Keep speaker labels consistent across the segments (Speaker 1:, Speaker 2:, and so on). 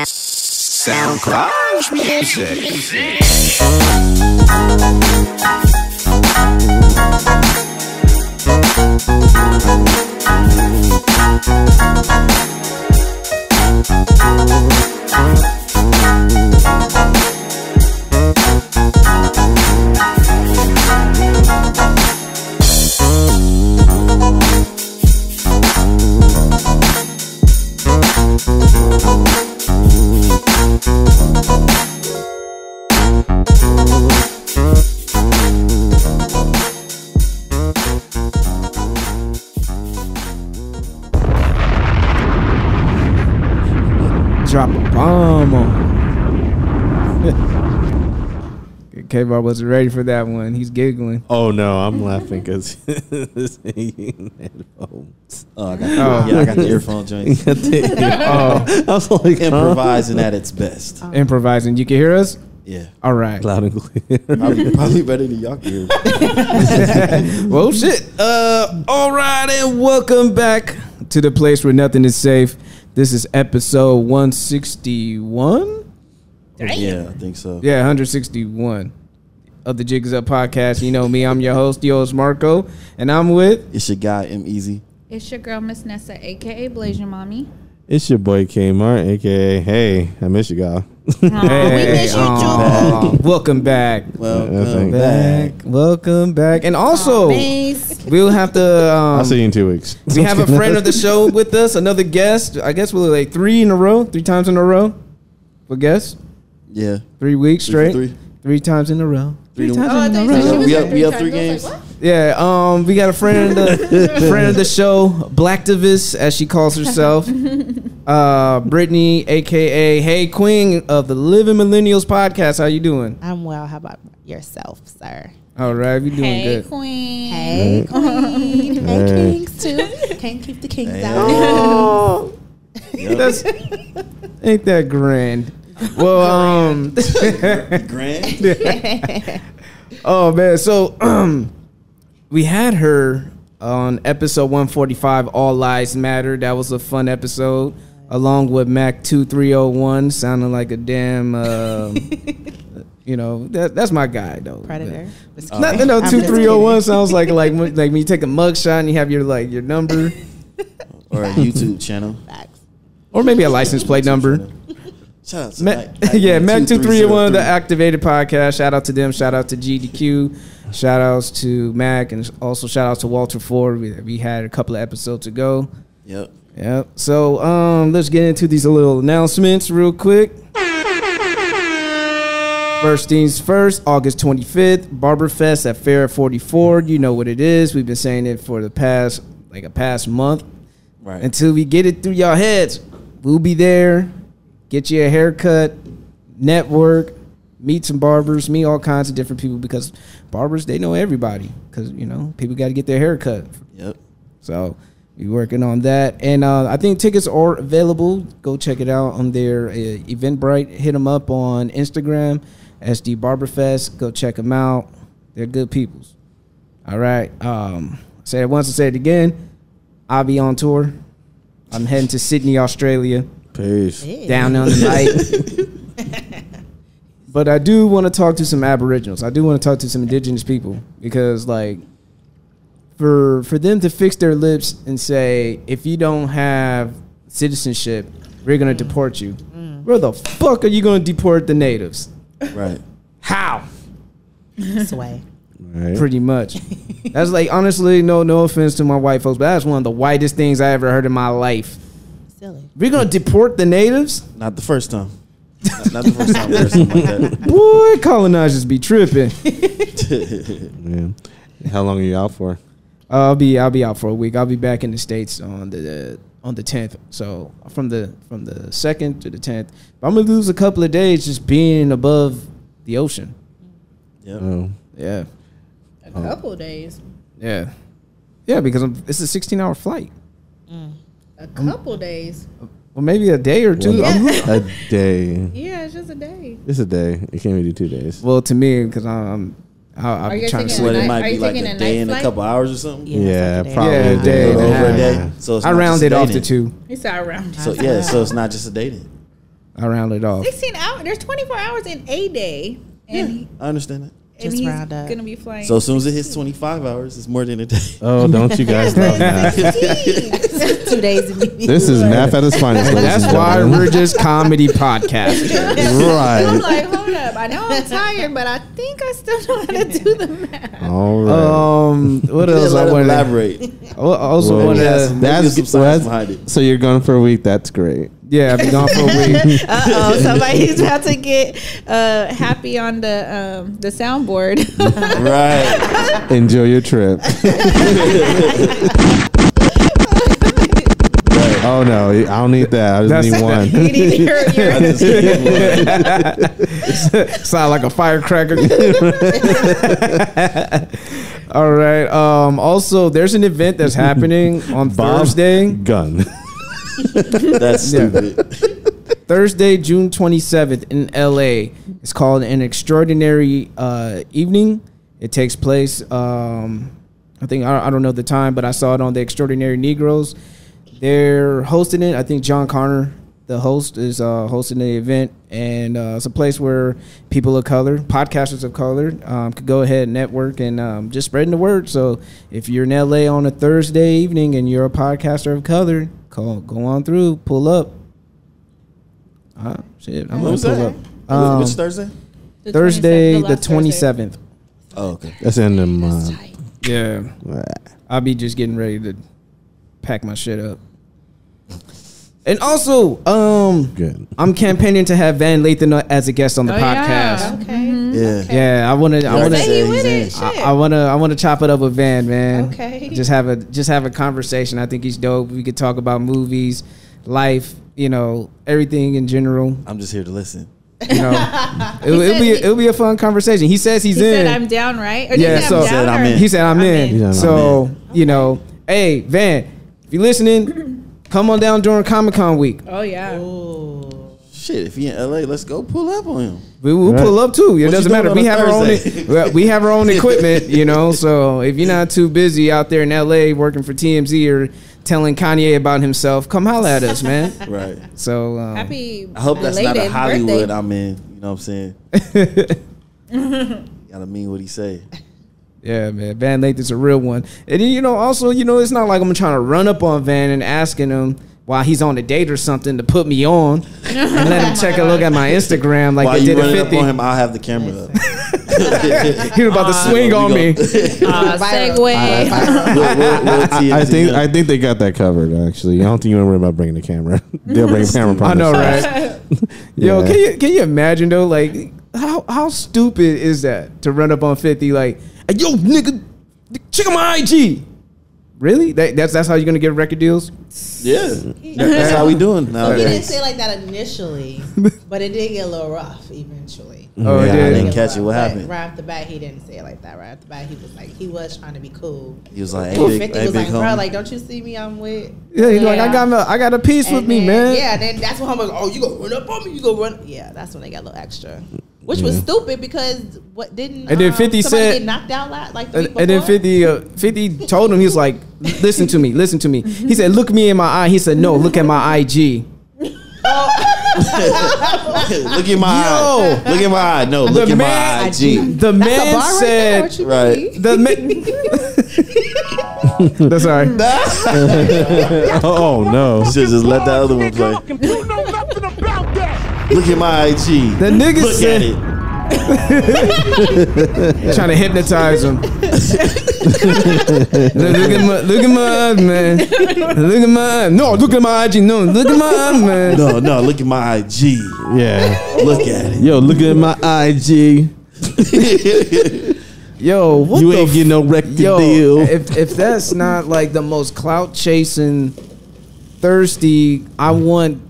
Speaker 1: SoundCloud.
Speaker 2: Drop a bomb on. K-Bar wasn't ready for that one. He's giggling.
Speaker 3: Oh no, I'm laughing because this headphones.
Speaker 4: I got the earphone joints.
Speaker 3: I was like
Speaker 4: Improvising at its best.
Speaker 2: Improvising. You can hear us?
Speaker 4: Yeah.
Speaker 2: All right.
Speaker 3: loud and clear.
Speaker 4: Probably better than y'all can hear.
Speaker 2: Well, shit. All right, and welcome back to the place where nothing is safe. This is episode 161.
Speaker 4: Yeah, I think so.
Speaker 2: Yeah, 161 of the Jigs Up podcast. You know me, I'm your host, yours Marco, and I'm with.
Speaker 4: It's your guy, M Easy.
Speaker 5: It's your girl, Miss Nessa, a.k.a. Blaze Your Mommy.
Speaker 3: It's your boy Kmart, aka Hey, I miss you, y'all.
Speaker 2: Hey,
Speaker 5: we miss you too.
Speaker 2: Welcome back. Welcome back. And also, we'll have to.
Speaker 3: I'll see you in 2 weeks.
Speaker 2: We have a friend of the show with us, another guest. I guess we're like 3 times in a row for guests.
Speaker 4: Yeah.
Speaker 2: 3 weeks straight.
Speaker 4: 3
Speaker 2: times in a row.
Speaker 4: Three
Speaker 2: times
Speaker 5: I
Speaker 2: in a
Speaker 5: thought you said
Speaker 2: row.
Speaker 5: she was
Speaker 4: We
Speaker 5: like
Speaker 4: have
Speaker 5: 3
Speaker 4: 3
Speaker 5: times.
Speaker 4: games.
Speaker 5: I was like, what?
Speaker 2: Yeah, we got a friend of the show, Blacktivist, as she calls herself, Brittney, aka Hey Queen of the Living Millenials podcast. How you doing?
Speaker 6: I'm well. How about yourself, sir?
Speaker 2: All right, we doing
Speaker 5: Hey,
Speaker 2: good.
Speaker 5: Queen.
Speaker 6: Hey, queen. Hey,
Speaker 4: Hey.
Speaker 6: kings, too. Can't keep the kings
Speaker 4: Hey.
Speaker 6: out.
Speaker 2: Oh, that's ain't that grand. Well,
Speaker 4: Grand.
Speaker 2: oh man, so we had her on episode 145, All Lives Matter. That was a fun episode, along with Mac 2301, sounding like a damn, you know, that's my guy though.
Speaker 6: Predator.
Speaker 2: Not, no, 2301 sounds like when you take a mugshot and you have your number,
Speaker 4: Or a YouTube channel.
Speaker 6: Facts.
Speaker 2: or maybe a license plate number.
Speaker 4: Shout out to
Speaker 2: Mac 2301, the Activated podcast. Shout out to them. Shout out to GDQ. Shout outs to Mac, and also shout outs to Walter Ford. We had a couple of episodes ago. Yep. So let's get into these little announcements real quick. First things first, August 25th, Barber Fest at Fair 44. You know what it is. We've been saying it for the past month.
Speaker 4: Right.
Speaker 2: Until we get it through y'all heads. We'll be there. Get you a haircut, network, meet some barbers, meet all kinds of different people, because barbers, they know everybody, because, you know, people got to get their haircut.
Speaker 4: Yep.
Speaker 2: So we're working on that. And I think tickets are available. Go check it out on their Eventbrite. Hit them up on Instagram, SD Barberfest. Go check them out. They're good peoples. All right. Say it once and say it again. I'll be on tour. I'm heading to Sydney, Australia.
Speaker 3: Peace.
Speaker 2: Down on the night. But I do want to talk to some Aboriginals. I do want to talk to some indigenous people, because like for them to fix their lips and say, if you don't have citizenship, we're going to deport you. Where the fuck are you going to deport the natives?
Speaker 4: Right.
Speaker 2: How?
Speaker 6: Sway.
Speaker 3: Right.
Speaker 2: Pretty much. That's like, honestly, no offense to my white folks, but that's one of the whitest things I ever heard in my life.
Speaker 6: Silly.
Speaker 2: We're going to deport the natives?
Speaker 4: Not the first time. Not the first time we heard something like that.
Speaker 2: Boy, colonizers be tripping.
Speaker 3: Man. How long are you out for?
Speaker 2: I'll be out for a week. I'll be back in the States on the 10th. So from the 2nd to the 10th. But I'm gonna lose a couple of days just being above the ocean.
Speaker 4: Yep.
Speaker 3: Oh.
Speaker 2: Yeah.
Speaker 5: A couple days.
Speaker 2: Yeah, because it's a 16-hour flight.
Speaker 5: A couple days.
Speaker 2: Well, maybe a day or two.
Speaker 3: A day.
Speaker 5: Yeah, it's just a day.
Speaker 3: It's a day. It can't really do 2 days.
Speaker 2: Well, to me, because I'll
Speaker 5: Are
Speaker 2: be
Speaker 5: you
Speaker 2: trying to
Speaker 5: thinking
Speaker 2: sleep.
Speaker 4: What, it
Speaker 5: night-
Speaker 4: might
Speaker 5: are
Speaker 4: be
Speaker 5: you
Speaker 4: like
Speaker 5: taking
Speaker 4: a
Speaker 5: a
Speaker 4: day
Speaker 5: night
Speaker 4: and a
Speaker 5: flight?
Speaker 4: couple hours or something?
Speaker 3: Yeah,
Speaker 6: it's like a day.
Speaker 3: probably.
Speaker 2: Yeah, a day and a
Speaker 4: Over
Speaker 2: half.
Speaker 4: a day. So it's
Speaker 2: I
Speaker 4: not
Speaker 2: rounded
Speaker 4: just a
Speaker 2: off
Speaker 4: day
Speaker 2: to
Speaker 4: then.
Speaker 2: 2.
Speaker 5: He said around.
Speaker 4: So yeah, so it's not just a day then.
Speaker 2: I round it off.
Speaker 5: 16 hours. There's 24 hours in a day, and
Speaker 4: I understand that.
Speaker 6: Just
Speaker 5: he's
Speaker 6: round up.
Speaker 5: gonna be flying.
Speaker 4: So as soon as it hits 25 hours, it's more than a day.
Speaker 3: Oh, don't you guys love math?
Speaker 6: 2 days immediately.
Speaker 3: This is math at its finest. ladies
Speaker 2: That's
Speaker 3: and
Speaker 2: why
Speaker 3: gentlemen.
Speaker 2: we're just comedy podcasters.
Speaker 5: I'm
Speaker 3: right.
Speaker 5: like, hold up. I know I'm tired, but I think I still know how to do the math.
Speaker 3: All right.
Speaker 2: What else?
Speaker 4: Let
Speaker 2: I
Speaker 4: him
Speaker 2: want to
Speaker 4: elaborate.
Speaker 2: also
Speaker 3: Well,
Speaker 2: want
Speaker 4: Yes,
Speaker 2: to.
Speaker 4: that's some science
Speaker 3: that's
Speaker 4: behind it.
Speaker 3: so you're going for a week. That's great.
Speaker 2: Yeah, I've been gone for a week.
Speaker 5: Uh-oh, somebody's about to get happy on the soundboard.
Speaker 4: Right.
Speaker 3: Enjoy your trip. Oh no, I don't need that. I just need one.
Speaker 5: You need your
Speaker 2: Sound like a firecracker. All right. Also, there's an event that's happening on
Speaker 3: Bob
Speaker 2: Thursday.
Speaker 3: Gun.
Speaker 4: That's stupid.
Speaker 2: Thursday, June 27th in LA. It's called An Extraordinary Evening. It takes place, I think, I don't know the time, but I saw it on the Extraordinary Negroes. They're hosting it. I think John Connor, the host, is hosting the event. And it's a place where people of color, podcasters of color, could go ahead and network and just spreading the word. So if you're in LA on a Thursday evening and you're a podcaster of color, go on through, pull up. Shit, I'm
Speaker 4: What
Speaker 2: gonna
Speaker 4: was
Speaker 2: pull
Speaker 4: that?
Speaker 2: up.
Speaker 4: Which Thursday?
Speaker 2: Thursday, the
Speaker 5: last Thursday.
Speaker 2: 27th.
Speaker 4: Oh, okay.
Speaker 3: That's in the month.
Speaker 2: Yeah, I'll be just getting ready to pack my shit up. And also,
Speaker 3: Good.
Speaker 2: I'm campaigning to have Van Lathan as a guest on the
Speaker 5: Oh, yeah.
Speaker 2: podcast.
Speaker 6: Okay.
Speaker 4: Yeah.
Speaker 2: Yeah, I want to. I want
Speaker 4: Say
Speaker 5: Say he
Speaker 2: to.
Speaker 5: with
Speaker 4: he's
Speaker 5: it.
Speaker 4: in.
Speaker 5: Shit.
Speaker 2: I want to chop it up with Van, man.
Speaker 6: Okay.
Speaker 2: Just have a conversation. I think he's dope. We could talk about movies, life, everything in general.
Speaker 4: I'm just here to listen.
Speaker 2: It'll be a fun conversation. He says he's
Speaker 5: He
Speaker 2: in.
Speaker 5: said I'm down, right? Or did
Speaker 2: Yeah,
Speaker 5: he say
Speaker 2: so-
Speaker 5: I'm
Speaker 4: Said
Speaker 5: down,
Speaker 4: I'm
Speaker 5: or-
Speaker 4: in.
Speaker 2: He said I'm in.
Speaker 3: He said I'm
Speaker 2: So hey Van, if you're listening, come on down during Comic-Con week.
Speaker 5: Oh yeah.
Speaker 4: Shit, if he in LA, let's go pull up on him.
Speaker 2: We'll pull up too. It
Speaker 4: What you
Speaker 2: doesn't
Speaker 4: doing
Speaker 2: matter.
Speaker 4: on
Speaker 2: We
Speaker 4: a
Speaker 2: have our own.
Speaker 4: Thursday?
Speaker 2: We have our own equipment, So if you're not too busy out there in LA working for TMZ or telling Kanye about himself, come holla at us, man.
Speaker 4: Right.
Speaker 2: So
Speaker 5: Happy.
Speaker 4: I hope that's not a
Speaker 5: belated
Speaker 4: Hollywood
Speaker 5: birthday.
Speaker 4: I'm in. You know what I'm saying? Gotta mean what he say.
Speaker 2: yeah, man, Van Lathan's a real one. And then, also, it's not like I'm trying to run up on Van and asking him while he's on a date or something to put me on and let him take a look at my Instagram like
Speaker 4: While
Speaker 2: they
Speaker 4: you
Speaker 2: did
Speaker 4: running
Speaker 2: at
Speaker 4: up on
Speaker 2: 50.
Speaker 4: him, I'll have the camera up.
Speaker 2: He was about to swing on me.
Speaker 5: Segue.
Speaker 3: I think they got that covered. Actually, I don't think you want to worry about bringing the camera. They'll bring the camera.
Speaker 2: I know, right? Yo,
Speaker 3: Yeah.
Speaker 2: can you imagine though? Like, how stupid is that to run up on 50? Like, hey, yo, nigga, check out my IG. Really? That's how you're gonna get record deals?
Speaker 4: Yeah, that's how we doing
Speaker 6: He didn't
Speaker 4: nowadays.
Speaker 6: say like that initially, but it did get a little rough eventually.
Speaker 2: Oh, it
Speaker 3: Yeah,
Speaker 2: did?
Speaker 4: I didn't catch it. What
Speaker 6: But
Speaker 4: happened?
Speaker 6: Right off the bat, he didn't say it like that. Right off the bat, he was trying to be cool.
Speaker 4: He was like,
Speaker 6: And
Speaker 4: "Hey,
Speaker 6: 50
Speaker 4: big
Speaker 6: was like, bro,
Speaker 4: homie."
Speaker 6: like, don't you see me? I'm with.
Speaker 2: Yeah, he's like,
Speaker 5: Yeah.
Speaker 2: I got a piece with
Speaker 6: And
Speaker 2: me,
Speaker 6: then,
Speaker 2: man.
Speaker 6: Yeah, then that's when I'm like, oh, you gonna run up on me? You gonna run? Yeah, that's when they got a little extra, which was stupid because what didn't?
Speaker 2: And then 50
Speaker 6: somebody
Speaker 2: said-
Speaker 6: get knocked out like the week
Speaker 2: And then
Speaker 6: before?
Speaker 2: 50 told him, he was like, listen to me. He said, look me in my eye. He said, no, look at my IG.
Speaker 4: Look at my eye. Look at my eye. No, look
Speaker 2: The
Speaker 4: at
Speaker 2: man-
Speaker 4: my IG.
Speaker 2: The
Speaker 6: That's a
Speaker 2: man
Speaker 6: bar right there.
Speaker 2: said,
Speaker 6: What you
Speaker 4: Right.
Speaker 6: mean?
Speaker 2: the man. That's all right.
Speaker 3: Oh no.
Speaker 4: Should just let the other one play. Look at my IG.
Speaker 2: The nigga
Speaker 4: Look
Speaker 2: said,
Speaker 4: at it.
Speaker 2: trying to hypnotize him. Look at my eyes, man. Look at my eyes. No, look at my IG. No, look at my eyes, man.
Speaker 4: No, look at my IG.
Speaker 3: Yeah.
Speaker 4: Look at it.
Speaker 3: Yo, look at my IG.
Speaker 2: Yo, what
Speaker 3: You
Speaker 2: the
Speaker 3: ain't getting no record
Speaker 2: Yo,
Speaker 3: deal.
Speaker 2: if that's not like the most clout chasing, thirsty, I want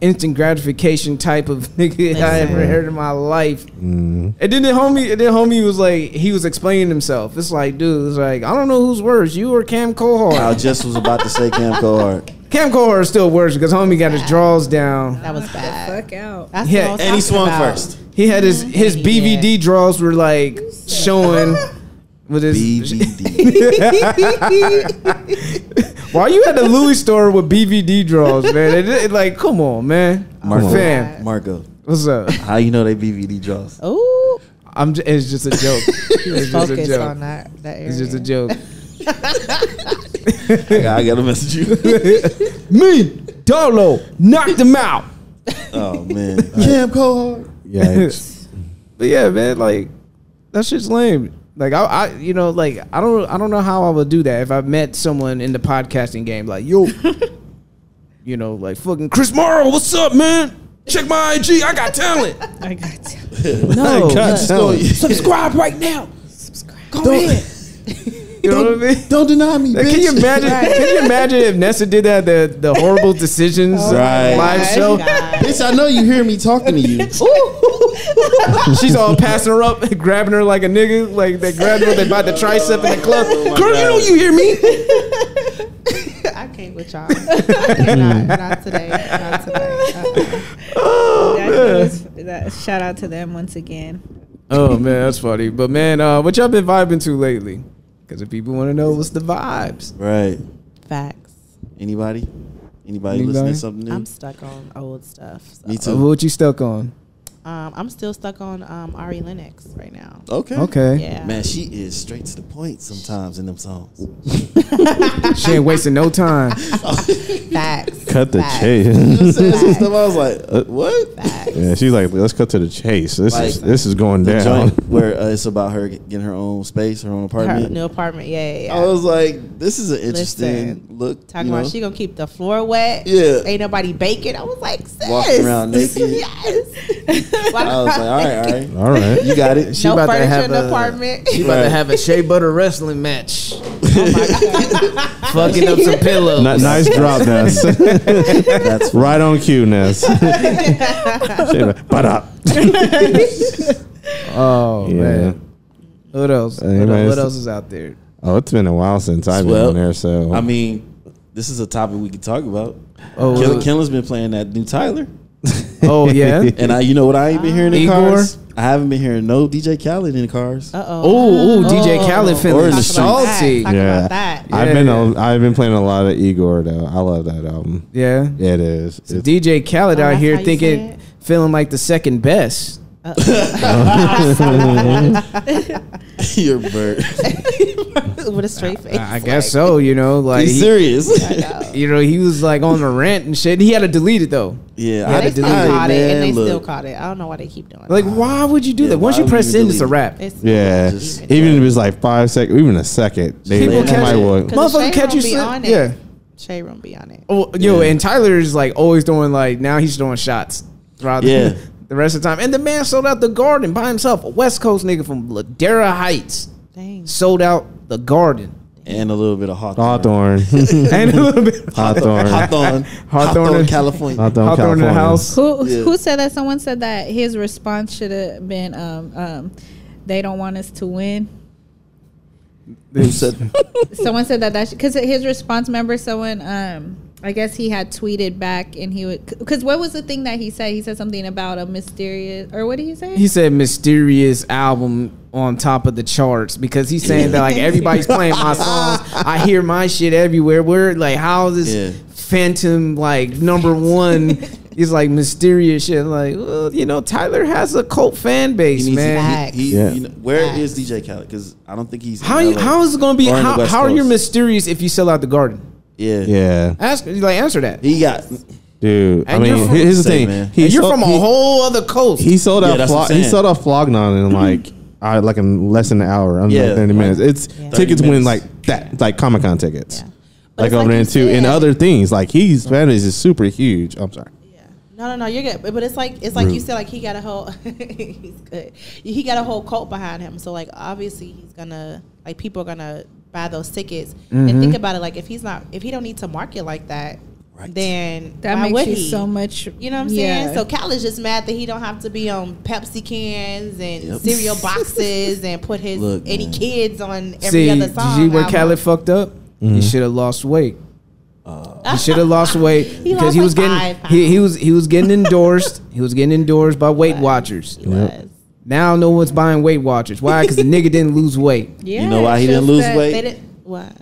Speaker 2: instant gratification type of nigga I ever heard in my life. And then the homie was like, he was explaining himself. It's like, dude, it's like, I don't know who's worse, you or Cam Cohart.
Speaker 4: I just was about to say Cam Cohart.
Speaker 2: Cam Cohart is still worse because homie got his draws down.
Speaker 6: That was bad.
Speaker 5: Fuck out.
Speaker 6: That's
Speaker 2: Yeah,
Speaker 6: what I was
Speaker 4: And he
Speaker 6: talking
Speaker 4: swung
Speaker 6: about.
Speaker 4: first.
Speaker 2: He had his BVD draws were like showing with his
Speaker 4: BVD.
Speaker 2: Why you at the Louis store with BVD draws, man? Like, come on, man. Fam,
Speaker 4: Marco,
Speaker 2: what's up?
Speaker 4: how you know they BVD draws?
Speaker 6: Oh,
Speaker 2: It's just a joke. It's just a
Speaker 6: focus
Speaker 2: joke.
Speaker 6: on that area.
Speaker 2: It's just a joke.
Speaker 4: I gotta message you.
Speaker 2: Me, Dolo, knocked him out.
Speaker 4: Oh man, Cam Cohart.
Speaker 3: Yeah.
Speaker 2: But yeah, man, like that shit's lame. Like I don't know how I would do that if I met someone in the podcasting game. Like, yo, like fucking Chris Morrow, what's up, man? Check my IG, I got talent.
Speaker 5: I got you.
Speaker 2: No,
Speaker 4: Subscribe right now.
Speaker 2: go ahead. You know what I mean?
Speaker 4: Don't deny me,
Speaker 2: Like,
Speaker 4: bitch.
Speaker 2: can you imagine? Can you imagine if Nessa did that the horrible decisions
Speaker 4: Right.
Speaker 2: live show?
Speaker 4: Bitch, I know you hear me talking to you.
Speaker 2: She's all passing her up, grabbing her like a nigga, like they grabbed her, they bought the tricep in the club. Girl, you know you hear me?
Speaker 6: I can't with y'all. not today. Not today.
Speaker 5: Shout out to them once again.
Speaker 2: Oh man, that's funny. But man, what y'all been vibing to lately? Because if people want to know, what's the vibes?
Speaker 4: Right.
Speaker 6: Facts.
Speaker 4: Anybody listening to something new?
Speaker 6: I'm stuck on old stuff. So.
Speaker 4: Me too.
Speaker 2: What you stuck on?
Speaker 6: I'm still stuck on Ari Lennox right now.
Speaker 2: Okay.
Speaker 6: Yeah.
Speaker 4: Man, she is straight to the point sometimes in them songs.
Speaker 2: She ain't wasting no time.
Speaker 6: Facts.
Speaker 3: Cut the
Speaker 6: Facts.
Speaker 3: chase.
Speaker 4: You know, saying some stuff, I was like, what?
Speaker 6: Facts.
Speaker 3: Yeah, she's like, let's cut to the chase. This is going
Speaker 4: The
Speaker 3: down.
Speaker 4: joint where it's about her getting her own space, her own
Speaker 6: Her
Speaker 4: apartment.
Speaker 6: new apartment. Yeah.
Speaker 4: I was like, this is an interesting
Speaker 6: Listen,
Speaker 4: look.
Speaker 6: Talking about she gonna keep the floor wet.
Speaker 4: Yeah.
Speaker 6: Ain't nobody baking. I was like, sis.
Speaker 4: Walking around naked.
Speaker 6: Yes.
Speaker 4: I was like, all right.
Speaker 3: All right.
Speaker 4: You got it.
Speaker 2: She
Speaker 6: No
Speaker 2: about to
Speaker 6: furniture
Speaker 2: have
Speaker 6: in the
Speaker 2: a-
Speaker 6: apartment.
Speaker 2: She about to have a Shea Butter wrestling match.
Speaker 6: Oh my God.
Speaker 2: Fucking up some pillows.
Speaker 3: Nice drop, Ness.
Speaker 4: That's
Speaker 3: Right on cue, Ness. But up.
Speaker 2: Oh
Speaker 3: Yeah.
Speaker 2: man. What else?
Speaker 3: Hey,
Speaker 2: What,
Speaker 3: man,
Speaker 2: what
Speaker 3: it's-
Speaker 2: else is out there?
Speaker 3: Oh, it's been a while since I've been
Speaker 4: Well,
Speaker 3: on there, so
Speaker 4: I mean, this is a topic we could talk about.
Speaker 2: Oh,
Speaker 4: Killen's been playing that new Tyler.
Speaker 2: oh yeah.
Speaker 4: And you know what I ain't been hearing in
Speaker 2: Igor?
Speaker 4: cars? I haven't been hearing no DJ Khaled in cars.
Speaker 2: Oh, DJ Khaled
Speaker 4: Or
Speaker 2: feeling
Speaker 4: in the
Speaker 2: salty.
Speaker 6: Talk
Speaker 3: Yeah.
Speaker 6: about that.
Speaker 3: I've been playing a lot of Igor though. I love that album.
Speaker 2: Yeah.
Speaker 3: Yeah, it is.
Speaker 2: So
Speaker 3: It's-
Speaker 2: DJ Khaled
Speaker 6: Oh,
Speaker 2: out
Speaker 6: that's
Speaker 2: here
Speaker 6: how you say
Speaker 2: thinking,
Speaker 6: it?
Speaker 2: feeling like the second best.
Speaker 4: You're a bird.
Speaker 6: With a straight face.
Speaker 2: I guess so. Like
Speaker 4: He's serious.
Speaker 2: he was like on the rant and shit. He had to delete it though.
Speaker 4: Yeah,
Speaker 6: They still
Speaker 2: delete it.
Speaker 6: caught it, and they
Speaker 4: look,
Speaker 6: still caught it. I don't know why they keep doing
Speaker 2: Like,
Speaker 6: it.
Speaker 2: why would you do
Speaker 4: Yeah,
Speaker 2: that? Once
Speaker 4: why
Speaker 2: you press
Speaker 4: would you
Speaker 2: in, it's a
Speaker 4: delete
Speaker 2: wrap.
Speaker 6: It's
Speaker 3: yeah,
Speaker 4: Just-
Speaker 3: even if it's like 5 seconds, even a second, they
Speaker 2: People
Speaker 3: might
Speaker 2: catch it.
Speaker 3: would.
Speaker 6: Cause the
Speaker 2: Motherfucker
Speaker 6: shade
Speaker 2: catch
Speaker 6: room
Speaker 2: you
Speaker 6: be
Speaker 2: slip.
Speaker 6: on it.
Speaker 2: Yeah.
Speaker 6: Shade room be on it.
Speaker 2: Oh, and Tyler is like always doing like now he's throwing shots throughout
Speaker 4: Yeah.
Speaker 2: the rest of the time. And the man sold out the Garden by himself. A West Coast nigga from Ladera Heights
Speaker 6: Dang.
Speaker 2: sold out the Garden.
Speaker 4: and a little bit of Hawthorne.
Speaker 3: Hawthorne.
Speaker 2: And a little bit
Speaker 3: Hawthorne.
Speaker 2: Hawthorne,
Speaker 4: California.
Speaker 3: Hawthorne,
Speaker 2: Hawthorne in the
Speaker 3: California.
Speaker 2: house.
Speaker 5: Who said that? Someone said that his response should have been, they don't want us to win.
Speaker 4: Who said?
Speaker 5: Someone said that because his response, remember someone, I guess he had tweeted back and he would, because what was the thing that he said? He said something about a mysterious, or what did he say?
Speaker 2: He said mysterious album on top of the charts because he's saying that like everybody's playing my songs. I hear my shit everywhere. We're like, how is this
Speaker 4: Yeah.
Speaker 2: Phantom like #1 is like mysterious shit? Like, well, Tyler has a cult fan base, man.
Speaker 6: Facts.
Speaker 3: Yeah.
Speaker 4: Where is DJ Khaled? Because I don't think he's. in
Speaker 2: How
Speaker 4: LA
Speaker 2: is it going to be?
Speaker 4: or in the West
Speaker 2: How are you
Speaker 4: Coast.
Speaker 2: mysterious if you sell out the Garden?
Speaker 4: Yeah.
Speaker 3: Yeah,
Speaker 2: Answer that.
Speaker 4: He got.
Speaker 3: dude. I
Speaker 2: And
Speaker 3: mean,
Speaker 2: you're from-
Speaker 3: here's the
Speaker 4: Say,
Speaker 3: thing.
Speaker 4: man.
Speaker 2: And you're from a whole other coast.
Speaker 3: He sold
Speaker 4: Yeah,
Speaker 3: out.
Speaker 4: that's what I'm
Speaker 3: He
Speaker 4: saying.
Speaker 3: sold out Flognon in like in less than an hour, under
Speaker 4: Yeah,
Speaker 3: 30 minutes.
Speaker 4: like
Speaker 3: It's
Speaker 4: 30
Speaker 3: tickets win
Speaker 4: minutes.
Speaker 3: like that, like Comic Con tickets,
Speaker 6: Yeah. But
Speaker 3: like
Speaker 6: it's
Speaker 3: over
Speaker 6: like
Speaker 3: there
Speaker 6: you
Speaker 3: too, and
Speaker 6: said.
Speaker 3: other things. Like he's fan base is super huge. I'm sorry.
Speaker 6: No, you're good. But it's like you said, like he got a whole he's good. He got a whole cult behind him. So like obviously he's gonna like people are gonna buy those tickets. And think about it, like if he don't need to market like that, then
Speaker 5: That
Speaker 6: why
Speaker 5: makes
Speaker 6: would
Speaker 5: you
Speaker 6: he?
Speaker 5: so much.
Speaker 6: You know what I'm saying? So Khaled's just mad that he don't have to be on Pepsi cans and cereal boxes and put his
Speaker 4: Look,
Speaker 6: any
Speaker 4: man.
Speaker 6: kids on every
Speaker 2: See,
Speaker 6: other
Speaker 2: did
Speaker 6: song.
Speaker 2: you see where
Speaker 6: album.
Speaker 2: Khaled fucked up? He should have lost weight. He should have lost weight because
Speaker 6: lost
Speaker 2: he was
Speaker 6: like
Speaker 2: getting
Speaker 6: 5
Speaker 2: he was getting endorsed. He was getting endorsed by Weight Watchers.
Speaker 6: He was.
Speaker 2: Now no one's buying Weight Watchers. Why? Because the nigga didn't lose weight.
Speaker 6: Yeah,
Speaker 4: You know why he
Speaker 6: it's
Speaker 4: didn't
Speaker 6: just
Speaker 4: lose
Speaker 6: that
Speaker 4: weight?
Speaker 6: They didn't, what?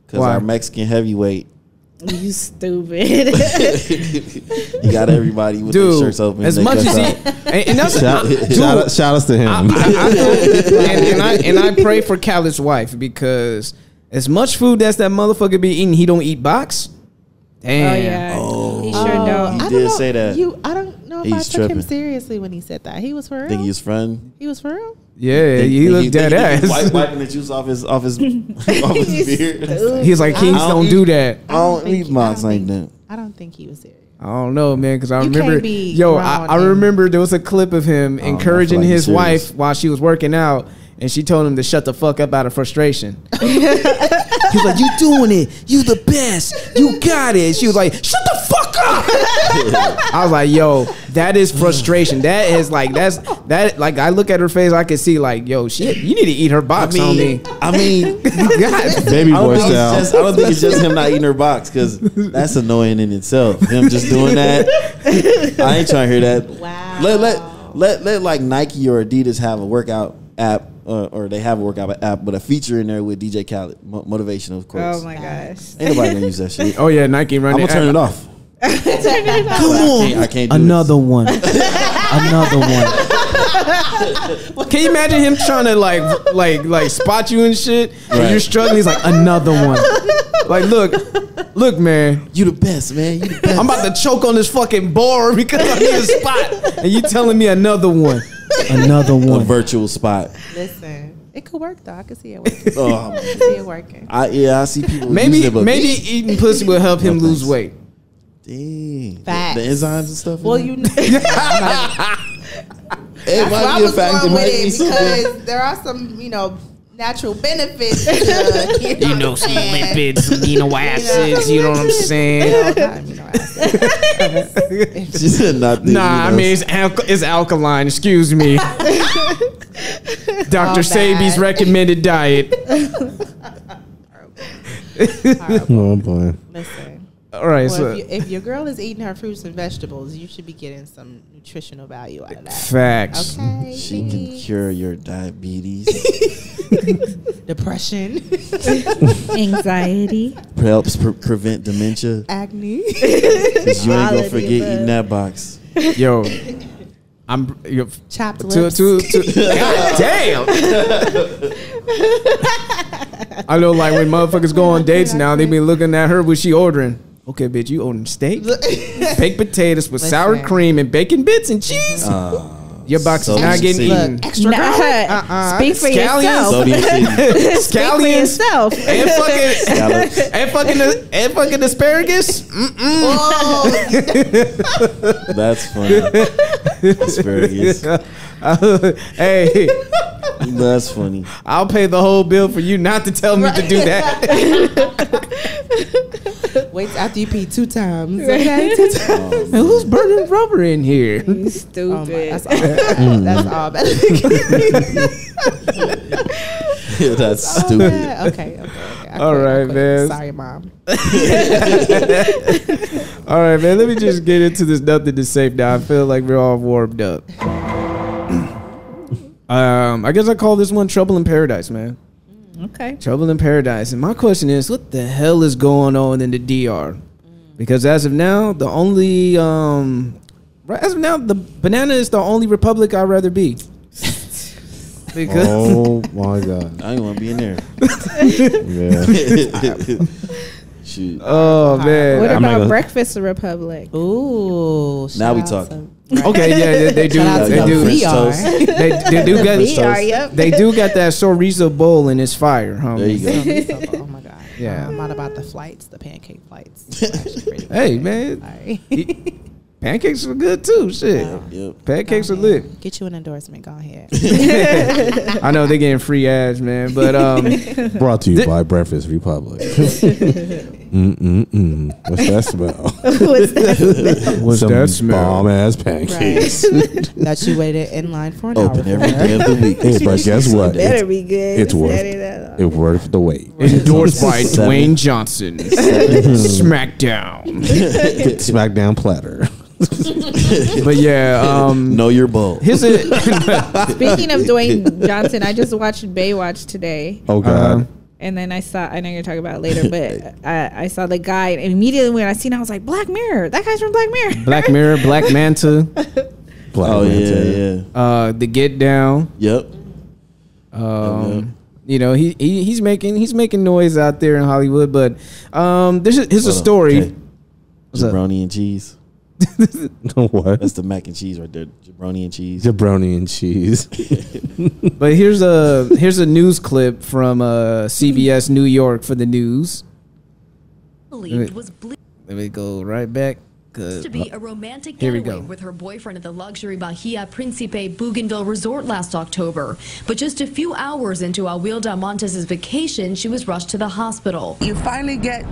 Speaker 3: Because
Speaker 2: Why?
Speaker 3: our Mexican heavyweight,
Speaker 5: You stupid.
Speaker 3: he got everybody with their
Speaker 2: Dude,
Speaker 3: shirts open.
Speaker 2: as
Speaker 3: they
Speaker 2: much
Speaker 3: cuss
Speaker 2: as he,
Speaker 3: out.
Speaker 2: and that's
Speaker 1: Shout outs to him.
Speaker 2: and I pray for Khaled's wife because as much food as that motherfucker be eating, he don't eat box. Damn.
Speaker 5: Oh yeah.
Speaker 3: Oh.
Speaker 5: He sure don't.
Speaker 3: He
Speaker 6: I
Speaker 3: did
Speaker 6: don't know.
Speaker 3: say that.
Speaker 6: I don't know if I
Speaker 3: He's
Speaker 6: took him
Speaker 3: tripping.
Speaker 6: seriously when he said that. He was for real.
Speaker 3: Think he was friend.
Speaker 6: He was for real.
Speaker 2: Yeah, he looked dead ass.
Speaker 3: Wiping the juice off his off his beard.
Speaker 2: He's like, kings don't do that.
Speaker 3: I don't
Speaker 6: think-
Speaker 3: eat box
Speaker 6: I
Speaker 3: like
Speaker 6: don't
Speaker 3: that.
Speaker 6: I don't think he was serious.
Speaker 2: I don't know, man, because I
Speaker 6: You
Speaker 2: remember,
Speaker 6: can't be
Speaker 2: yo,
Speaker 6: grown
Speaker 2: I
Speaker 6: and-
Speaker 2: remember there was a clip of him
Speaker 3: know,
Speaker 2: encouraging
Speaker 3: I feel like
Speaker 2: his
Speaker 3: he's
Speaker 2: wife
Speaker 3: serious.
Speaker 2: while she was working out, and she told him to shut the fuck up out of frustration. He's like, you doing it, you the best, you got it. She was like, shut the fuck up. I was like, yo, that is frustration. That is like, that like, I look at her face, I can see like, yo, shit, you need to eat her box on me.
Speaker 3: I mean,
Speaker 2: God.
Speaker 1: Baby
Speaker 3: I don't,
Speaker 1: boy
Speaker 3: think
Speaker 1: style.
Speaker 3: I don't think it's just him not eating her box because that's annoying in itself. Him just doing that, I ain't trying to hear that.
Speaker 6: Wow.
Speaker 3: Let like Nike or Adidas have a workout app, or they have a workout app, but a feature in there with DJ Khaled, motivational, of course.
Speaker 5: Oh my gosh.
Speaker 3: Ain't nobody gonna use that shit.
Speaker 2: Oh yeah, Nike
Speaker 3: I'm
Speaker 2: running.
Speaker 3: gonna turn it off.
Speaker 2: Come on,
Speaker 3: I can't do
Speaker 2: another one, another one. Can you imagine him trying to like spot you and shit? And
Speaker 3: Right.
Speaker 2: you're struggling. He's like, another one. Like, look, man.
Speaker 3: You the best, man. You the best.
Speaker 2: I'm about to choke on this fucking bar because I need a spot, and you telling me another one, another
Speaker 3: A
Speaker 2: one.
Speaker 3: virtual spot.
Speaker 6: Listen, it could work though. I could see it working.
Speaker 3: Oh,
Speaker 6: I could see it working.
Speaker 3: I see people.
Speaker 2: Maybe
Speaker 3: using it, but
Speaker 2: eating pussy will help him
Speaker 3: No
Speaker 2: lose
Speaker 3: thanks.
Speaker 2: weight.
Speaker 3: Dang.
Speaker 6: Facts.
Speaker 3: The enzymes and stuff.
Speaker 6: Well,
Speaker 3: in
Speaker 6: you
Speaker 3: there?
Speaker 6: know,
Speaker 3: It might be a fact. It might be something.
Speaker 6: because there are some, natural benefits. To,
Speaker 2: You know, some lipids, some amino acids. You know what I'm saying?
Speaker 3: She said nothing.
Speaker 2: Nah, I mean it's alkaline. Excuse me. Dr. Sabi's recommended diet.
Speaker 1: Oh boy.
Speaker 6: Listen.
Speaker 2: All right,
Speaker 6: Well,
Speaker 2: so
Speaker 6: if your girl is eating her fruits and vegetables, you should be getting some nutritional value out of that.
Speaker 2: facts.
Speaker 6: Okay.
Speaker 3: She can cure your diabetes.
Speaker 6: Depression,
Speaker 5: Anxiety.
Speaker 3: Helps prevent dementia.
Speaker 6: acne.
Speaker 3: Cause you ain't
Speaker 5: All
Speaker 3: gonna
Speaker 5: of
Speaker 3: forget
Speaker 5: the above.
Speaker 3: eating that box.
Speaker 2: Yo, I'm yo,
Speaker 6: Chopped
Speaker 2: to
Speaker 6: lips.
Speaker 2: God damn. I know, like when motherfuckers go on dates now, they be looking at her. What she ordering? Okay, bitch, you ordering steak, baked potatoes with sour
Speaker 6: Listen.
Speaker 2: cream and bacon bits and cheese. Your box is
Speaker 3: So
Speaker 2: not getting
Speaker 3: see.
Speaker 2: eaten.
Speaker 6: Extra
Speaker 5: Nah,
Speaker 6: garlic.
Speaker 5: Speak for
Speaker 2: Scallions?
Speaker 5: yourself.
Speaker 3: Sodium city.
Speaker 5: Speak for
Speaker 2: Scallions
Speaker 5: yourself.
Speaker 2: and fucking
Speaker 3: Scallops.
Speaker 2: and fucking asparagus.
Speaker 3: That's funny. Asparagus.
Speaker 2: Hey,
Speaker 3: That's funny.
Speaker 2: I'll pay the whole bill for you not to tell me to do that.
Speaker 6: Wait after you pee 2 times. Okay, 2 times.
Speaker 2: And who's burning rubber in here?
Speaker 5: You stupid.
Speaker 6: Oh my, that's all. That's all better.
Speaker 3: That's
Speaker 6: Oh,
Speaker 3: stupid.
Speaker 6: man. Okay. I
Speaker 2: All
Speaker 6: quit, I
Speaker 2: right,
Speaker 6: quit.
Speaker 2: man.
Speaker 6: Sorry, mom.
Speaker 2: All right, man. Let me just get into this nothing to safe now. I feel like we're all warmed up. I guess I call this one Trouble in Paradise, man.
Speaker 5: Okay.
Speaker 2: Trouble in Paradise. And my question is, what the hell is going on in the DR? Because as of now, the banana is the only republic I'd rather be. Because
Speaker 1: Oh my god.
Speaker 3: I ain't want to be in there.
Speaker 1: Yeah.
Speaker 3: Shoot.
Speaker 2: oh man.
Speaker 5: What
Speaker 1: I'm not
Speaker 5: about
Speaker 1: gonna-
Speaker 5: Breakfast Republic?
Speaker 6: Ooh.
Speaker 3: Now we
Speaker 6: shout out
Speaker 3: talking.
Speaker 6: to-
Speaker 2: Okay, yeah, they do.
Speaker 6: Shout out to
Speaker 2: They
Speaker 6: the
Speaker 2: do.
Speaker 3: French
Speaker 6: VR.
Speaker 3: toast.
Speaker 2: They do get.
Speaker 5: VR, yep.
Speaker 2: They do got that chorizo bowl and it's fire, homie.
Speaker 3: There you go.
Speaker 6: Oh my god.
Speaker 2: Yeah.
Speaker 6: I'm not about the flights, the pancake flights. Actually pretty
Speaker 2: Hey
Speaker 6: good.
Speaker 2: man,
Speaker 6: Sorry.
Speaker 2: pancakes are good too. Shit,
Speaker 3: Yep.
Speaker 2: pancakes are
Speaker 6: Go
Speaker 2: lit.
Speaker 6: ahead. Get you an endorsement. Go ahead.
Speaker 2: I know they getting free ads, man, but
Speaker 1: Brought to you by Breakfast Republic. What's that smell?
Speaker 5: What's that?
Speaker 1: Some bomb ass pancakes.
Speaker 6: That you waited in line for an
Speaker 3: Open
Speaker 6: hour
Speaker 3: every
Speaker 6: for.
Speaker 3: day of the week.
Speaker 1: Hey, but guess what?
Speaker 5: Better be good.
Speaker 1: It's worth
Speaker 5: Set it up.
Speaker 1: It's worth the wait.
Speaker 2: endorsed by
Speaker 3: Seven.
Speaker 2: Dwayne Johnson. Smackdown.
Speaker 1: Smackdown platter.
Speaker 2: But yeah,
Speaker 3: Know your bowl.
Speaker 2: here's a
Speaker 5: Speaking of Dwayne Johnson, I just watched Baywatch today,
Speaker 1: Oh god.
Speaker 5: and then I know you're talking about it later, but I saw the guy, and immediately when I seen it, I was like, Black Mirror. That guy's from Black Mirror.
Speaker 2: Black Mirror, Black Manta, The Get Down.
Speaker 3: Yep.
Speaker 2: You know, he's making noise out there in Hollywood, but here's a story.
Speaker 3: Okay. Jabroni and cheese.
Speaker 1: What?
Speaker 3: That's the mac and cheese right there. Jabroni and cheese.
Speaker 1: Jabroni and cheese.
Speaker 2: But here's a news clip from CBS New York for the news. Let me go right back.
Speaker 7: To be a romantic
Speaker 2: Here we
Speaker 7: getaway
Speaker 2: go.
Speaker 7: with her boyfriend at the luxury Bahia Principe Bougainville resort last October. But just a few hours into Awilda Montes' vacation, she was rushed to the hospital.
Speaker 8: You finally get,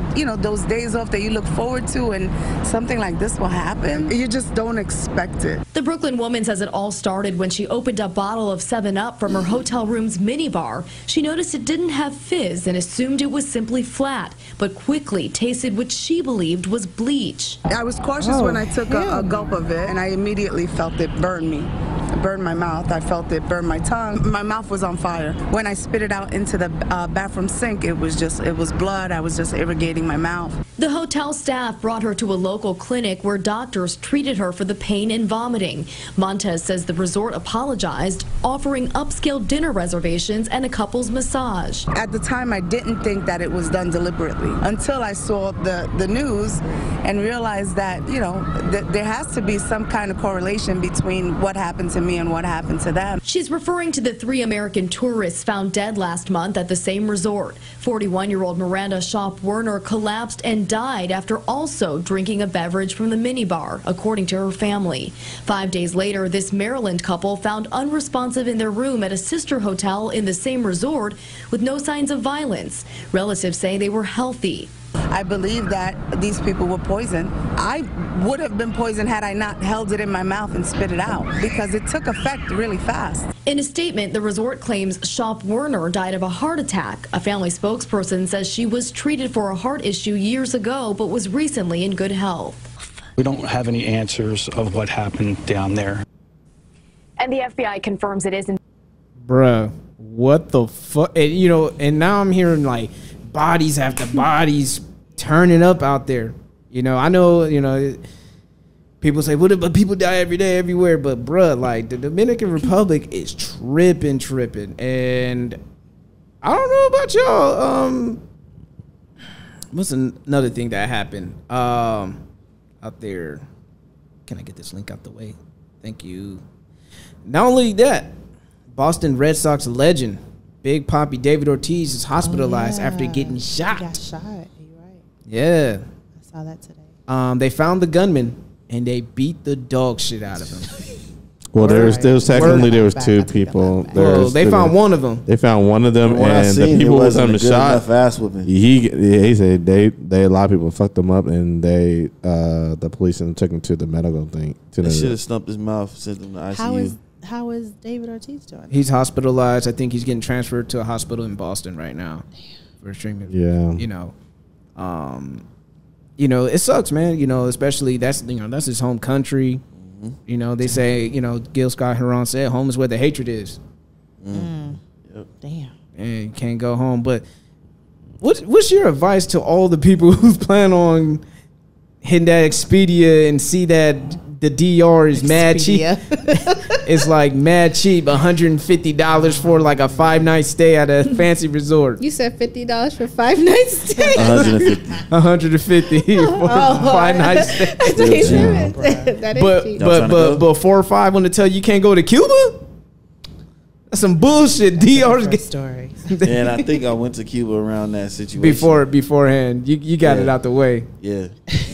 Speaker 8: those days off that you look forward to, and something like this will happen. You just don't expect it.
Speaker 7: The Brooklyn woman says it all started when she opened a bottle of 7-Up from her hotel room's minibar. She noticed it didn't have fizz and assumed it was simply flat, but quickly tasted what she believed was bleach.
Speaker 8: I was cautious when I took a gulp of it, and I immediately felt it burn me. It burned my mouth. I felt it burn my tongue. My mouth was on fire. When I spit it out into the bathroom sink, it was blood. I was just irrigating my mouth.
Speaker 7: The hotel staff brought her to a local clinic where doctors treated her for the pain and vomiting. Montez says the resort apologized, offering upscale dinner reservations and a couple's massage.
Speaker 8: At the time, I didn't think that it was done deliberately until I saw the news and realized that, there has to be some kind of correlation between what happened to me and what happened to them.
Speaker 7: She's referring to the 3 American tourists found dead last month at the same resort. 41-year-old Miranda Shop Werner collapsed and died after also drinking a beverage from the minibar, according to her family. 5 days later, this Maryland couple found unresponsive in their room at a sister hotel in the same resort with no signs of violence. Relatives say they were healthy.
Speaker 8: I believe that these people were poisoned. I would have been poisoned had I not held it in my mouth and spit it out, because it took effect really fast.
Speaker 7: In a statement, the resort claims Shop Werner died of a heart attack. A family spokesperson says she was treated for a heart issue years ago, but was recently in good health.
Speaker 9: We don't have any answers of what happened down there.
Speaker 10: And the FBI confirms it isn't.
Speaker 2: Bruh, what the fuck? And now I'm hearing like bodies after bodies turning up out there. I know, people say, well, but people die every day everywhere. But bruh, like the Dominican Republic is tripping. And I don't know about y'all. What's another thing that happened out there? Can I get this link out the way? Thank you. Not only that, Boston Red Sox legend Big Papi David Ortiz is hospitalized after getting shot.
Speaker 6: He got shot. You're right.
Speaker 2: Yeah.
Speaker 6: I saw that today.
Speaker 2: They found the gunman and they beat the dog shit out of him.
Speaker 1: Well, there was two people.
Speaker 2: They found one of them.
Speaker 1: They found one of them, and the people who got shot.
Speaker 3: Ass whooping.
Speaker 1: He said they a lot of people fucked him up, and the police took him to the medical thing.
Speaker 3: They should have stumped his mouth, sent him to ICU.
Speaker 6: How is David Ortiz doing?
Speaker 2: He's hospitalized. I think he's getting transferred to a hospital in Boston right now for treatment.
Speaker 1: Yeah.
Speaker 2: It sucks, man. Especially that's his home country. Mm-hmm. They say, Gil Scott-Heron said, home is where the hatred is.
Speaker 3: Yep.
Speaker 6: Damn.
Speaker 2: And you can't go home. But what's your advice to all the people who plan on hitting that Expedia and see that the DR is mad cheap? It's like mad cheap, $150 for like a 5-night stay at a fancy resort.
Speaker 5: You said $50 for 5 nights stay?
Speaker 3: 150
Speaker 2: for 5 nights stay.
Speaker 5: That is cheap.
Speaker 2: But 4 or 5 want to tell you can't go to Cuba? That's some bullshit. DR's get
Speaker 6: story.
Speaker 3: And I think I went to Cuba around that situation.
Speaker 2: Beforehand. You got it out the way.
Speaker 3: Yeah.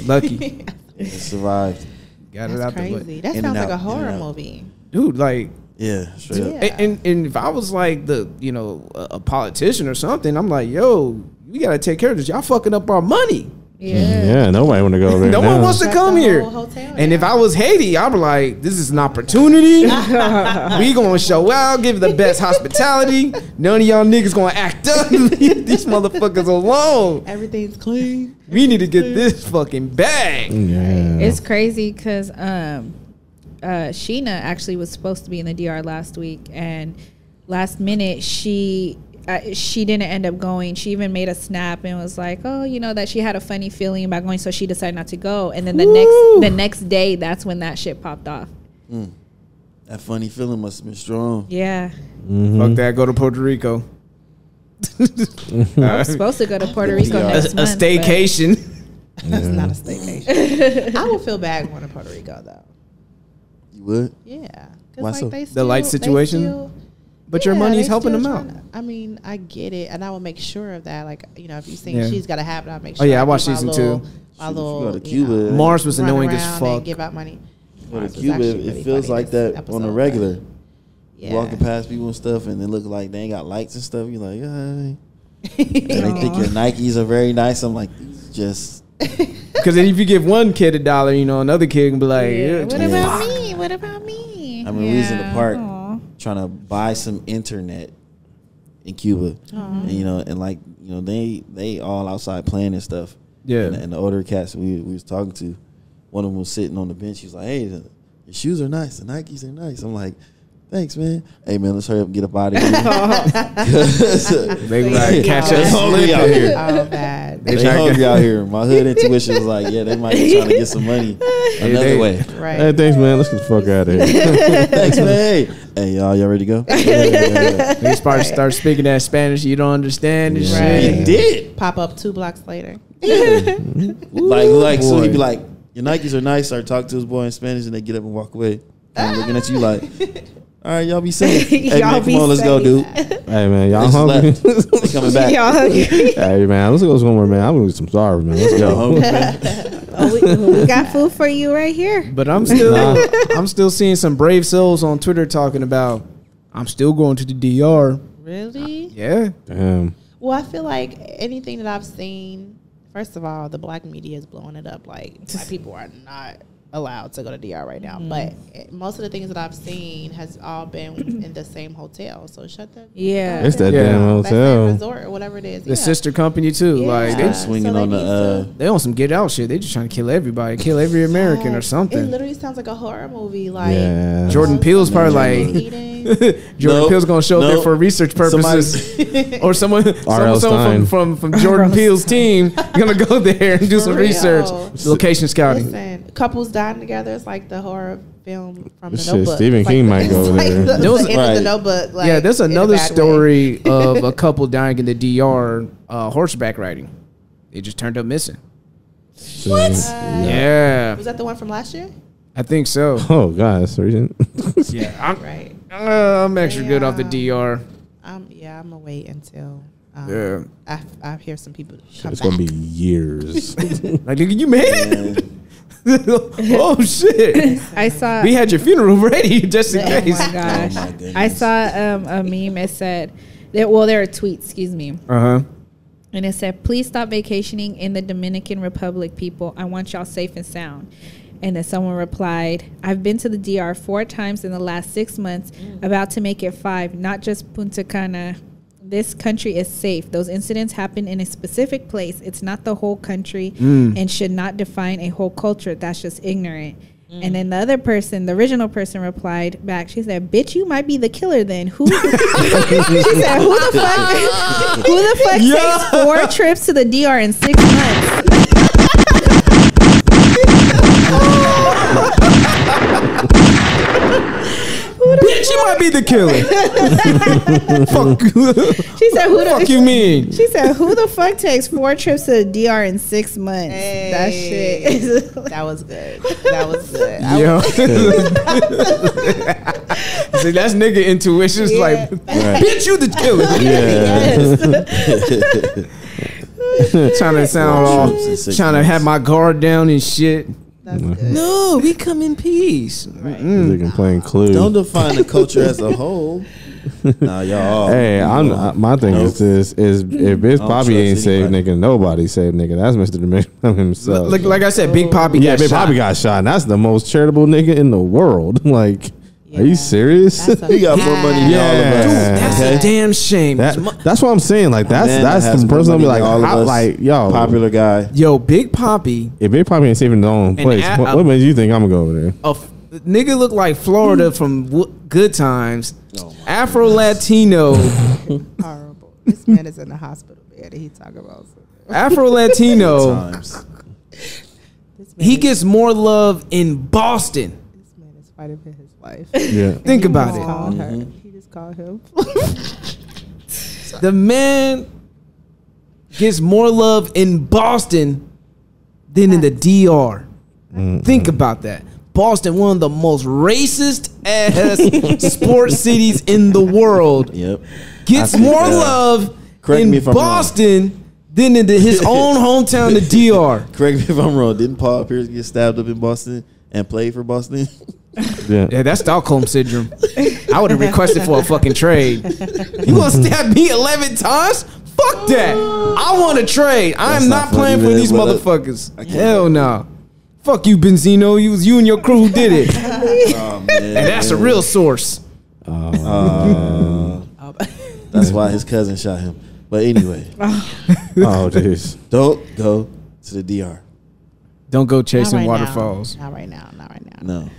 Speaker 2: Lucky.
Speaker 3: It survived.
Speaker 2: Got it out the way.
Speaker 6: That sounds like a horror movie.
Speaker 2: Dude, like,
Speaker 3: yeah, straight up.
Speaker 2: And if I was like a politician or something, I'm like, yo, we gotta take care of this. Y'all fucking up our money.
Speaker 1: Yeah, nobody want to go there.
Speaker 2: No one wants to come here. And if I was Haiti, I'd be like, this is an opportunity. We gonna show out, give the best hospitality. None of y'all niggas gonna act up. Leave these motherfuckers alone.
Speaker 6: Everything's clean.
Speaker 2: We need to get this fucking bag.
Speaker 1: Yeah.
Speaker 5: It's crazy because Sheena actually was supposed to be in the DR last week, and last minute she she didn't end up going. She even made a snap and was like, oh, you know, that she had a funny feeling about going, so she decided not to go. And then the next day, that's when that shit popped off.
Speaker 3: That funny feeling must have been strong.
Speaker 5: Yeah.
Speaker 2: Fuck that. Go to Puerto Rico.
Speaker 5: I was supposed to go to Puerto Rico next month.
Speaker 2: A staycation.
Speaker 6: That's not a staycation. I would feel bad going to Puerto Rico though.
Speaker 3: You would?
Speaker 6: Yeah.
Speaker 3: Why so?
Speaker 2: The light situation? But your money's helping them out.
Speaker 6: I mean, I get it, and I will make sure of that. Like, you know, if you think she's got to have it, I'll make sure.
Speaker 2: Oh yeah, I watched season 2.
Speaker 6: My little,
Speaker 3: go to Cuba.
Speaker 2: Mars was annoying as fuck.
Speaker 6: Give out money.
Speaker 3: Go to Cuba, it feels like that on the regular. Yeah. Walking past people and stuff, and they look like they ain't got lights and stuff. You're like, and they think your Nikes are very nice. I'm like, just
Speaker 2: because if you give one kid $1, you know, another kid can be like,
Speaker 5: what about me? What about me?
Speaker 3: I mean, we was in the park trying to buy some internet in Cuba, and, you know, and like, you know, they all outside playing and stuff.
Speaker 2: Yeah,
Speaker 3: and the older cats we was talking to, one of them was sitting on the bench. He was like, "Hey, your shoes are nice. The Nikes are nice." I'm like, "Thanks, man. Hey, man, let's hurry up and get up out of here."
Speaker 2: They like catch us
Speaker 3: hungry out here.
Speaker 6: Oh, bad.
Speaker 3: They hungry out here. My hood intuition was like, yeah, they might be trying to get some money another way.
Speaker 6: Right.
Speaker 1: Hey, thanks, man. Let's get the fuck out of here.
Speaker 3: Thanks, man. Hey, y'all ready to go?
Speaker 2: They start speaking that Spanish you don't understand and shit.
Speaker 3: You did.
Speaker 6: Pop up 2 blocks later.
Speaker 3: like so he'd be like, your Nikes are nice. Start talking to his boy in Spanish, and they get up and walk away. Kind of looking at you like, all right, y'all be safe. Hey, man, come on, let's go, dude.
Speaker 1: Hey, man, y'all hungry?
Speaker 3: They coming back.
Speaker 5: Y'all hungry?
Speaker 1: Hey, man, let's go somewhere, man. I'm gonna get some starving, man. Let's go.
Speaker 5: We got food for you right here.
Speaker 2: But I'm still seeing some brave souls on Twitter talking about I'm still going to the DR.
Speaker 6: Really?
Speaker 2: Yeah.
Speaker 1: Damn.
Speaker 6: Well, I feel like anything that I've seen, first of all, the black media is blowing it up. Like, black people are not allowed to go to DR right now. But most of the things that I've seen has all been in the same hotel. So shut that.
Speaker 5: Yeah.
Speaker 1: It's that damn
Speaker 6: That same
Speaker 1: hotel.
Speaker 6: resort or whatever it is.
Speaker 2: The sister company too.
Speaker 6: Yeah.
Speaker 2: Like
Speaker 3: They swinging on the.
Speaker 2: they on some get out shit. They just trying to kill everybody, kill every American or
Speaker 6: It
Speaker 2: something.
Speaker 6: literally sounds like a horror movie. Like
Speaker 2: Jordan Peele's probably like Jordan Peele's gonna show up there for research purposes, or someone from Jordan Peele's team gonna go there and do some research, location scouting.
Speaker 6: Listen, couples dying together. It's like the horror film from
Speaker 1: This
Speaker 6: the
Speaker 1: shit,
Speaker 6: Notebook.
Speaker 1: Stephen King might go
Speaker 6: like
Speaker 1: there.
Speaker 6: The,
Speaker 2: There was-
Speaker 6: the end of the Notebook. Like,
Speaker 2: Yeah, there's
Speaker 6: in a
Speaker 2: another
Speaker 6: bad way.
Speaker 2: story of a couple dying in the DR horseback riding. They just turned up missing.
Speaker 6: What?
Speaker 2: Yeah,
Speaker 6: Was that the one from last year?
Speaker 2: I think so.
Speaker 1: Oh, God, that's recent.
Speaker 2: Yeah,
Speaker 6: Right.
Speaker 2: I'm extra good off the DR.
Speaker 6: I'm gonna wait until
Speaker 2: Yeah.
Speaker 6: I hear some people come
Speaker 1: It's
Speaker 6: back.
Speaker 1: gonna be years.
Speaker 2: Like, nigga, you made it? Oh shit!
Speaker 5: I saw.
Speaker 2: We had your funeral ready just in
Speaker 5: Oh
Speaker 2: case.
Speaker 5: my gosh!
Speaker 3: Oh my goodness.
Speaker 5: I saw a meme. It said, there are tweets. Excuse me.
Speaker 2: Uh huh.
Speaker 5: And it said, "Please stop vacationing in the Dominican Republic, people. I want y'all safe and sound." And then someone replied, "I've been to the DR 4 times in the last 6 months, about to make it 5, not just Punta Cana. This country is safe. Those incidents happen in a specific place. It's not the whole country and should not define a whole culture. That's just ignorant." And then the other person, the original person, replied back. She said, "Bitch, you might be the killer then." Who? She said, "Who the fuck? Who the fuck takes 4 trips to the DR in 6 months?"
Speaker 2: Bitch, you might be the killer. Fuck.
Speaker 5: She said, "Who the
Speaker 2: fuck you mean?"
Speaker 5: She said, "Who the fuck takes 4 trips to the DR in 6 months?" That shit.
Speaker 6: That was good. That was good.
Speaker 2: Yo. See, that's nigga intuition. It's like, bitch, you the killer. Trying to sound all, trying to have my guard down and shit.
Speaker 6: That's good.
Speaker 2: No, we come in peace.
Speaker 1: Nigga playing Clue.
Speaker 3: Don't define the culture as a whole. Nah, y'all.
Speaker 1: Hey, my thing is this: is if Big Poppy ain't
Speaker 3: trust
Speaker 1: saved,
Speaker 3: anybody.
Speaker 1: nigga, nobody saved, nigga. That's Mr. Dominican himself.
Speaker 2: Like I said, Big Poppy
Speaker 1: Yeah,
Speaker 2: got
Speaker 1: Big
Speaker 2: shot.
Speaker 1: Poppy got shot. And that's the most charitable nigga in the world. Like, are you serious?
Speaker 6: That's a
Speaker 3: He got more money than all of us.
Speaker 2: Dude, that's a damn shame.
Speaker 1: That's what I'm saying. Like, that's
Speaker 3: has
Speaker 1: the
Speaker 3: more
Speaker 1: person I'll be
Speaker 3: money
Speaker 1: like,
Speaker 3: than all of
Speaker 1: how,
Speaker 3: us.
Speaker 1: like, yo,
Speaker 3: Popular guy.
Speaker 2: Yo, Big Poppy,
Speaker 1: if Big Poppy ain't saving his own place, what makes you think I'm gonna go over there?
Speaker 2: nigga look like Florida from Good Times. Afro Latino.
Speaker 6: Horrible. This man is in the hospital bed and he talk about
Speaker 2: Afro Latino. He gets more love in Boston.
Speaker 6: This man is fighting for his life.
Speaker 1: Yeah.
Speaker 2: Think about it.
Speaker 6: Called her. He just called him.
Speaker 2: The man gets more love in Boston than in the DR. Think about that. Boston, one of the most racist ass sports cities in the world, gets more love in Boston than in his own hometown, the DR.
Speaker 3: Correct me if I'm wrong. Didn't Paul Pierce get stabbed up in Boston and play for Boston?
Speaker 2: Yeah, that's Stockholm syndrome. I would have requested for a fucking trade. You want to stab me 11 times? Fuck that. I want a trade. I'm not playing for these motherfuckers. Hell no. Fuck you, Benzino. It was you and your crew who did it.
Speaker 3: Oh, man.
Speaker 2: And that's a real source.
Speaker 3: That's why his cousin shot him. But anyway.
Speaker 1: Oh, jeez.
Speaker 3: Don't go to the DR.
Speaker 2: Don't go chasing waterfalls.
Speaker 6: Not right now.
Speaker 3: No.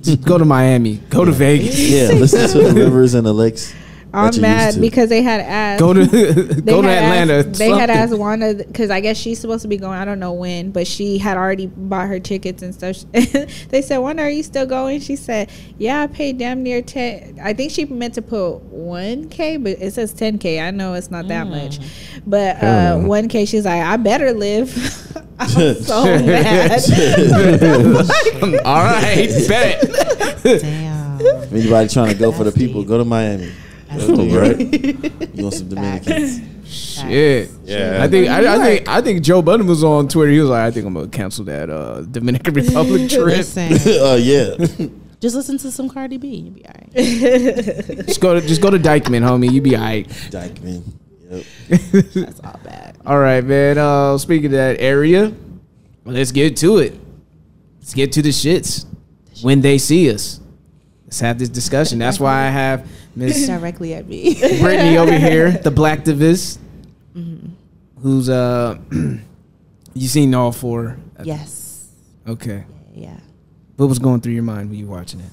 Speaker 2: Just go to Miami. Go to Vegas.
Speaker 3: Yeah, listen to the rivers and the lakes.
Speaker 5: I'm mad because they had asked.
Speaker 2: Go to Atlanta.
Speaker 5: They had asked Wanda because I guess she's supposed to be going. I don't know when, but she had already bought her tickets and stuff. They said, "Wanda, are you still going?" She said, "Yeah, I paid damn near 10." I think she meant to put 1K, but it says 10K. I know it's not that much, but 1K. She's like, "I better live." I'm so mad.
Speaker 2: All right, bet.
Speaker 6: Damn.
Speaker 3: If anybody trying to go for the people, go to Miami. Right? You want some Dominicans?
Speaker 2: Shit.
Speaker 1: Yeah.
Speaker 2: I think Joe Budden was on Twitter. He was like, I think I'm gonna cancel that Dominican Republic trip.
Speaker 3: Yeah.
Speaker 6: Just listen to some Cardi B. You'll be all right.
Speaker 2: just go to Dykeman, homie. You be all right.
Speaker 3: Dykeman. Yep.
Speaker 6: That's all bad.
Speaker 2: All right, man. Speaking of that area, let's get to it. Let's get to the shits when they see us. Let's have this discussion. That's why I have Miss
Speaker 6: directly at me,
Speaker 2: Brittney over here, the black divist, who's you seen all four?
Speaker 6: Yes.
Speaker 2: Okay.
Speaker 6: Yeah.
Speaker 2: What was going through your mind when you were watching it?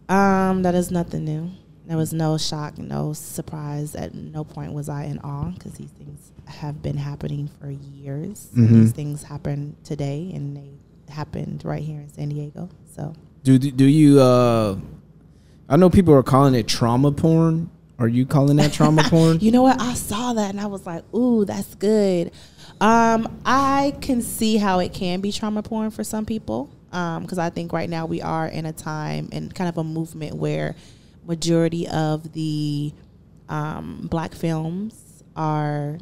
Speaker 6: That is nothing new. There was no shock, no surprise. At no point was I in awe because these things have been happening for years. These things happened today, and they happened right here in San Diego. So.
Speaker 2: Do you? I know people are calling it trauma porn. Are you calling that trauma porn?
Speaker 6: You know what? I saw that and I was like, "Ooh, that's good." I can see how it can be trauma porn for some people, because I think right now we are in a time and kind of a movement where majority of the black films are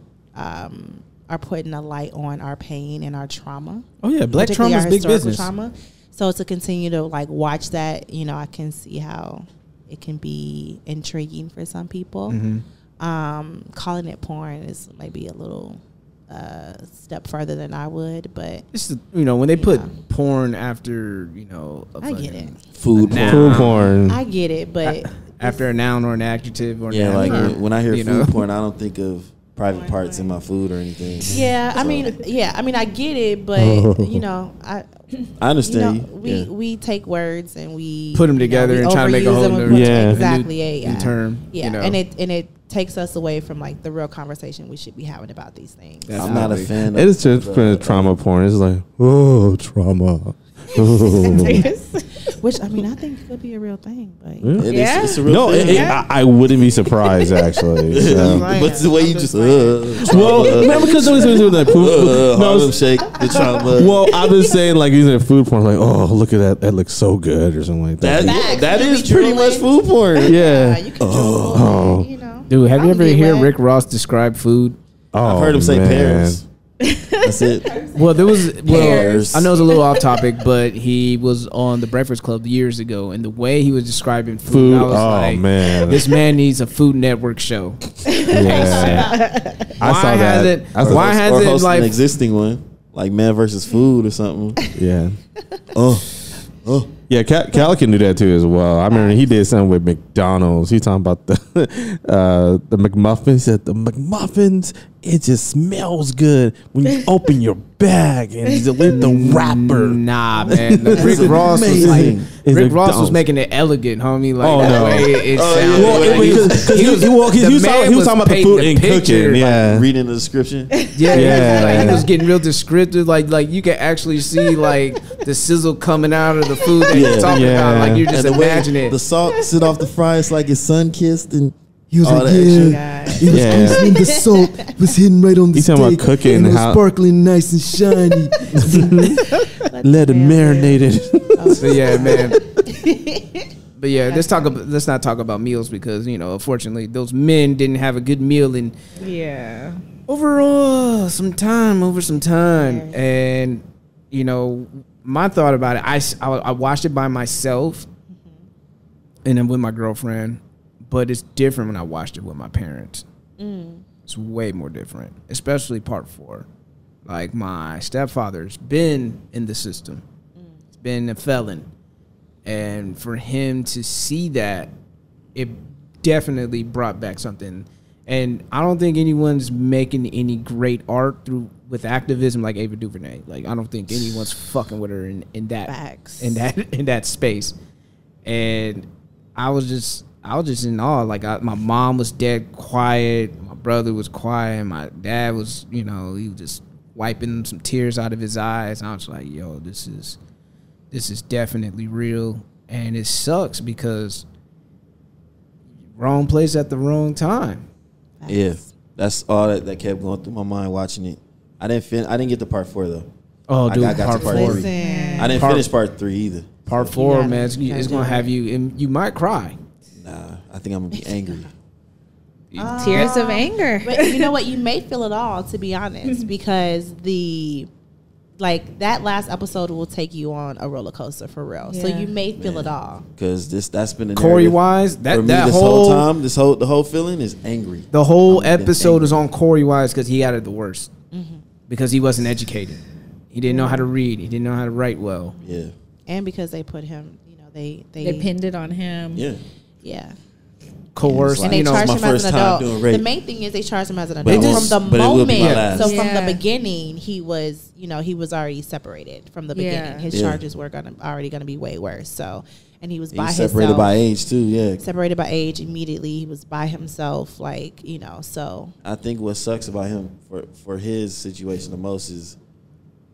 Speaker 6: putting a light on our pain and our trauma.
Speaker 2: Oh yeah, black trauma is big business.
Speaker 6: Trauma. So to continue to like watch that, I can see how it can be intriguing for some people. Calling it porn is maybe a little step further than I would, but
Speaker 2: it's when they put porn after
Speaker 6: I get it.
Speaker 3: Food
Speaker 1: porn.
Speaker 6: I get it, but
Speaker 2: after a noun or an adjective or
Speaker 3: when I hear food porn, I don't think of private parts in my food or anything.
Speaker 6: I mean I get it, but
Speaker 3: I understand.
Speaker 6: We take words and we
Speaker 2: put them together and try to make a whole new
Speaker 6: new
Speaker 2: term.
Speaker 6: And it takes us away from like the real conversation we should be having about these things.
Speaker 3: I'm not a fan.
Speaker 1: It's just trauma porn. It's like trauma.
Speaker 6: Which I think could be a real thing, but
Speaker 3: it's a real thing.
Speaker 1: I wouldn't be surprised actually. So.
Speaker 3: But the way you just
Speaker 1: because
Speaker 3: Harlem Shake the trauma.
Speaker 1: Well, I've been saying like using food porn, like look at that looks so good or something like that.
Speaker 3: That is pretty much food porn.
Speaker 1: Yeah.
Speaker 6: You can
Speaker 2: Dude, have you ever heard Rick Ross describe food?
Speaker 3: I've heard him say pears. That's it.
Speaker 2: Well, I know it's a little off topic, but he was on the Breakfast Club years ago, and the way he was describing food, I was like,
Speaker 1: man,
Speaker 2: this man needs a Food Network show.
Speaker 1: Yeah. I saw that.
Speaker 3: Why has it like an existing one, like Man versus Food or something?
Speaker 1: Yeah. Yeah, Cali can do that too as well. I remember he did something with McDonald's. He talking about the McMuffins. He said the McMuffins, it just smells good when you open your bag and you lift the wrapper.
Speaker 2: Nah, man. Rick Ross was like was making it elegant, homie. Like that way it sounded.
Speaker 1: He was talking about the food and cooking. Yeah,
Speaker 3: like reading the description.
Speaker 2: Yeah. Like he was getting real descriptive. Like you can actually see like the sizzle coming out of the food that you're talking about. Like you're just imagining it.
Speaker 3: The salt sit off the fries like his son kissed and.
Speaker 11: He was like, it was glistening. The salt was hitting right on the steak.
Speaker 1: Talking about cooking
Speaker 11: and it was sparkling nice and shiny.
Speaker 1: Let it marinate it.
Speaker 2: So yeah, man. But yeah, let's not talk about meals because unfortunately those men didn't have a good meal in over some time, and my thought about it, I watched it by myself, and then with my girlfriend. But it's different when I watched it with my parents. It's way more different, especially part 4. Like my stepfather's been in the system. He's been a felon. And for him to see that, it definitely brought back something. And I don't think anyone's making any great art with activism like Ava DuVernay. Like I don't think anyone's fucking with her in that space. And I was just in awe. Like my mom was dead quiet. My brother was quiet. My dad was, he was just wiping some tears out of his eyes. And I was like, yo, this is definitely real. And it sucks because wrong place at the wrong time.
Speaker 3: Yeah, that's all that kept going through my mind watching it. I didn't get to part 4 though.
Speaker 2: Oh, dude,
Speaker 3: I got
Speaker 2: part
Speaker 3: to part 3. I didn't finish part 3 either.
Speaker 2: Part 4, man, it's gonna have you, and you might cry.
Speaker 3: Nah, I think I'm gonna be angry.
Speaker 5: Tears of anger.
Speaker 6: But you know what? You may feel it all, to be honest, because that last episode will take you on a roller coaster for real. Yeah. So you may feel it all.
Speaker 3: Because that's been the
Speaker 2: Corey Wise.
Speaker 3: The whole feeling is angry.
Speaker 2: The whole episode is on Corey Wise because he had it the worst. Because he wasn't educated. He didn't know how to read. He didn't know how to write well.
Speaker 3: Yeah.
Speaker 6: And because they put him, they
Speaker 5: pinned it on him.
Speaker 3: Yeah.
Speaker 6: Yeah.
Speaker 2: Coerced.
Speaker 6: And they charged him as an adult. The main thing is they charged him as an adult from the moment. So from the beginning, he was already separated from the beginning. His charges were already gonna be way worse. So, and he was by himself.
Speaker 3: Separated by age too. Yeah.
Speaker 6: Separated by age immediately. He was by himself. So.
Speaker 3: I think what sucks about him for his situation the most is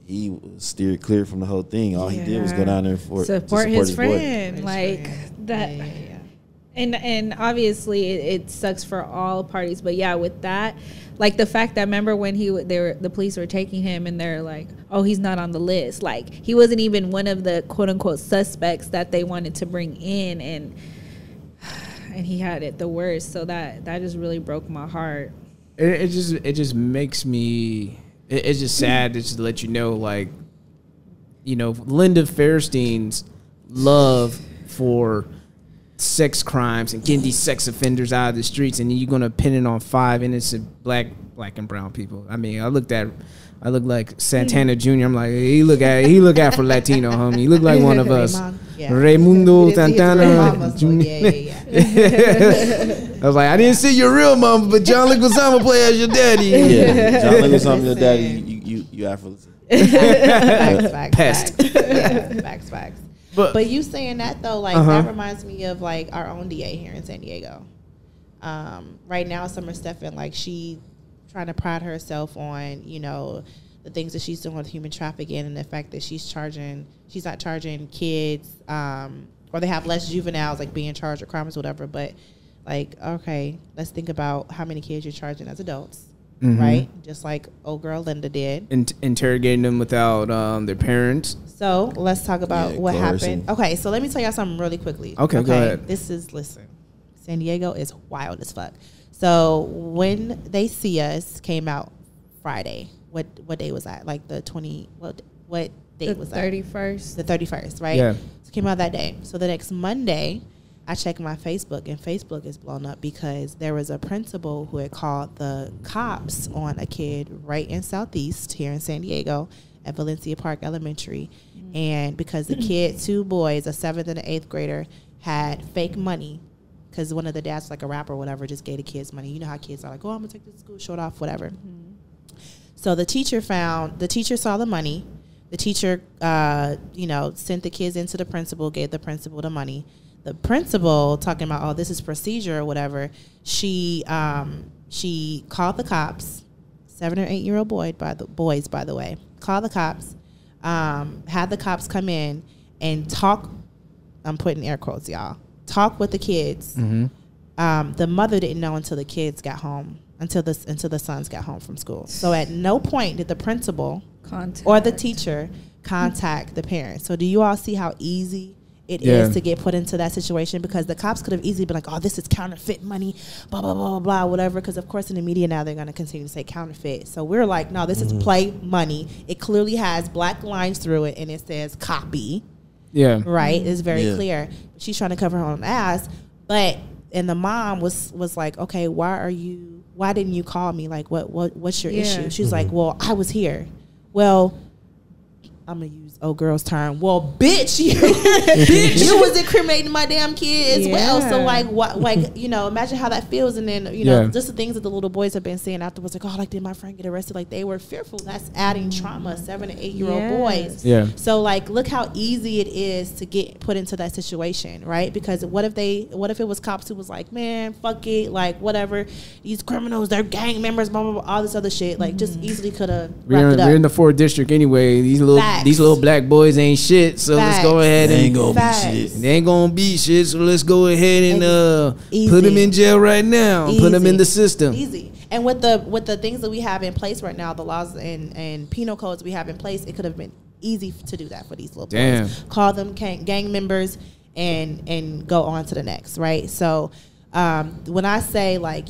Speaker 3: he steered clear from the whole thing. All he did was go down there to support his
Speaker 5: friend. That. Yeah. And obviously it sucks for all parties, but with that, like the fact that remember when the police were taking him and they're like, oh, he's not on the list, like he wasn't even one of the quote unquote suspects that they wanted to bring in, and he had it the worst. So that just really broke my heart.
Speaker 2: It just makes me. It's just sad to just let you know, like, Linda Fairstein's love for sex crimes and getting these sex offenders out of the streets, and you're gonna pin it on 5 innocent black and brown people. I mean, I look like Santana Jr. I'm like, he look out for Latino, homie. He look like one of us. Raymundo Santana. I was like, I didn't see your real mama, but John Leguizamo play as your daddy.
Speaker 3: Yeah, John Leguizamo your daddy. You Afro.
Speaker 6: Facts. But you saying that though, that reminds me of our own DA here in San Diego. Right now, Summer Stephan, she trying to pride herself on the things that she's doing with human trafficking and the fact that she's not charging kids, or they have less juveniles being charged with crimes or whatever. But okay, let's think about how many kids you're charging as adults. Right, just like old girl Linda did,
Speaker 2: interrogating them without their parents.
Speaker 6: So let's talk about what happened. Okay, so let me tell y'all something really quickly.
Speaker 2: Okay, go ahead.
Speaker 6: Listen, San Diego is wild as fuck. So when They See Us came out Friday, what day was that? The 20. What date was that?
Speaker 5: 31st.
Speaker 6: The 31st, right?
Speaker 2: Yeah.
Speaker 6: So it came out that day. So the next Monday, I checked my Facebook, and Facebook is blown up because there was a principal who had called the cops on a kid right in Southeast here in San Diego at Valencia Park Elementary. And because the kid, 2 boys, a 7th and an 8th grader, had fake money, because one of the dads, like a rapper or whatever, just gave the kids money. You know how kids are like, oh, I'm going to take this to school, show it off, whatever. So the teacher saw the money. The teacher, sent the kids into the principal, gave the principal the money. The principal, talking about, oh, this is procedure or whatever, she called the cops. 7 or 8 year old boys, by the way, called the cops, had the cops come in and talk. I'm putting air quotes, y'all. Talk with the kids. The mother didn't know until the kids got home, until the sons got home from school. So at no point did the principal or the teacher contact the parents. So do you all see how easy it is to get put into that situation? Because the cops could have easily been like, oh, this is counterfeit money, blah, blah, blah, blah, blah, whatever. Because, of course, in the media now they're going to continue to say counterfeit. So we're like, no, this is play money. It clearly has black lines through it, and it says copy. Yeah. Right? It's very clear. She's trying to cover her own ass. And the mom was like, okay, why didn't you call me? Like, what's your issue? She's like, well, I was here. Well, I'm going to use old girl's term. Well, bitch, you was incriminating my damn kid as well. So, imagine how that feels. And then, just the things that the little boys have been saying afterwards, like, oh, like, did my friend get arrested? Like, they were fearful. That's adding trauma, 7 and 8 year old boys. Yeah. So, like, look how easy it is to get put into that situation, right? Because what if it was cops who was like, man, fuck it, like, whatever, these criminals, they're gang members, blah, blah, blah, all this other shit, like, just easily could have wrapped it up.
Speaker 2: We're in the 4th district anyway. These little black boys ain't shit, so let's go ahead and they ain't gonna be shit. So let's go ahead and put them in jail right now. Put them in the system.
Speaker 6: Easy. And with the things that we have in place right now, the laws and penal codes we have in place, it could have been easy to do that for these little boys. Call them gang members and go on to the next, right? So when I say, like,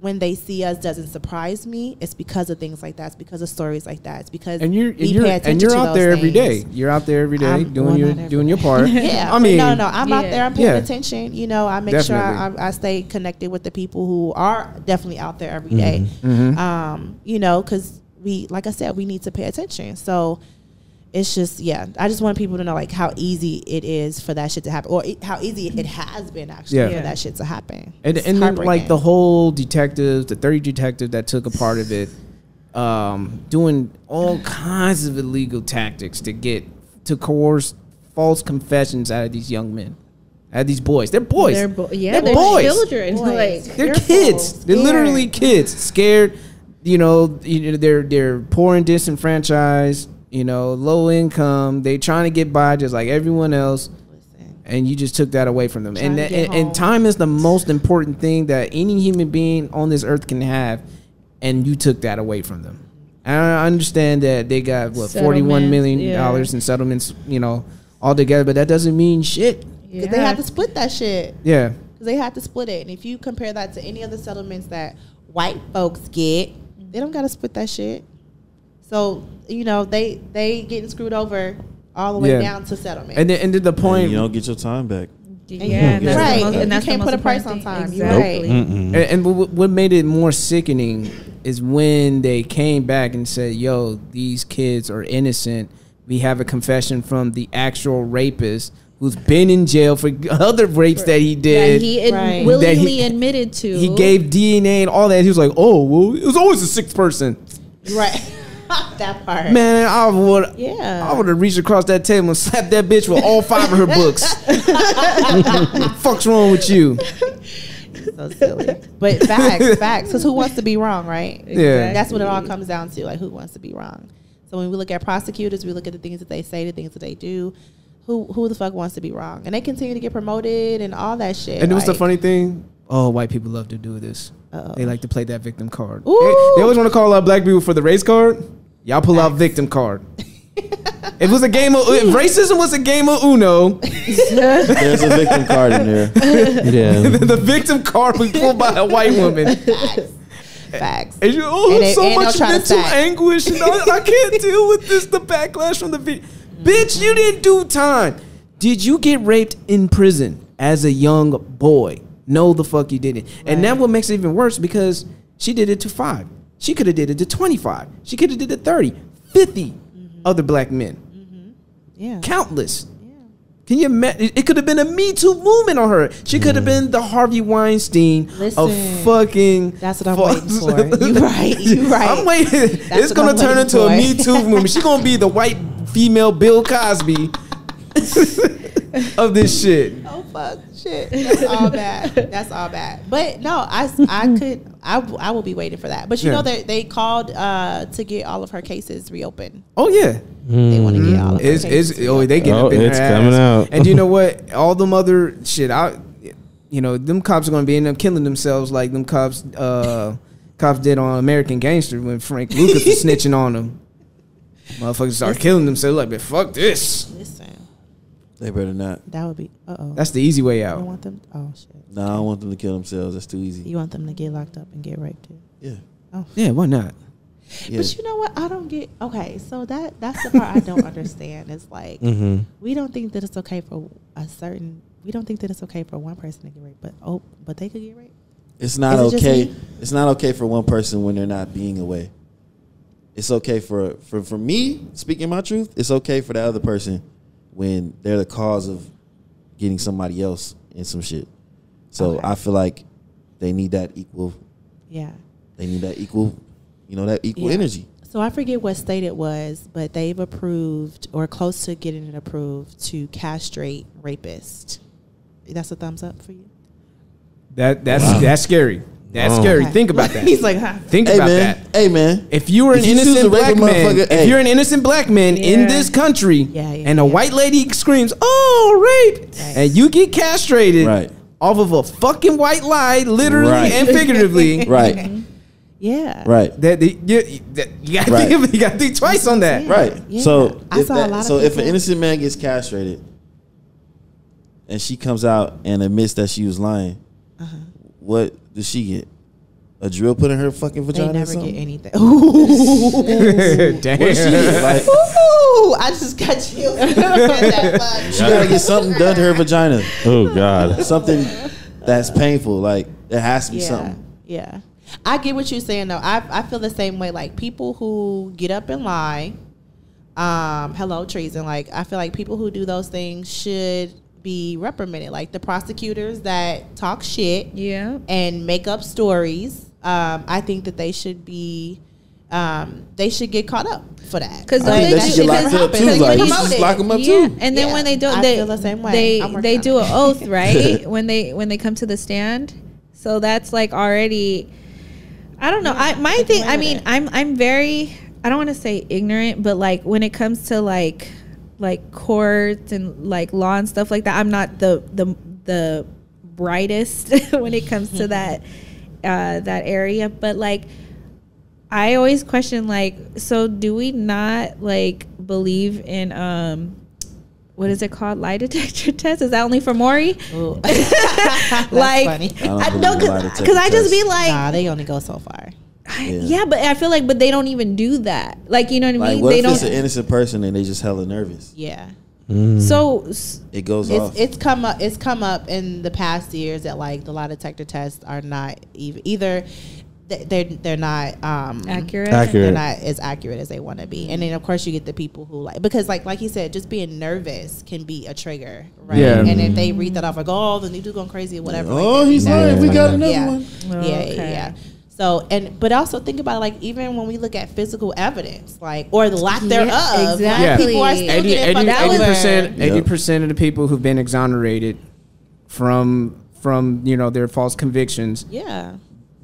Speaker 6: when they see us doesn't surprise me, it's because of things like that. It's because of stories like that. It's because
Speaker 2: you're out there every day. You're out there every day doing your part.
Speaker 6: Yeah, I mean, no, I'm out there. I'm paying attention. I make sure I stay connected with the people who are definitely out there every day. Because like I said, we need to pay attention. So it's just, I just want people to know, like, how easy it is for that shit to happen, or how easy it has been actually for that shit to happen.
Speaker 2: And then, like, the whole detectives, the 30 detectives that took a part of it, doing all kinds of illegal tactics to coerce false confessions out of these young men, out of these boys. They're boys. They're boys.
Speaker 5: Children.
Speaker 6: Boys.
Speaker 2: They're kids. They're literally kids, scared. They're poor and disenfranchised. Low income, they trying to get by just like everyone else. And you just took that away from them. And time is the most important thing that any human being on this earth can have, and you took that away from them. And I understand that they got $41 million in settlements, all together, but that doesn't mean shit.
Speaker 6: Because they had to split that shit.
Speaker 2: Yeah.
Speaker 6: Because they had to split it. And if you compare that to any other settlements that white folks get, they don't got to split that shit. So, they getting screwed over all the way down to settlement.
Speaker 2: And then the point,
Speaker 3: and you don't get your time back.
Speaker 6: Yeah, right. And you can't put a price on time.
Speaker 5: Exactly.
Speaker 6: Right.
Speaker 2: And what made it more sickening is when they came back and said, yo, these kids are innocent. We have a confession from the actual rapist who's been in jail for other rapes that he did.
Speaker 5: That he willingly admitted to.
Speaker 2: He gave DNA and all that. He was like, oh, well, it was always a 6th person.
Speaker 6: Right. That part.
Speaker 2: Man, I would have reached across that table and slapped that bitch with all 5 of her books. What the fuck's wrong with you?
Speaker 6: So silly. But facts. Because who wants to be wrong, right?
Speaker 2: Yeah.
Speaker 6: That's what it all comes down to. Like, who wants to be wrong? So when we look at prosecutors, we look at the things that they say, the things that they do. Who the fuck wants to be wrong? And they continue to get promoted and all that shit.
Speaker 2: And what's the funny thing? Oh, white people love to do this. They like to play that victim card. They always want to call out black people for the race card. Y'all pull out victim card. It was a game of if racism was a game of Uno.
Speaker 3: There's a victim card in there.
Speaker 2: Yeah, the victim card was pulled by a white woman.
Speaker 6: Facts.
Speaker 2: And so much mental anguish, and I can't deal with this. The backlash from the bitch. You didn't do time. Did you get raped in prison as a young boy? No, the fuck you didn't. Right. And that what makes it even worse because she did it to 5. She could have did it to 25. She could have did it to 30, 50 other black men.
Speaker 6: Yeah.
Speaker 2: Countless. Can you imagine? It could have been a Me Too movement on her. She could have been the Harvey Weinstein of fucking.
Speaker 6: That's what I'm waiting for. You right. You right.
Speaker 2: I'm waiting. It's gonna turn into a Me Too movement. She's gonna be the white female Bill Cosby of this shit.
Speaker 6: Oh fuck, shit. That's all bad. That's all bad. But no, I will be waiting for that. But you know they called to get all of her cases reopened.
Speaker 2: Oh yeah.
Speaker 6: They want to get all of her cases.
Speaker 2: They get up in
Speaker 1: it's
Speaker 2: her
Speaker 1: coming
Speaker 2: ass.
Speaker 1: out.
Speaker 2: And you know what? All them other shit them cops are gonna be end up killing themselves like them cops did on American Gangster when Frank Lucas was snitching on them. Motherfuckers start killing themselves like, but fuck this.
Speaker 6: Listen.
Speaker 3: They better not.
Speaker 6: That would be
Speaker 2: That's the easy way
Speaker 6: You
Speaker 2: out.
Speaker 6: don't want them shit.
Speaker 3: No, I don't want them to kill themselves. That's too easy.
Speaker 6: You want them to get locked up and get raped too.
Speaker 3: Yeah.
Speaker 6: Oh.
Speaker 2: Yeah, why not?
Speaker 3: Yeah.
Speaker 6: But you know what? I don't get. Okay, so that's the part I don't understand. It's like we don't think that it's okay for we don't think that it's okay for one person to get raped, but they could get raped.
Speaker 3: It's not okay. It's not okay for one person when they're not being away. It's okay for me, speaking my truth, it's okay for the other person when they're the cause of getting somebody else in some shit. So I feel like they need that equal.
Speaker 6: Yeah.
Speaker 3: They need that equal, that equal energy.
Speaker 6: So I forget what state it was, but they've approved or close to getting it approved to castrate rapists. That's a thumbs up for you?
Speaker 2: That's scary. That's scary.
Speaker 6: Okay.
Speaker 2: Think about that.
Speaker 6: He's like,
Speaker 2: think about that.
Speaker 3: Hey man,
Speaker 2: if you were an innocent black man, if you're an innocent black man in this country, and a white lady screams, "Oh, rape!" and you get castrated, off of a fucking white lie, literally and figuratively,
Speaker 6: Yeah.
Speaker 3: Right.
Speaker 2: You gotta think twice on that.
Speaker 3: Right.
Speaker 6: Yeah.
Speaker 3: So
Speaker 6: if
Speaker 3: if an innocent man gets castrated and she comes out and admits that she was lying, what does she get? A drill put in her fucking vagina?
Speaker 6: They never get anything. Damn.
Speaker 3: What does she get? Like,
Speaker 6: ooh, I just got chills.
Speaker 3: She gotta get something done to her vagina.
Speaker 1: Oh God.
Speaker 3: Something that's painful. Like there has to be something.
Speaker 6: Yeah. I get what you're saying though. I feel the same way. Like people who get up and lie, treason. Like I feel like people who do those things should be reprimanded. Like the prosecutors that talk shit, and make up stories. I think that they should be. They should get caught up for that.
Speaker 5: Because
Speaker 3: they should get locked up too. Like you should lock them up too.
Speaker 5: And then when they don't,
Speaker 6: I feel the same way.
Speaker 5: They do an oath, right? when they come to the stand. So that's like already. I don't know. My thing. I mean, I'm very. I don't want to say ignorant, but like when it comes to like courts and like law and stuff like that, I'm not the brightest when it comes to that area. But like, I always question like, so do we not like believe in what is it called? Lie detector test? Is that only for Maury?
Speaker 6: That's
Speaker 5: like,
Speaker 6: funny.
Speaker 5: Because I just be like,
Speaker 6: nah, they only go so far.
Speaker 5: Yeah, but I feel like, but they don't even do that. Like, you know what I mean?
Speaker 3: What
Speaker 5: they
Speaker 3: if
Speaker 5: don't.
Speaker 3: it's an innocent person and they just hella nervous?
Speaker 6: Yeah.
Speaker 5: So
Speaker 3: it goes off.
Speaker 6: It's come up in the past years that like the lie detector tests are not either. They're not
Speaker 5: accurate.
Speaker 6: They're not as accurate as they want to be. And then of course you get the people who because like you said, just being nervous can be a trigger, right?
Speaker 2: Yeah.
Speaker 6: And if they read that off like, oh, the new dude going crazy or whatever.
Speaker 3: Oh, he's lying. We got another one.
Speaker 6: Yeah. So but also think about it, like even when we look at physical evidence, like or the lack thereof,
Speaker 5: exactly.
Speaker 6: People are still getting
Speaker 2: 80% of the people who've been exonerated from their false convictions.
Speaker 6: Yeah.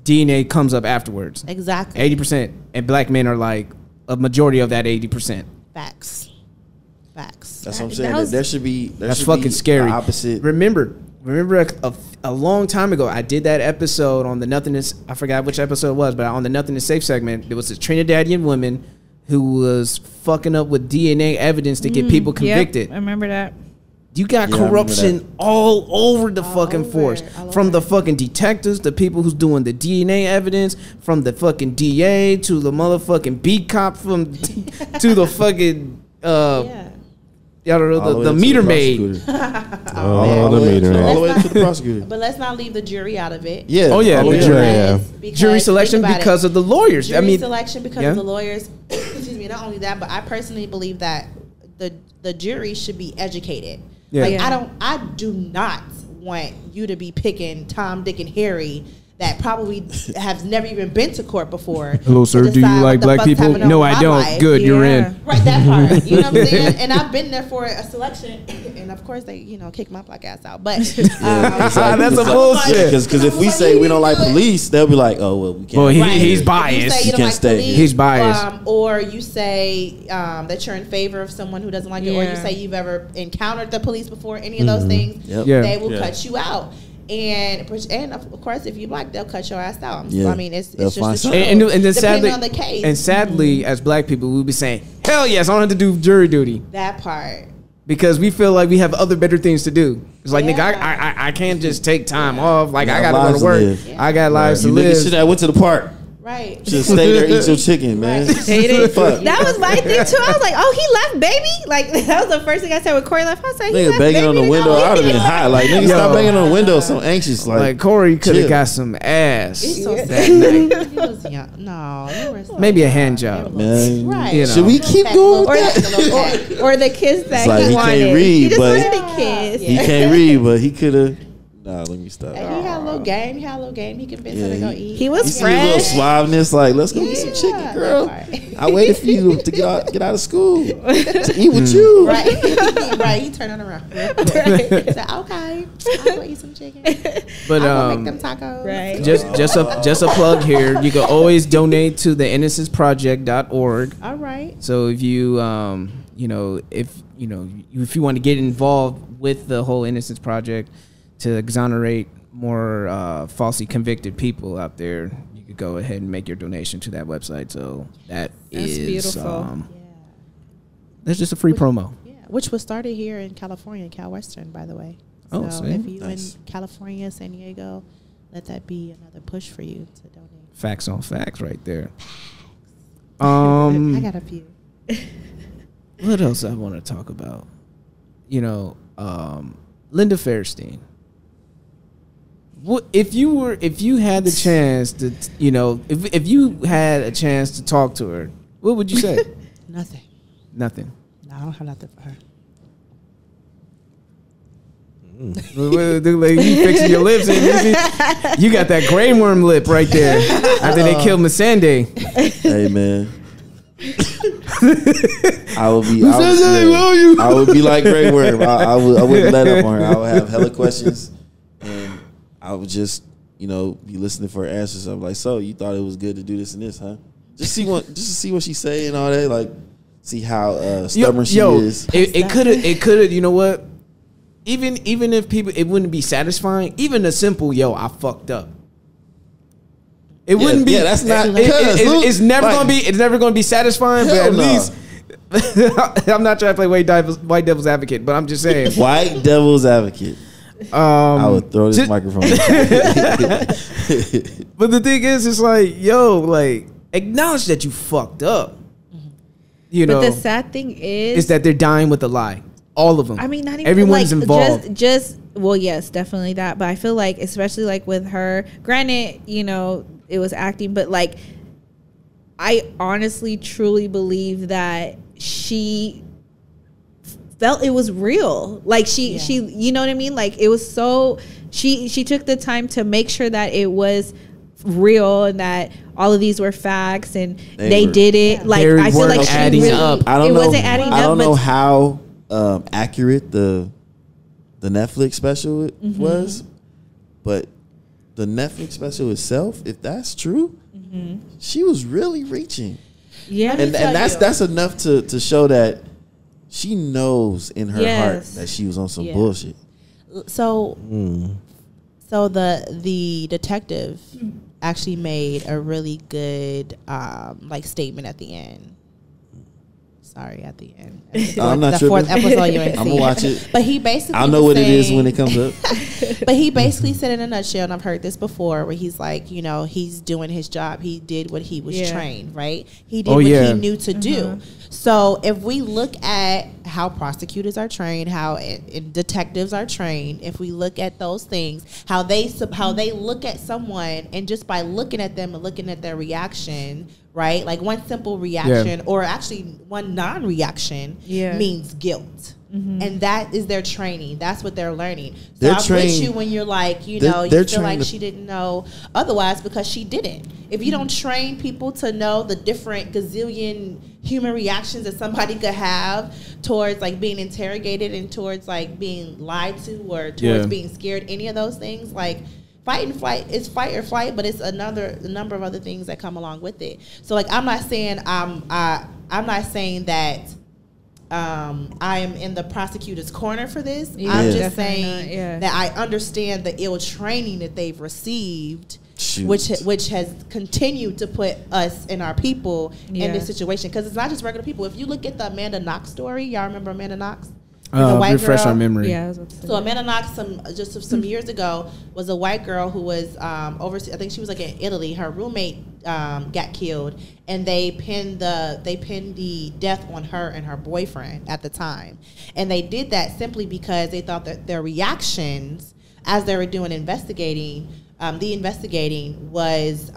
Speaker 2: DNA comes up afterwards.
Speaker 6: Exactly.
Speaker 2: 80%. And black men are like a majority of that 80%.
Speaker 6: Facts.
Speaker 3: That's what I'm saying. There should be.
Speaker 2: That's fucking scary.
Speaker 3: Opposite.
Speaker 2: Remember a long time ago, I did that episode on the Nothing Is. I forgot which episode it was, but on the Nothing Is Safe segment, there was a Trinidadian woman who was fucking up with DNA evidence to get people convicted.
Speaker 5: Yep, I remember that.
Speaker 2: You got corruption all over the fucking force. From the fucking detectives, the people who's doing the DNA evidence, from the fucking DA to the motherfucking beat cop to the fucking the meter maid.
Speaker 3: All the way to the prosecutor.
Speaker 6: But let's not leave the jury out of it.
Speaker 3: Yeah.
Speaker 2: Oh yeah, the jury. Jury selection because of the lawyers.
Speaker 6: Jury selection because of the lawyers. Excuse me. Not only that, but I personally believe that the jury should be educated.
Speaker 2: Yeah.
Speaker 6: Like I do not want you to be picking Tom, Dick, and Harry that probably have never even been to court before.
Speaker 2: Hello, sir. Do you like black people? No, I don't.
Speaker 6: Life.
Speaker 2: Good, you're in.
Speaker 6: Right, that part. You know what I'm saying? And I've been there for a selection, and of course they, kick my black ass out. But
Speaker 2: that's a bullshit.
Speaker 3: Because if we say we don't like police, they'll be like, oh well, we can't.
Speaker 2: Well, he's biased.
Speaker 6: You
Speaker 3: can't stay.
Speaker 2: He's biased.
Speaker 6: Or you say that you're in favor of someone who doesn't like it, or you say you've ever encountered the police before. Any of those things, they will cut you out. And of course, if you black, they'll cut your ass out.
Speaker 3: Yeah.
Speaker 6: I mean, it's just the truth.
Speaker 2: And then
Speaker 6: depending
Speaker 2: sadly,
Speaker 6: on the case.
Speaker 2: And sadly, as black people, we'll be saying, "Hell yes, I don't have to do jury duty."
Speaker 6: That part.
Speaker 2: Because we feel like we have other better things to do. It's like, nigga, I can't just take time off. Like, I gotta go to work. I got lives to live.
Speaker 3: Niggas should have went to the park.
Speaker 6: Right.
Speaker 3: Just stay there, eat your chicken, man.
Speaker 5: Fuck. That was my thing too. I was like, oh, he left, baby. Like that was the first thing I said when Corey left. I was like, he
Speaker 3: nigga
Speaker 5: left,
Speaker 3: banging
Speaker 5: baby,
Speaker 3: on the window. I would have been hot. Like, nigga, stop banging on the window. So anxious. Like
Speaker 2: Corey could have got some ass that night.
Speaker 6: He was young. No,
Speaker 2: maybe a hand job,
Speaker 3: man.
Speaker 6: Right.
Speaker 3: Should we keep going?
Speaker 5: Or the kiss that
Speaker 3: like
Speaker 5: he wanted.
Speaker 3: Can't read,
Speaker 5: he just
Speaker 3: but
Speaker 5: wanted a kiss.
Speaker 3: He can't read, but he could have. Nah, let me stop.
Speaker 6: He had a little game. He convinced her to go eat.
Speaker 5: He was
Speaker 3: you
Speaker 5: fresh.
Speaker 3: See a little suaveness, like, let's go get some chicken, girl. I waited for you to get out of school to eat with you.
Speaker 6: Right. He turned it around. He said, okay, I'll go eat some chicken.
Speaker 2: But
Speaker 6: I'll make them tacos.
Speaker 5: Right.
Speaker 2: Just a plug here. You can always donate to the innocenceproject.org.
Speaker 6: All right.
Speaker 2: So if you if you want to get involved with the whole Innocence Project to exonerate more falsely convicted people out there, you could go ahead and make your donation to that website. So that's beautiful. That's just a free promo.
Speaker 6: Yeah, which was started here in California, Cal Western, by the way.
Speaker 2: So
Speaker 6: if you in California, San Diego, let that be another push for you to donate.
Speaker 2: Facts on facts, right there.
Speaker 6: I got a few.
Speaker 2: What else I want to talk about? Linda Fairstein. What if you had the chance to, if you had a chance to talk to her, what would you say?
Speaker 6: Nothing.
Speaker 2: Nothing.
Speaker 6: No, I don't have nothing for her.
Speaker 2: Like you fixing your lips, and you got that gray worm lip right there. After they killed Missandei.
Speaker 3: Hey man, I would be like Grey Worm. I wouldn't let up on her. I would have hella questions, and I would just be listening for her answers. I'm like, so you thought it was good to do this and this, huh? Just to see what she say and all that. Like, see how stubborn she is.
Speaker 2: It could have. You know what? Even if people, it wouldn't be satisfying. Even a simple I fucked up. It wouldn't be. Yeah,
Speaker 3: that's not.
Speaker 2: It's never gonna be. It's never gonna be sasatisfying. But at least I'm not trying to play white devil's advocate, but I'm just saying
Speaker 3: white devil's advocate. I would throw this microphone.
Speaker 2: But the thing is, it's like, acknowledge that you fucked up.
Speaker 5: But the sad thing is
Speaker 2: that they're dying with a lie. All of them.
Speaker 5: I mean, not even
Speaker 2: everyone's involved.
Speaker 5: Well, yes, definitely that. But I feel like, especially with her, granted, it was acting, but I honestly, truly believe that she felt it was real. She, you know what I mean? It was so, she took the time to make sure that it was real and that all of these were facts and they did it. I feel like she really,
Speaker 3: up. I don't know how accurate the Netflix special was, but the Netflix special itself, if that's true, she was really reaching.
Speaker 5: Yeah,
Speaker 3: and that's enough to show that she knows in her heart that she was on some bullshit.
Speaker 6: So the detective actually made a really good statement at the end. Sorry, at the end.
Speaker 3: I'm not
Speaker 6: the fourth episode you ain't seen.
Speaker 3: I'm gonna watch it.
Speaker 6: But he basically,
Speaker 3: I'll know what it is when it comes up.
Speaker 6: But he basically said in a nutshell, and I've heard this before, where he's like, he's doing his job. He did what he was trained, right? He did what he knew to do. So if we look at how prosecutors are trained, how detectives are trained, if we look at those things, how they look at someone, and just by looking at them and looking at their reaction, right? Like one simple reaction or actually one non-reaction means guilt. And that is their training. That's what they're learning. So I'm with you when you're like, you know, you feel like she didn't know otherwise because she didn't. If you don't train people to know the different gazillion human reactions that somebody could have towards like being interrogated and towards like being lied to or towards being scared, any of those things, like fight and flight is fight or flight, but it's a number of other things that come along with it. So like I'm not saying that I am in the prosecutor's corner for this. I'm just saying that I understand the ill training that they've received, which has continued to put us and our people in this situation. Because it's not just regular people. If you look at the Amanda Knox story, y'all remember Amanda Knox?
Speaker 2: Refresh our memory.
Speaker 5: Yeah,
Speaker 6: so Amanda Knox, some years ago, was a white girl who was overseas. I think she was like in Italy. Her roommate got killed, and they pinned the death on her and her boyfriend at the time. And they did that simply because they thought that their reactions as they were doing investigating was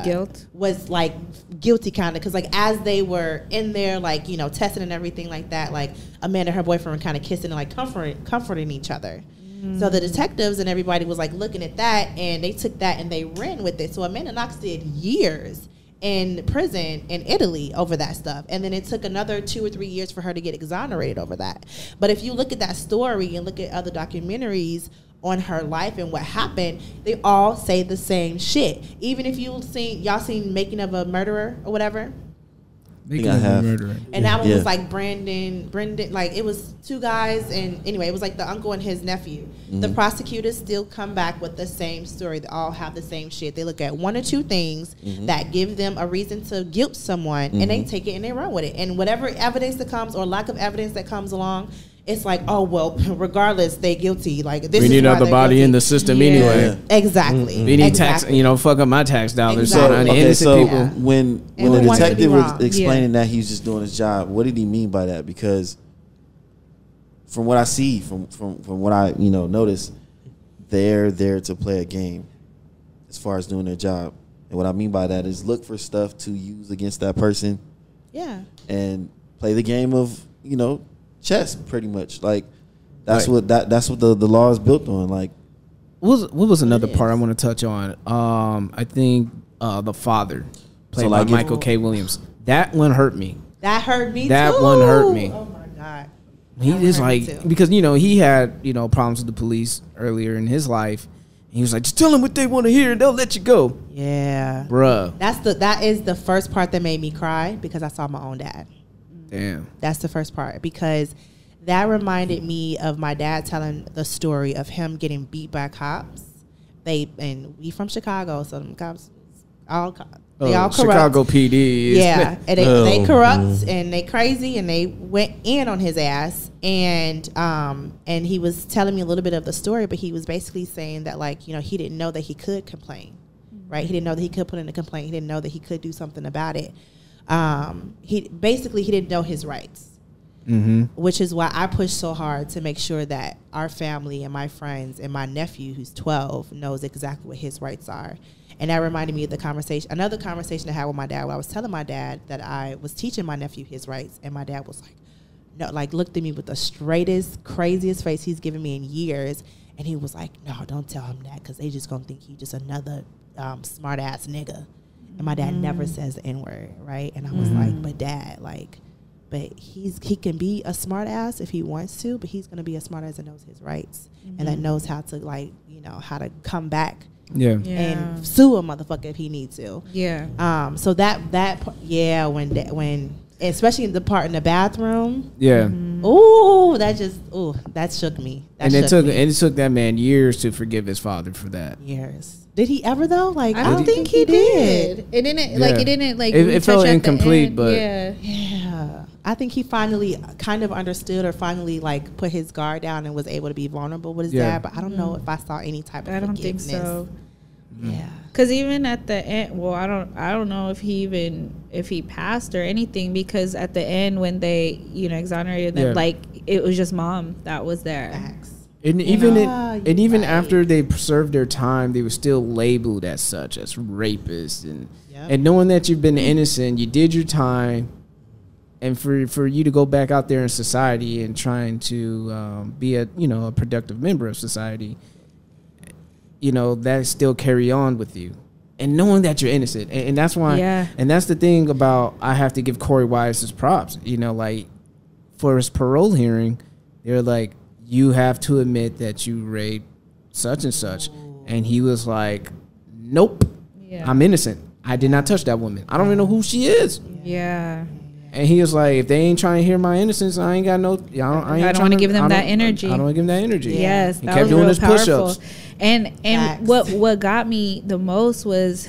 Speaker 5: guilt,
Speaker 6: was like guilty kind of, because like as they were in there, like, you know, testing and everything like that, like Amanda and her boyfriend were kind of kissing and like comforting each other. So the detectives and everybody was like looking at that, and they took that and they ran with it. So Amanda Knox did years in prison in Italy over that stuff, and then it took another 2 or 3 years for her to get exonerated over that. But if you look at that story and look at other documentaries on her life and what happened, they all say the same shit. Even if y'all seen Making of a Murderer or whatever.
Speaker 2: Making of a Murderer.
Speaker 6: And that one was like Brendan, like it was two guys, and anyway, it was like the uncle and his nephew. The prosecutors still come back with the same story. They all have the same shit. They look at 1 or 2 things that give them a reason to guilt someone, and they take it and they run with it. And whatever evidence that comes or lack of evidence that comes along, it's like, oh, well, regardless, they guilty. Like this
Speaker 2: we need another body in the system anyway.
Speaker 6: Exactly.
Speaker 2: We need tax, fuck up my tax dollars.
Speaker 3: Exactly.
Speaker 2: So people.
Speaker 3: When the detective was explaining that he was just doing his job, what did he mean by that? Because from what I see, from what I notice, they're there to play a game as far as doing their job. And what I mean by that is look for stuff to use against that person.
Speaker 6: Yeah.
Speaker 3: And play the game of, chess, pretty much. Like that's what the law is built on. Like
Speaker 2: what was another part I want to touch on? I think the father, played by Michael K. Williams. That one hurt me.
Speaker 6: That hurt me.
Speaker 2: That one hurt me.
Speaker 6: Oh my god.
Speaker 2: He is like, because he had problems with the police earlier in his life. He was like, just tell them what they want to hear and they'll let you go.
Speaker 6: Yeah,
Speaker 2: bruh.
Speaker 6: That is the first part that made me cry, because I saw my own dad.
Speaker 2: Damn.
Speaker 6: That's the first part, because that reminded me of my dad telling the story of him getting beat by cops. And we from Chicago, so them cops they all corrupt.
Speaker 2: Chicago PD.
Speaker 6: Yeah, and they corrupt and they crazy, and they went in on his ass. And he was telling me a little bit of the story, but he was basically saying that, like, he didn't know that he could complain, right? He didn't know that he could put in a complaint. He didn't know that he could do something about it. He didn't know his rights, which is why I push so hard to make sure that our family and my friends and my nephew, who's 12, knows exactly what his rights are. And that reminded me of another conversation I had with my dad, where I was telling my dad that I was teaching my nephew his rights, and my dad was like, no, like looked at me with the straightest, craziest face he's given me in years, and he was like, no, don't tell him that, because they just gonna think he's just another smart ass nigga. And my dad never says the N-word, right? And I was like, but dad, but he can be a smart ass if he wants to, but he's gonna be a smart ass that knows his rights and that knows how to how to come back and sue a motherfucker if he needs to. Yeah. So that when especially the part in the bathroom.
Speaker 2: Yeah.
Speaker 6: Ooh, that shook me.
Speaker 2: It took that man years to forgive his father for that.
Speaker 6: Years. Did he ever though? Like,
Speaker 5: I don't think he did. It didn't.
Speaker 2: It felt incomplete, but
Speaker 6: yeah. I think he finally kind of understood, or finally like put his guard down and was able to be vulnerable with his dad. But I don't know if I saw any type of forgiveness.
Speaker 5: I don't think so.
Speaker 6: Yeah.
Speaker 5: Because even at the end, well, I don't know if he passed or anything, because at the end when they exonerated them, like it was just mom that was there.
Speaker 6: Facts.
Speaker 2: And even after they served their time, they were still labeled as such, as rapists, and knowing that you've been innocent, you did your time, and for you to go back out there in society and trying to be a productive member of society, that still carry on with you, and knowing that you're innocent, and that's why, and that's the thing about, I have to give Corey Wise his props, like for his parole hearing, they're like, you have to admit that you raped such and such. And he was like, nope, I'm innocent. I did not touch that woman. I don't even know who she is.
Speaker 5: Yeah.
Speaker 2: And he was like, if they ain't trying to hear my innocence, I ain't got no, I
Speaker 5: don't want to give them that energy.
Speaker 2: I don't want to give them that energy.
Speaker 5: Yes.
Speaker 2: He kept doing his push-ups.
Speaker 5: And what got me the most was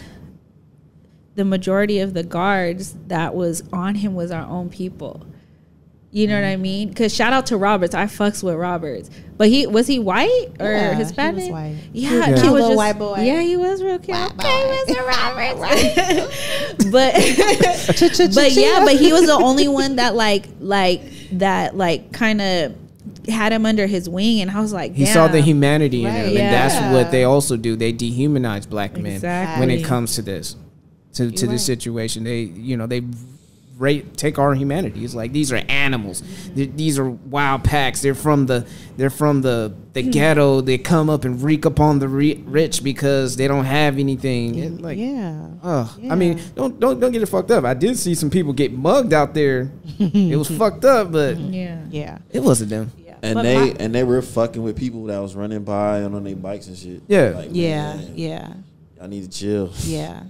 Speaker 5: the majority of the guards that was on him was our own people. You know what I mean? Because shout out to Roberts. I fucks with Roberts. But was he white or Hispanic?
Speaker 6: He was white.
Speaker 5: Yeah,
Speaker 6: he was just white boy.
Speaker 5: Yeah, he was real cute. Okay, Mr. Roberts. but he was the only one that like kind of had him under his wing, and I was like, damn.
Speaker 2: He saw the humanity in him,
Speaker 5: Yeah.
Speaker 2: and that's what they also do. They dehumanize black men when it comes to this, to this situation. They take our humanity. It's like, these are animals. These are wild packs. They're from the ghetto. They come up and wreak upon the rich because they don't have anything. And I mean, don't get it fucked up. I did see some people get mugged out there. It was fucked up, but it wasn't them.
Speaker 3: And they were fucking with people that was running by on their bikes and shit.
Speaker 2: Yeah.
Speaker 3: Like, y'all need to chill.
Speaker 6: Yeah.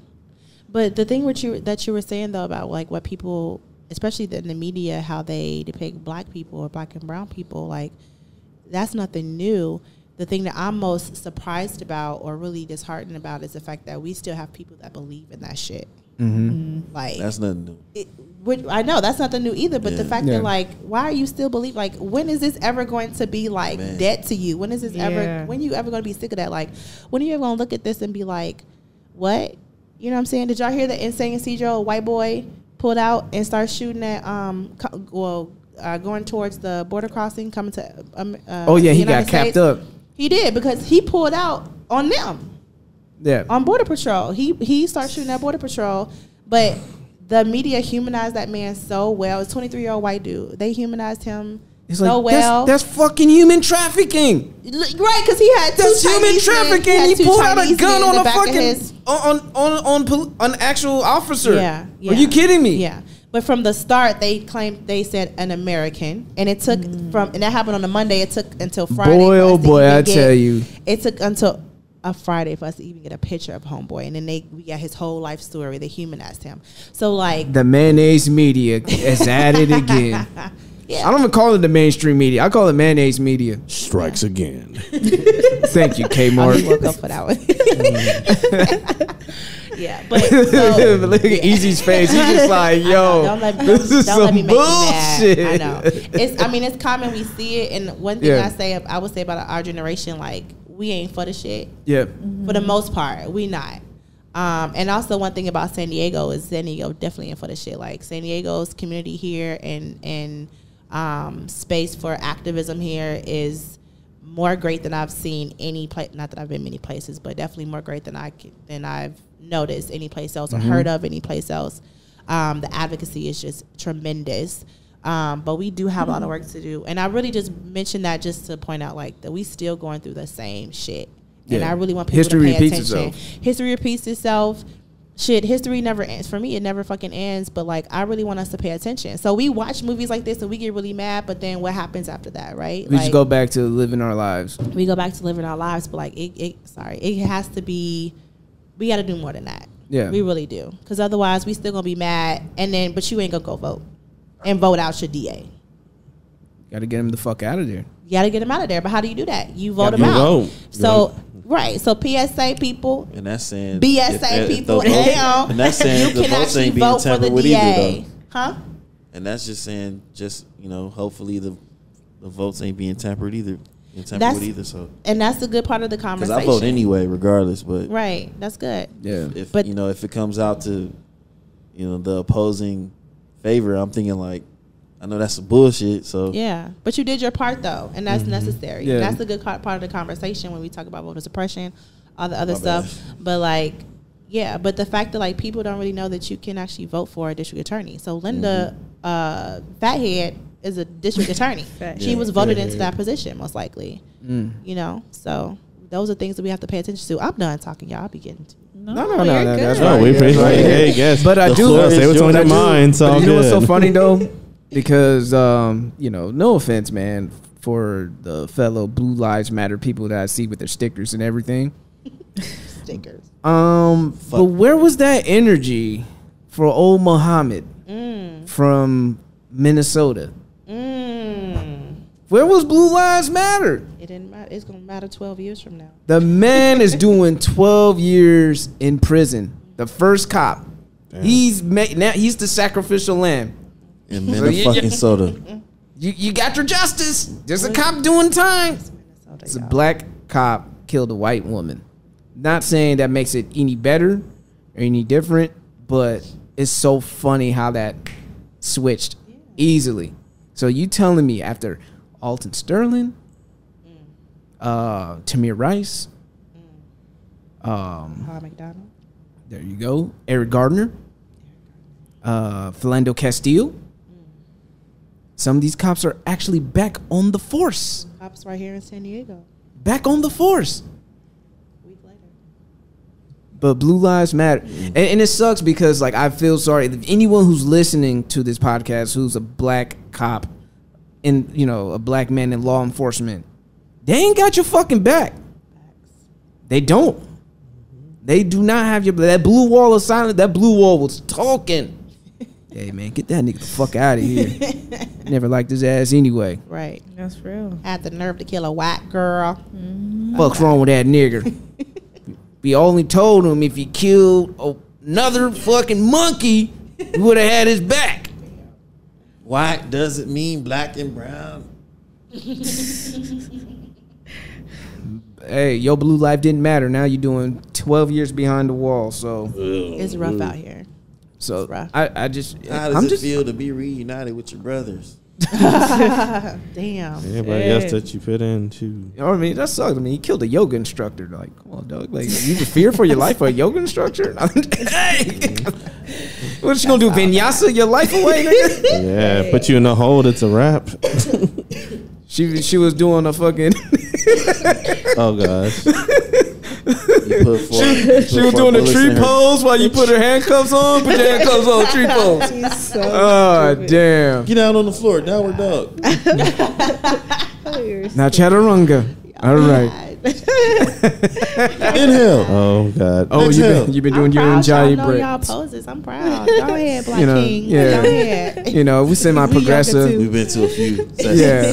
Speaker 6: But the thing that you were saying though about like what people, especially in the media, how they depict black people or black and brown people, like that's nothing new. The thing that I'm most surprised about or really disheartened about is the fact that we still have people that believe in that shit.
Speaker 2: Mm-hmm.
Speaker 6: Like
Speaker 3: that's nothing new.
Speaker 6: I know that's nothing new either, but the fact that like, why are you still believe? Like, when is this ever going to be like dead to you? When is this ever? When you ever going to be sick of that? Like, when are you ever going to look at this and be like, what? You know what I'm saying? Did y'all hear that insane Cedro, a white boy pulled out and started shooting at going towards the border crossing coming to
Speaker 2: he got capped up.
Speaker 6: He did, because he pulled out on them.
Speaker 2: Yeah.
Speaker 6: On Border Patrol. He started shooting at Border Patrol, but the media humanized that man so well. It's a 23-year-old white dude. They humanized him so well.
Speaker 2: That's fucking human trafficking.
Speaker 6: Right, because he had
Speaker 2: that's human trafficking. He pulled out a gun on a fucking on actual officer.
Speaker 6: Yeah.
Speaker 2: Are you kidding me?
Speaker 6: Yeah. But from the start, they said an American, and it took and that happened on a Monday. It took until Friday.
Speaker 2: Boy, I tell you,
Speaker 6: it took until a Friday for us to even get a picture of homeboy, and then we got his whole life story. They humanized him. So like
Speaker 2: the mayonnaise media is at it again. Yeah. I don't even call it the mainstream media. I call it mayonnaise media.
Speaker 1: Strikes again.
Speaker 2: Thank you, Kmart.
Speaker 6: I woke up for that one. Yeah, but so,
Speaker 2: look at Easy's face. He's just like, yo, don't let me make bullshit.
Speaker 6: You mad. I know. It's common. We see it, and one thing I would say about our generation, like, we ain't for the shit.
Speaker 2: Yeah.
Speaker 6: For the most part, we not. And also one thing about San Diego is San Diego definitely ain't for the shit. Like, San Diego's community here and space for activism here is more great than I've seen any place. Not that I've been many places, but definitely more great than I've noticed any place else or heard of any place else. The advocacy is just tremendous. But we do have a lot of work to do. And I really just mentioned that just to point out like that we still going through the same shit. And I really want people to pay attention. History repeats itself. Shit, history never ends. For me, it never fucking ends. But like, I really want us to pay attention. So we watch movies like this and we get really mad. But then what happens after that, right?
Speaker 2: We just go back to living our lives.
Speaker 6: We go back to living our lives. But like, it has to be. We got to do more than that.
Speaker 2: Yeah,
Speaker 6: we really do. Because otherwise, we still gonna be mad. But you ain't gonna go vote and vote out your DA.
Speaker 2: Got to get him the fuck out of there.
Speaker 6: You got to get him out of there. But how do you do that? You vote him out. So. Right, so PSA people,
Speaker 3: and that's saying
Speaker 6: BSA people,
Speaker 3: and that's saying the votes ain't being tampered with either, though.
Speaker 6: Huh?
Speaker 3: And that's just saying, hopefully the votes ain't being tampered either. That's either. So,
Speaker 6: and that's the good part of the conversation.
Speaker 3: Because I vote anyway, regardless. But
Speaker 6: right, that's good.
Speaker 2: Yeah.
Speaker 3: If if it comes out to the opposing favor, I'm thinking like, I know that's some bullshit. So
Speaker 6: yeah, but you did your part though, and that's necessary.
Speaker 2: Yeah.
Speaker 6: That's the good part of the conversation when we talk about voter suppression, all the other stuff. But like, yeah, but the fact that like people don't really know that you can actually vote for a district attorney. So Linda Fathead is a district attorney. She was voted into that position most likely. So those are things that we have to pay attention to. I'm done talking, y'all. I'll be getting to.
Speaker 2: No, that's
Speaker 1: right. We appreciate it. Hey, guess.
Speaker 2: But I do
Speaker 1: say what's on their mind. So
Speaker 2: you know what's so funny though? Because no offense, man, for the fellow Blue Lives Matter people that I see with their stickers and everything.
Speaker 6: Stickers.
Speaker 2: But where was that energy for old Muhammad from Minnesota? Where was Blue Lives Matter?
Speaker 6: It didn't matter. It's gonna matter 12 years from now.
Speaker 2: The man is doing 12 years in prison. The first cop. Damn. He's the sacrificial lamb.
Speaker 3: In Minnesota.
Speaker 2: You got your justice. There's a cop doing time. It's a black cop killed a white woman. Not saying that makes it any better or any different, but it's so funny how that switched easily. So you telling me after Alton Sterling, Tamir Rice,
Speaker 6: McDonald.
Speaker 2: There you go. Eric Gardner, Philando Castile. Some of these cops are actually back on the force.
Speaker 6: Cops right here in San Diego.
Speaker 2: Back on the force.
Speaker 6: A week later.
Speaker 2: But Blue Lives Matter. And it sucks because like I feel sorry. If anyone who's listening to this podcast who's a black cop and a black man in law enforcement, they ain't got your fucking back. They don't. They do not have your that blue wall of silence. That blue wall was talking. Hey man, get that nigga the fuck out of here. Never liked his ass anyway.
Speaker 6: Right.
Speaker 5: That's real.
Speaker 6: Had the nerve to kill a white girl.
Speaker 2: Fuck's wrong with that nigger? We only told him if he killed another fucking monkey, we would have had his back.
Speaker 3: White doesn't mean black and brown.
Speaker 2: Hey, your blue life didn't matter. Now you're doing 12 years behind the wall. So
Speaker 6: it's rough out here.
Speaker 2: So
Speaker 6: I
Speaker 2: just
Speaker 3: how does it feel to be reunited with your brothers?
Speaker 6: Damn.
Speaker 1: Everybody else that you put in too.
Speaker 2: You know what I mean? That sucks. I mean, he killed a yoga instructor. Like, come on, dog. Like, you fear for your life for a yoga instructor? Hey, what you gonna do? Vinyasa your life away, nigga?
Speaker 1: Yeah, put you in a hole. It's a wrap.
Speaker 2: She was doing a fucking.
Speaker 1: Oh gosh.
Speaker 2: She was doing the tree pose while you put her handcuffs on. Put your handcuffs on, tree pose. So damn.
Speaker 3: Get out on the floor, downward dog.
Speaker 2: Now chaturanga. All right.
Speaker 3: Inhale.
Speaker 1: Oh God.
Speaker 2: Oh, you've been doing your Njai breaks.
Speaker 6: Y'all poses. I'm proud. Go ahead, Black King.
Speaker 2: Yeah.
Speaker 6: Go ahead.
Speaker 2: We semi-progressive.
Speaker 3: We've been to a few sessions.
Speaker 2: Yeah,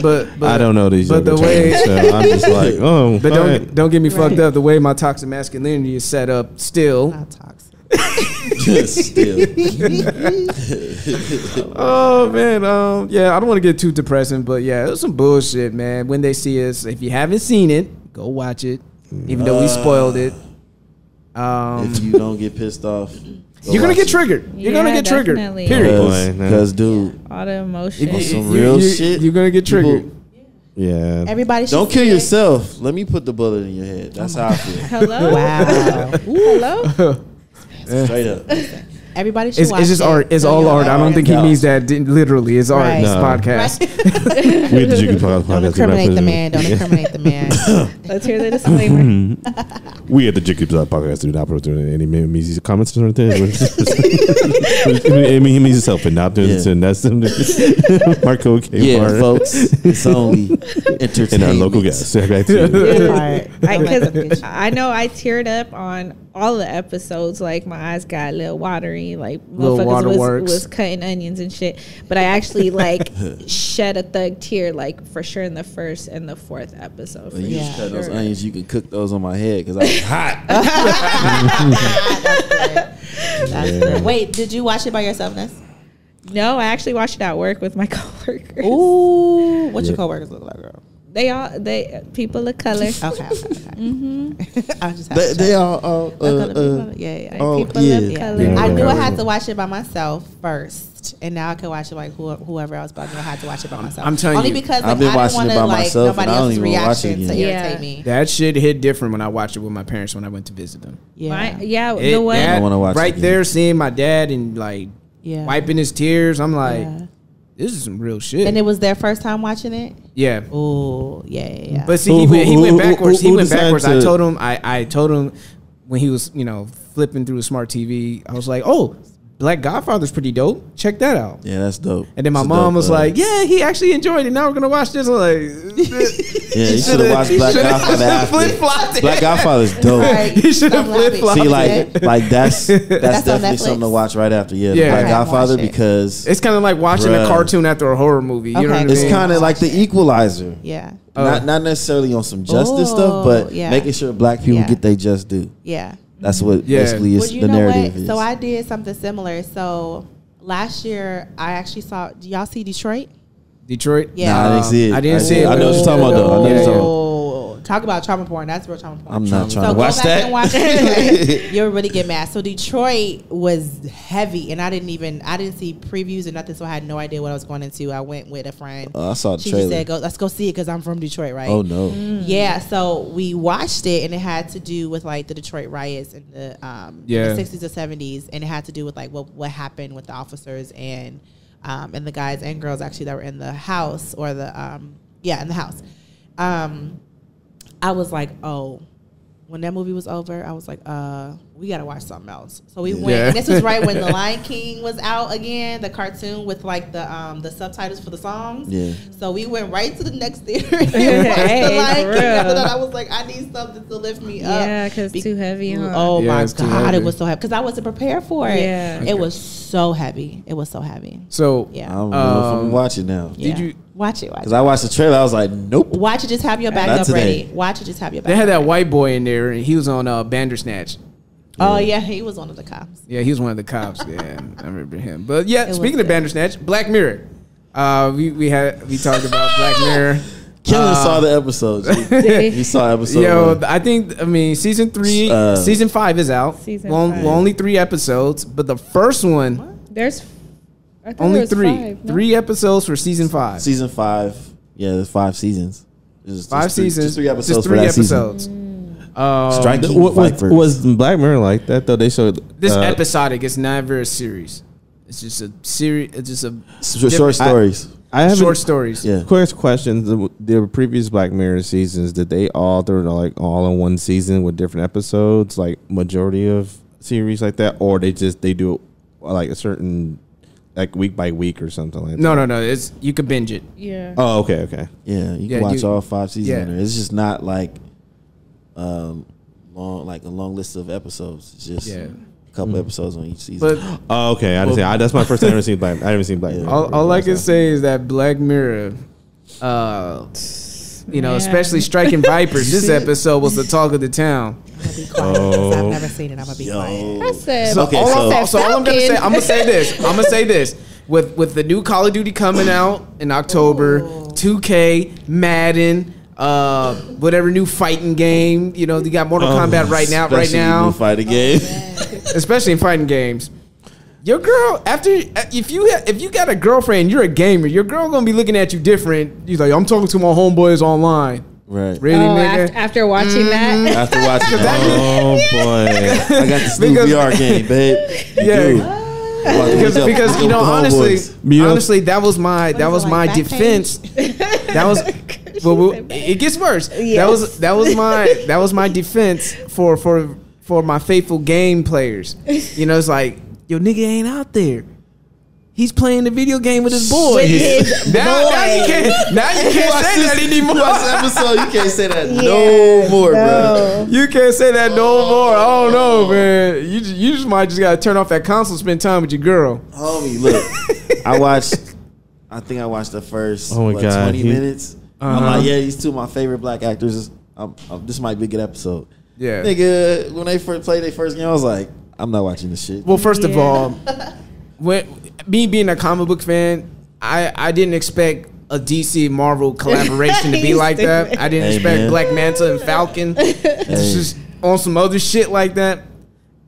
Speaker 2: but
Speaker 1: I don't know these.
Speaker 2: But the way
Speaker 1: so I'm just like, oh.
Speaker 2: But don't get me fucked up. The way my toxic masculinity is set up, still.
Speaker 6: Not toxic.
Speaker 3: Still.
Speaker 2: Oh man, I don't want to get too depressing, but yeah, it was some bullshit, man. When they see us, if you haven't seen it, go watch it. Even though we spoiled it.
Speaker 3: If you don't get pissed off,
Speaker 2: you're gonna get triggered. You're gonna get triggered. Period.
Speaker 3: Because dude,
Speaker 5: all the emotion.
Speaker 3: On some real shit.
Speaker 2: You're gonna get triggered.
Speaker 1: Yeah.
Speaker 6: Everybody
Speaker 3: don't kill yourself. Let me put the bullet in your head. That's how I feel.
Speaker 5: Hello.
Speaker 6: Wow.
Speaker 5: Hello.
Speaker 3: Straight up.
Speaker 6: Everybody should watch
Speaker 2: it's just art. It's all art. I don't think he means that literally. It's art.
Speaker 6: Right.
Speaker 2: This podcast.
Speaker 1: We at the Jiggy Podcast.
Speaker 6: Don't incriminate the man. Don't incriminate the man.
Speaker 5: Let's hear the disclaimer.
Speaker 1: We at the Jiggy Podcast do not produce any means comments or anything. It means himself and not doing it. And that's Marco K.
Speaker 3: Yeah,
Speaker 1: Bar.
Speaker 3: folks. It's only entertainment.
Speaker 1: And our local guests.
Speaker 5: I know I teared up on all the episodes. Like my eyes got a little watery. Like
Speaker 2: little
Speaker 5: motherfuckers was cutting onions and shit. But I actually like shed a thug tear, like for sure in the first and the fourth episode.
Speaker 3: When you just cut those onions, you can cook those on my head because I was hot.
Speaker 6: That's good. Wait, did you watch it by yourself, Ness?
Speaker 5: No, I actually watched it at work with my coworkers.
Speaker 6: Ooh, what your coworkers look like, girl?
Speaker 5: They people of color.
Speaker 6: Okay. I just
Speaker 3: They all
Speaker 6: people of color. I knew I had to watch it by myself first, and now I can watch it like whoever else. But I knew I had to watch it by myself.
Speaker 2: I'm telling
Speaker 6: only
Speaker 2: you,
Speaker 6: because
Speaker 3: I've been
Speaker 6: I didn't
Speaker 3: watching
Speaker 6: want
Speaker 3: it
Speaker 6: to
Speaker 3: by
Speaker 6: like
Speaker 3: myself,
Speaker 6: nobody
Speaker 3: and I don't
Speaker 6: else's
Speaker 3: even watch it
Speaker 6: reaction to
Speaker 3: again.
Speaker 6: irritate me.
Speaker 2: that shit hit different when I watched it with my parents when I went to visit them.
Speaker 5: The way
Speaker 3: I wanna watch it
Speaker 2: right
Speaker 3: again.
Speaker 2: there, seeing my dad and like wiping his tears, I'm like, this is some real shit.
Speaker 6: And it was their first time watching it.
Speaker 2: Yeah.
Speaker 6: Oh, yeah.
Speaker 2: But see, he went backwards. He went backwards. I told him. I told him when he was, flipping through a smart TV. I was like, "Oh, Black Godfather's pretty dope. Check that out."
Speaker 3: Yeah, that's dope.
Speaker 2: And then my mom was like, "Yeah, he actually enjoyed it. Now we're gonna watch this." I'm like,
Speaker 3: yeah, you should have watched Black Godfather after. Black Godfather's dope.
Speaker 2: He should have flip flopped.
Speaker 3: See, like that's definitely something to watch right after. Yeah, Black Godfather, because
Speaker 2: it's kind of like watching a cartoon after a horror movie. You know what I mean?
Speaker 3: It's kind of like The Equalizer.
Speaker 6: Yeah.
Speaker 3: Not necessarily on some justice stuff, but making sure black people get their just due.
Speaker 6: Yeah.
Speaker 3: That's what basically is the narrative is.
Speaker 6: So I did something similar. So last year I actually saw. Do y'all see Detroit?
Speaker 2: Detroit?
Speaker 6: Yeah.
Speaker 3: Nah, I didn't see it.
Speaker 2: I didn't see it.
Speaker 3: I know what you're talking about though. I know what you're talking about.
Speaker 6: Talk about trauma porn. That's real trauma porn.
Speaker 3: I'm not trying
Speaker 6: so
Speaker 3: to watch that.
Speaker 6: And watch it. You'll really get mad. So Detroit was heavy, and I didn't see previews or nothing, so I had no idea what I was going into. I went with a friend.
Speaker 3: I saw the
Speaker 6: she
Speaker 3: trailer.
Speaker 6: She said, "Let's go see it," because I'm from Detroit, right?
Speaker 3: Oh no.
Speaker 6: Yeah. So we watched it, and it had to do with like the Detroit riots in the 60s or 70s, and it had to do with like what happened with the officers and the guys and girls actually that were in the house or in the house. I was like, oh, when that movie was over, I was like, we got to watch something else. So we went, and this was right when The Lion King was out again, the cartoon with like the subtitles for the songs. Yeah. So we went right to the next theater and watched The Lion King. After that, I was like, I need something to lift me up.
Speaker 5: Yeah, because too heavy, huh?
Speaker 6: Oh my God, it was so heavy. Because I wasn't prepared for it.
Speaker 5: Yeah.
Speaker 6: It was so heavy. It was so heavy.
Speaker 2: So,
Speaker 3: I don't know if I'm watching now.
Speaker 6: Yeah.
Speaker 2: Did you?
Speaker 6: Watch it.
Speaker 3: Because I watched the trailer, I was like, nope.
Speaker 6: Watch it. Just have your backup ready. Watch it. Just have your backup.
Speaker 2: They had that white boy in there, and he was on Bandersnatch.
Speaker 6: Oh yeah, he was one of the cops.
Speaker 2: Yeah, he was one of the cops. Yeah, I remember him. But yeah, speaking of Bandersnatch, Black Mirror. We talked about Black Mirror.
Speaker 3: Kellen saw the episodes. He saw episode 1.
Speaker 2: I mean, season 3, season 5 is out. Only 3 episodes, but the first one
Speaker 5: there's
Speaker 2: only 3.
Speaker 5: 5, no?
Speaker 2: 3 episodes for season 5.
Speaker 3: Season 5. Yeah, there's 5 seasons.
Speaker 2: Just 5 seasons.
Speaker 3: Just 3 episodes.
Speaker 2: Just 3 episodes.
Speaker 1: Was Black Mirror like that though? They showed
Speaker 2: this episodic. It's never a series. It's just a series. It's just a
Speaker 3: short stories.
Speaker 1: I have
Speaker 2: short stories.
Speaker 1: Yeah. Quick question: the previous Black Mirror seasons, did they all all in one season with different episodes, like majority of series like that, or they do it like a certain like week by week or something like that?
Speaker 2: No. It's you could binge it.
Speaker 5: Yeah.
Speaker 1: Oh, okay.
Speaker 3: Yeah, you can watch all 5 seasons. Yeah. It's just not like long, like a long list of episodes. It's just a couple episodes on each season.
Speaker 1: But okay, I didn't see. That's my first time I haven't seen Black. I haven't seen Black Mirror.
Speaker 2: All I can say is that Black Mirror, especially Striking Vipers. This episode was the talk of the town.
Speaker 6: I'm gonna be quiet because I've never seen it. I'm gonna be quiet.
Speaker 5: I said,
Speaker 2: so all I'm gonna say, I'm gonna say this. With the new Call of Duty coming out in October, 2K, Madden, whatever new fighting game, you got Mortal Kombat right now.
Speaker 3: New fighting game,
Speaker 2: especially in fighting games. Your girl, if you got a girlfriend, you're a gamer. Your girl gonna be looking at you different. You're like, I'm talking to my homeboys online.
Speaker 3: Right.
Speaker 2: Really, nigga?
Speaker 5: After watching that?
Speaker 3: After watching oh, boy. I got this new VR game, babe.
Speaker 2: Yeah. Because honestly, that was my defense. That was it gets worse. Yes. That was my defense for my faithful game players. It's like, yo, nigga ain't out there. He's playing the video game with his boy. Now you can't say that anymore.
Speaker 3: Watch the episode, you can't say that no more, bro.
Speaker 2: You can't say that no more. I don't know, man. You just might gotta turn off that console, spend time with your girl.
Speaker 3: Homie, look, I think I watched the first 20 minutes. I'm like, yeah, these 2 of my favorite black actors. This might be a good episode.
Speaker 2: Yeah,
Speaker 3: nigga, when they first played their first game, I was like, I'm not watching this shit.
Speaker 2: Well, first of all, me being a comic book fan, I didn't expect a DC Marvel collaboration to be like that. I didn't expect Black Manta and Falcon. It's just on some other shit like that.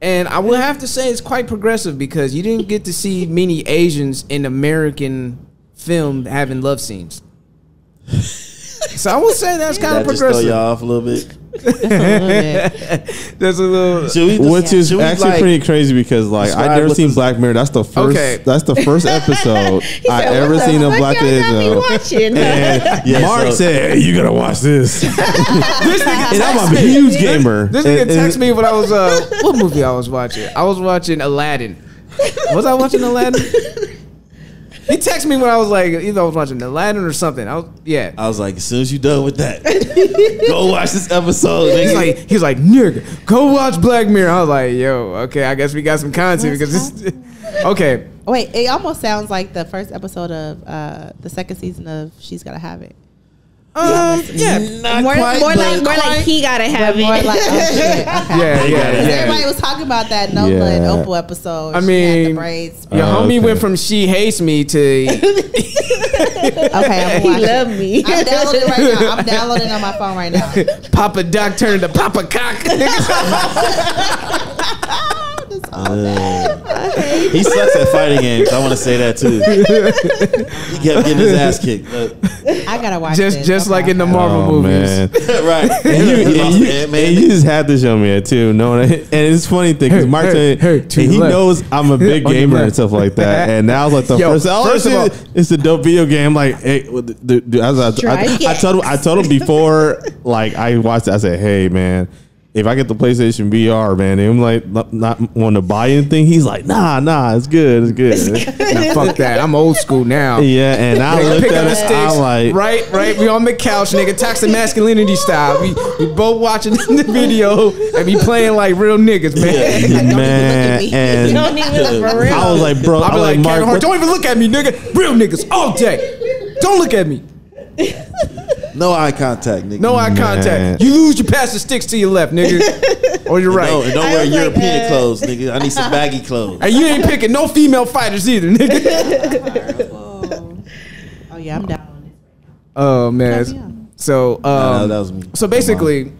Speaker 2: And I would have to say it's quite progressive because you didn't get to see many Asians in American film having love scenes. So I would say that's kind of progressive.
Speaker 3: Just throw y'all off a little bit.
Speaker 2: There's a little,
Speaker 1: which is actually like, pretty crazy because like I never seen Black Mirror. That's the first. Okay. That's the first episode I ever seen of Black Mirror. And Mark said, "Hey, you gotta watch this." And I'm a huge gamer.
Speaker 2: This nigga texted me when I was what movie I was watching? I was watching Aladdin. Was I watching Aladdin? He texted me when I was like, either I was watching Aladdin or something. I was
Speaker 3: like, as soon as you done with that, go watch this episode.
Speaker 2: He's like, nigga, go watch Black Mirror. I was like, yo, okay, I guess we got some content because this. Okay.
Speaker 6: Wait, it almost sounds like the first episode of the second season of She's Gotta Have It.
Speaker 2: Yeah,
Speaker 5: more like he gotta have it.
Speaker 6: Like, everybody was talking about that Nola and Opal episode.
Speaker 2: I mean,
Speaker 6: your
Speaker 2: homie went from She Hates Me to
Speaker 6: okay,
Speaker 5: he love me.
Speaker 6: I'm downloading it right now. I'm downloading it on my phone right now.
Speaker 2: Papa Doc turned to Papa Cock.
Speaker 3: He sucks at fighting games. I want to say that too. He kept getting his ass kicked.
Speaker 6: I gotta watch
Speaker 2: just like in the Marvel movies,
Speaker 3: right?
Speaker 1: And you just had to show me it too. No, and it's funny thing because Mark said he knows I'm a big gamer and stuff like that. And now like the first of all, it's a dope video game. Like, hey, I told him before, like I watched it. I said, hey man, if I get the PlayStation VR, man, and I'm like not want to buy anything, he's like, nah, it's good.
Speaker 2: Nah, fuck that. I'm old school now.
Speaker 1: Yeah, and I looked at it, I'm like,
Speaker 2: right. We on the couch, nigga, toxic masculinity style. We both watching the video and we playing like real niggas, man.
Speaker 1: Yeah, man, and
Speaker 5: don't even look for real.
Speaker 1: I was like, bro,
Speaker 2: I'll be like,
Speaker 1: Mark,
Speaker 2: don't even look at me, nigga. Real niggas all day. Don't look at me.
Speaker 3: No eye contact, nigga.
Speaker 2: No eye contact. You lose your pass the sticks to your left, nigga. Or your right.
Speaker 3: Don't wear European clothes, nigga. I need some baggy clothes.
Speaker 2: And you ain't picking no female fighters either, nigga.
Speaker 6: Oh yeah, I'm down.
Speaker 2: Oh man. So
Speaker 3: that was me.
Speaker 2: So basically,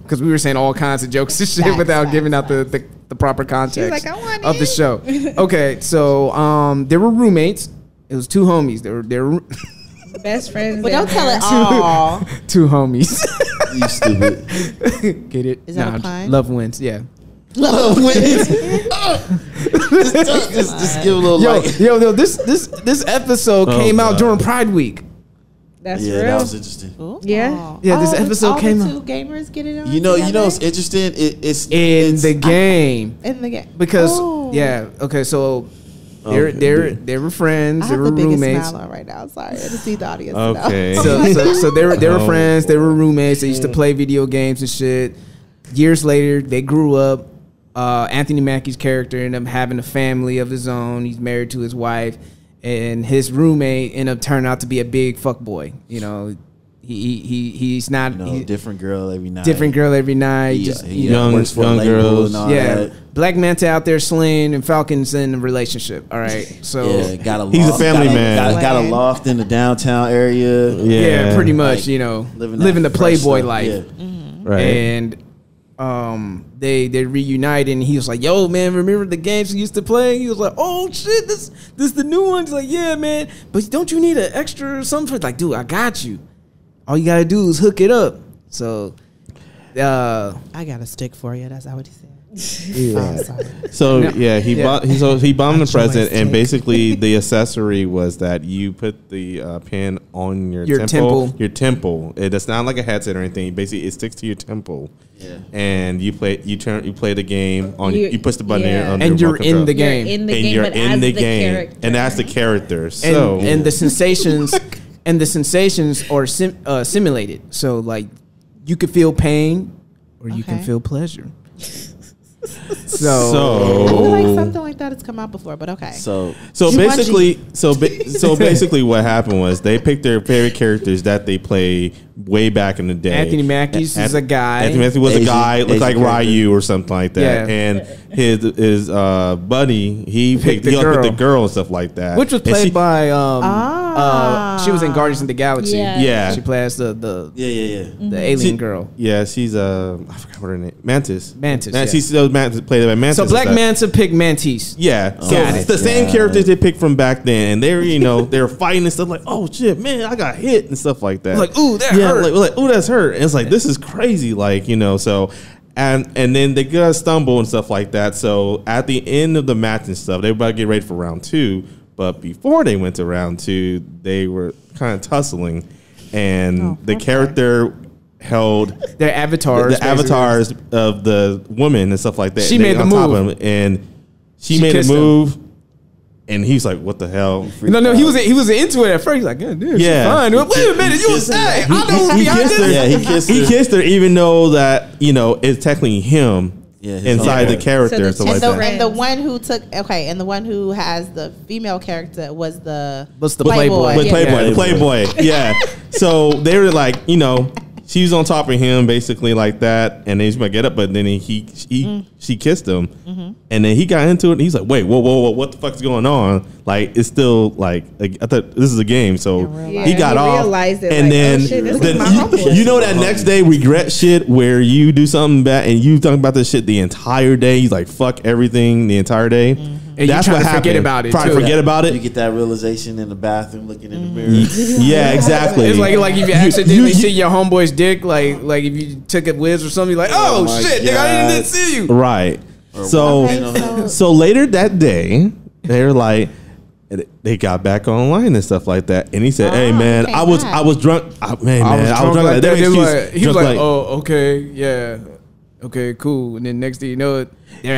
Speaker 2: because we were saying all kinds of jokes and shit without giving out the proper context of the show. Okay, so there were roommates. It was two homies. They were
Speaker 5: best friends.
Speaker 6: But don't tell it all.
Speaker 2: Two homies.
Speaker 3: You stupid.
Speaker 2: Get it?
Speaker 6: Is that a pun?
Speaker 2: Love wins. Yeah.
Speaker 3: Love wins. just give a little light.
Speaker 2: Yo, this episode came out during Pride Week.
Speaker 5: That's real.
Speaker 3: That was interesting.
Speaker 6: Ooh.
Speaker 2: Yeah. This episode came out.
Speaker 6: Two gamers get it on.
Speaker 3: You know, it's interesting. It's
Speaker 2: the game.
Speaker 6: In the game.
Speaker 2: Because okay, so they were friends. They were roommates.
Speaker 6: Smile on right now. Sorry, I just see the audience.
Speaker 1: Okay.
Speaker 2: So they were friends. They were roommates. They used to play video games and shit. Years later, they grew up. Anthony Mackie's character ended up having a family of his own. He's married to his wife, and his roommate ended up turning out to be a big fuck boy. You know, he's not
Speaker 3: different girl every night.
Speaker 2: Different girl every night.
Speaker 1: Young girls.
Speaker 3: And all that.
Speaker 2: Black Manta out there slaying and Falcon's in a relationship. All right, so
Speaker 1: he's a family man.
Speaker 3: Got a loft in the downtown area.
Speaker 2: Yeah, pretty much. Like, living the Playboy life.
Speaker 3: Yeah.
Speaker 2: Mm-hmm. Right. And they reunited, and he was like, "Yo, man, remember the games we used to play?" He was like, "Oh shit, this the new one." He's like, "Yeah, man, but don't you need an extra or something?" Like, dude, I got you. All you gotta do is hook it up. So,
Speaker 6: I got a stick for you. That's not what he said.
Speaker 1: Yeah. He bombed the present, and basically the accessory was that you put the pin on your temple. Your temple. It's not like a headset or anything. Basically, it sticks to your temple. Yeah. And you play the game on. You push the button on
Speaker 2: and you're in the game.
Speaker 5: You're in the game,
Speaker 1: and that's the character. So
Speaker 2: and the sensations are simulated. So like you could feel pain, or you can feel pleasure. So
Speaker 6: I feel like something like that has come out before, but okay.
Speaker 1: So basically what happened was they picked their favorite characters that they play way back in the day.
Speaker 2: Anthony Mackie's is a guy.
Speaker 1: Anthony Mackie was a guy, looked like
Speaker 3: character.
Speaker 1: Ryu or something like that.
Speaker 2: Yeah.
Speaker 1: And his buddy, he picked the girl and stuff like that.
Speaker 2: Which was
Speaker 1: And
Speaker 2: played
Speaker 1: she-
Speaker 2: by she was in Guardians of the Galaxy.
Speaker 5: Yeah.
Speaker 1: Yeah.
Speaker 2: She plays the
Speaker 3: Yeah.
Speaker 2: alien girl.
Speaker 1: Yeah, she's I forgot what her name. Mantis.
Speaker 2: Yeah.
Speaker 1: She's still played by Mantis.
Speaker 2: So Black
Speaker 1: and stuff.
Speaker 2: Manta picked Mantis.
Speaker 1: Yeah, so
Speaker 2: Got
Speaker 1: it's
Speaker 2: it.
Speaker 1: the same characters they picked from back then, and they're they're fighting and stuff like, oh shit, man, I got hit and stuff like that.
Speaker 2: Like, ooh, that hurt.
Speaker 1: like ooh, that's hurt. And it's like, this is crazy, like so. And then they gotta stumble and stuff like that. So at the end of the match and stuff, they were about to get ready for round 2. But before they went to round 2, they were kind of tussling, and the character held
Speaker 2: their avatars,
Speaker 1: the avatars of the woman and stuff like that.
Speaker 2: She
Speaker 1: They
Speaker 2: made the
Speaker 1: on top
Speaker 2: move.
Speaker 1: of him, and she made a
Speaker 2: kissed him.
Speaker 1: move, and he's like, "What the hell?"
Speaker 2: No, he was into it at first. He's like, "God damn, she's fine." Wait a minute, you was hey, I know who's behind
Speaker 1: kissed her.
Speaker 2: this.
Speaker 3: Yeah, he kissed her.
Speaker 1: He kissed her, even though that it's technically him inside the character and stuff like that.
Speaker 6: And the one who and the one who has the female character was the
Speaker 2: Playboy.
Speaker 1: With Playboy. Yeah. So they were like, she was on top of him basically like that, and then he's gonna get up, but then she kissed him, and then he got into it. And he's like, "Wait, whoa, what the fuck's going on? Like, it's still like I thought this is a game." So he got off,
Speaker 5: realized it,
Speaker 1: and
Speaker 5: like,
Speaker 1: then,
Speaker 5: oh, shit, this is
Speaker 1: then
Speaker 5: my homeboy.
Speaker 1: that next day regret shit where you do something bad and you talking about this shit the entire day. He's like, "Fuck everything" the entire day.
Speaker 2: And
Speaker 1: That's
Speaker 2: you try
Speaker 1: what
Speaker 2: to
Speaker 1: happened.
Speaker 2: forget about it,
Speaker 1: Try to
Speaker 2: too.
Speaker 1: forget about it.
Speaker 3: You get that realization in the bathroom, looking in the mirror.
Speaker 1: Yeah, exactly.
Speaker 2: It's like if you accidentally see your homeboy's dick, like if you took a whiz or something, you're like, oh
Speaker 3: my
Speaker 2: shit, nigga, I didn't see you.
Speaker 1: Right. So later that day, they were like, they got back online and stuff like that, and he said, "Hey man, I was drunk. I was drunk like that."
Speaker 2: He was like, "Oh, okay, yeah, okay, cool." And then next thing you know,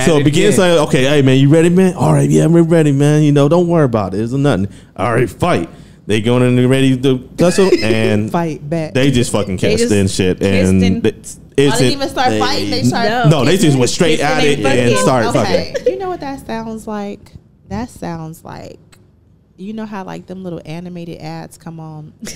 Speaker 1: so it begins like, "Okay, hey man, you ready, man? All right, yeah, we're ready, man. Don't worry about it. It's nothing. All right, fight." They going in and ready to tussle and
Speaker 6: fight back.
Speaker 1: They just fucking kissed and shit, and
Speaker 6: I didn't even start fighting. They started.
Speaker 1: No, they just went straight at it and started fucking.
Speaker 6: You know what that sounds like? That sounds like, you know how like them little animated ads come on the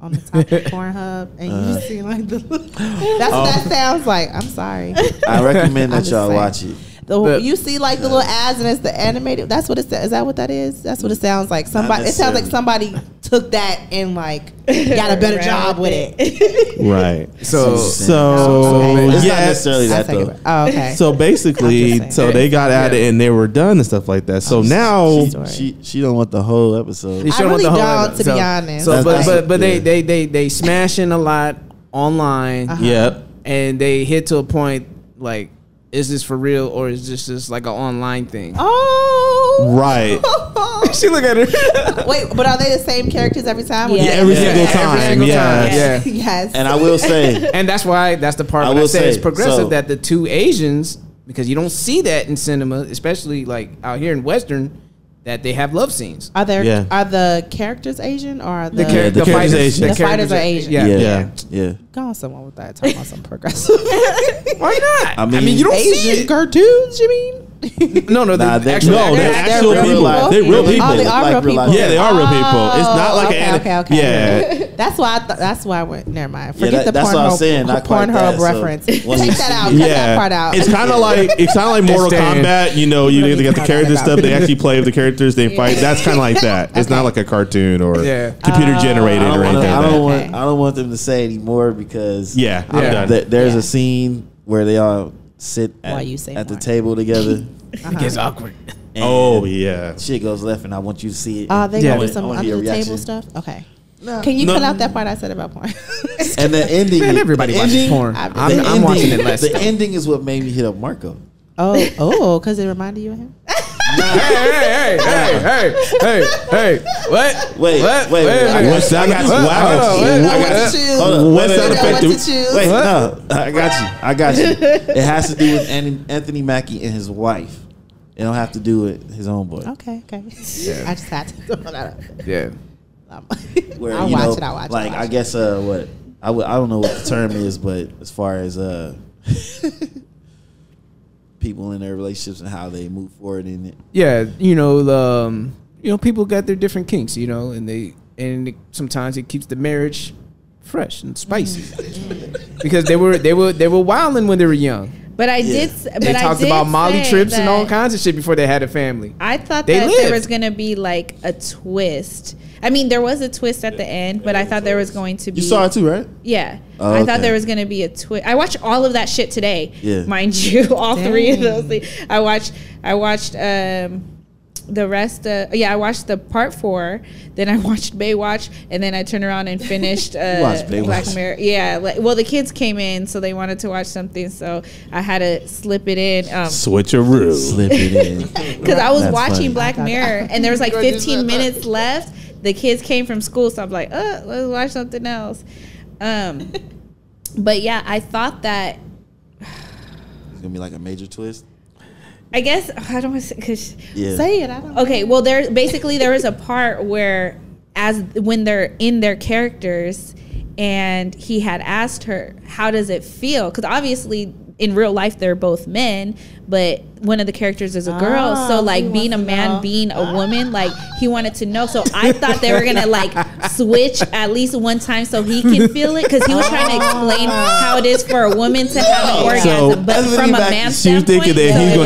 Speaker 6: top of Pornhub, and you see like the. That's what that sounds like. I'm sorry.
Speaker 3: I recommend that y'all watch it.
Speaker 6: You see like the little ads, and it's the animated. That's what it says. Is that what that is? That's what it sounds like. Somebody. It sounds like somebody took that and like got a better job with it.
Speaker 1: Right. So
Speaker 3: it's not necessarily that though.
Speaker 6: Oh, okay.
Speaker 1: So basically, they got at it and they were done and stuff like that. So now
Speaker 3: she don't want the whole episode.
Speaker 6: I really don't, to be honest.
Speaker 2: So, but they smashing a lot online.
Speaker 1: Yep.
Speaker 2: And they hit to a point like, is this for real or is this just like an online thing?
Speaker 6: Oh,
Speaker 1: right.
Speaker 2: She look at her.
Speaker 6: Wait, but are they the same characters every time?
Speaker 1: Yeah, every single time.
Speaker 2: Yeah.
Speaker 6: Yes.
Speaker 3: And I will say,
Speaker 2: and that's the part I say it's progressive, that the two Asians, because you don't see that in cinema, especially like out here in Western, that they have love scenes.
Speaker 6: Are there are the characters Asian or are the
Speaker 2: fighters
Speaker 6: Asian? The fighters are Asian.
Speaker 3: Yeah.
Speaker 6: Go on someone with that. Talking about some progressive.
Speaker 2: Why not?
Speaker 3: I mean
Speaker 2: you don't
Speaker 6: Asian
Speaker 2: see it.
Speaker 6: Cartoons. You mean?
Speaker 2: No, they're actual
Speaker 1: people. They're real people.
Speaker 6: Oh, they are real people.
Speaker 1: Yeah, they are real people. It's not like
Speaker 6: okay.
Speaker 1: Yeah.
Speaker 6: That's why. That's why I went. Never mind. Forget the
Speaker 3: that's what I was saying, not quite
Speaker 6: Pornhub
Speaker 3: that, so
Speaker 6: reference. Take
Speaker 3: once you
Speaker 6: that out.
Speaker 3: see-
Speaker 6: Cut that part out.
Speaker 1: It's kind of like Mortal Kombat. You got the character stuff. They actually play with the characters. They fight. That's kind of like that. It's not like a cartoon or computer generated or anything.
Speaker 3: I don't want them to say anymore because
Speaker 1: I'm done.
Speaker 3: There's a scene where they all sit at the table together.
Speaker 2: It gets awkward.
Speaker 3: And shit goes left, and I want you to see it.
Speaker 6: They gonna do some under the table stuff. Okay. Can you cut out that part I said about porn?
Speaker 3: And the ending.
Speaker 2: Man, everybody watches porn. I'm watching it less.
Speaker 3: The ending is what made me hit up Marco.
Speaker 6: Oh, because it reminded you of him.
Speaker 2: Hey! What?
Speaker 3: Wait.
Speaker 1: What's that?
Speaker 3: What's sound effect? Wait, no, I got you. It has to do with Anthony Mackie and his wife. It don't have to do with his own boy.
Speaker 6: Okay. Yeah. I just had to throw that out.
Speaker 2: Yeah.
Speaker 3: Where
Speaker 6: I'll watch it.
Speaker 3: Like I guess what I don't know what the term is, but as far as people in their relationships and how they move forward in it.
Speaker 2: Yeah, people got their different kinks, and sometimes it keeps the marriage fresh and spicy because they were wilding when they were young.
Speaker 5: But I did. But
Speaker 2: they talked about Molly trips and all kinds of shit before they had a family.
Speaker 5: I thought that there was gonna be like a twist. I mean, there was a twist at the end, but I thought there was going to be.
Speaker 3: You saw it too, right?
Speaker 5: Yeah, I thought there was gonna be a twist. I watched all of that shit today. Yeah, mind you, all three of those things. I watched the rest. I watched the part 4. Then I watched Baywatch, and then I turned around and finished Black Mirror. Yeah, the kids came in, so they wanted to watch something, so I had to slip it in.
Speaker 1: Switcheroo.
Speaker 3: Slip it in.
Speaker 5: Because I was watching Black Mirror, and there was like 15 minutes left. The kids came from school, so I'm like, let's watch something else. But yeah, I thought that
Speaker 3: it's gonna be like a major twist.
Speaker 5: I guess I don't want to
Speaker 6: say it. I don't know.
Speaker 5: Okay, well, there is a part where, when they're in their characters, and he had asked her, "How does it feel?" Because obviously, in real life, they're both men, but one of the characters is a girl. So like being a man, being a woman, like he wanted to know. So I thought they were gonna like switch at least one time so he can feel it, because he was trying to explain how it is for a woman to have an orgasm, but from a man's standpoint.
Speaker 1: She was thinking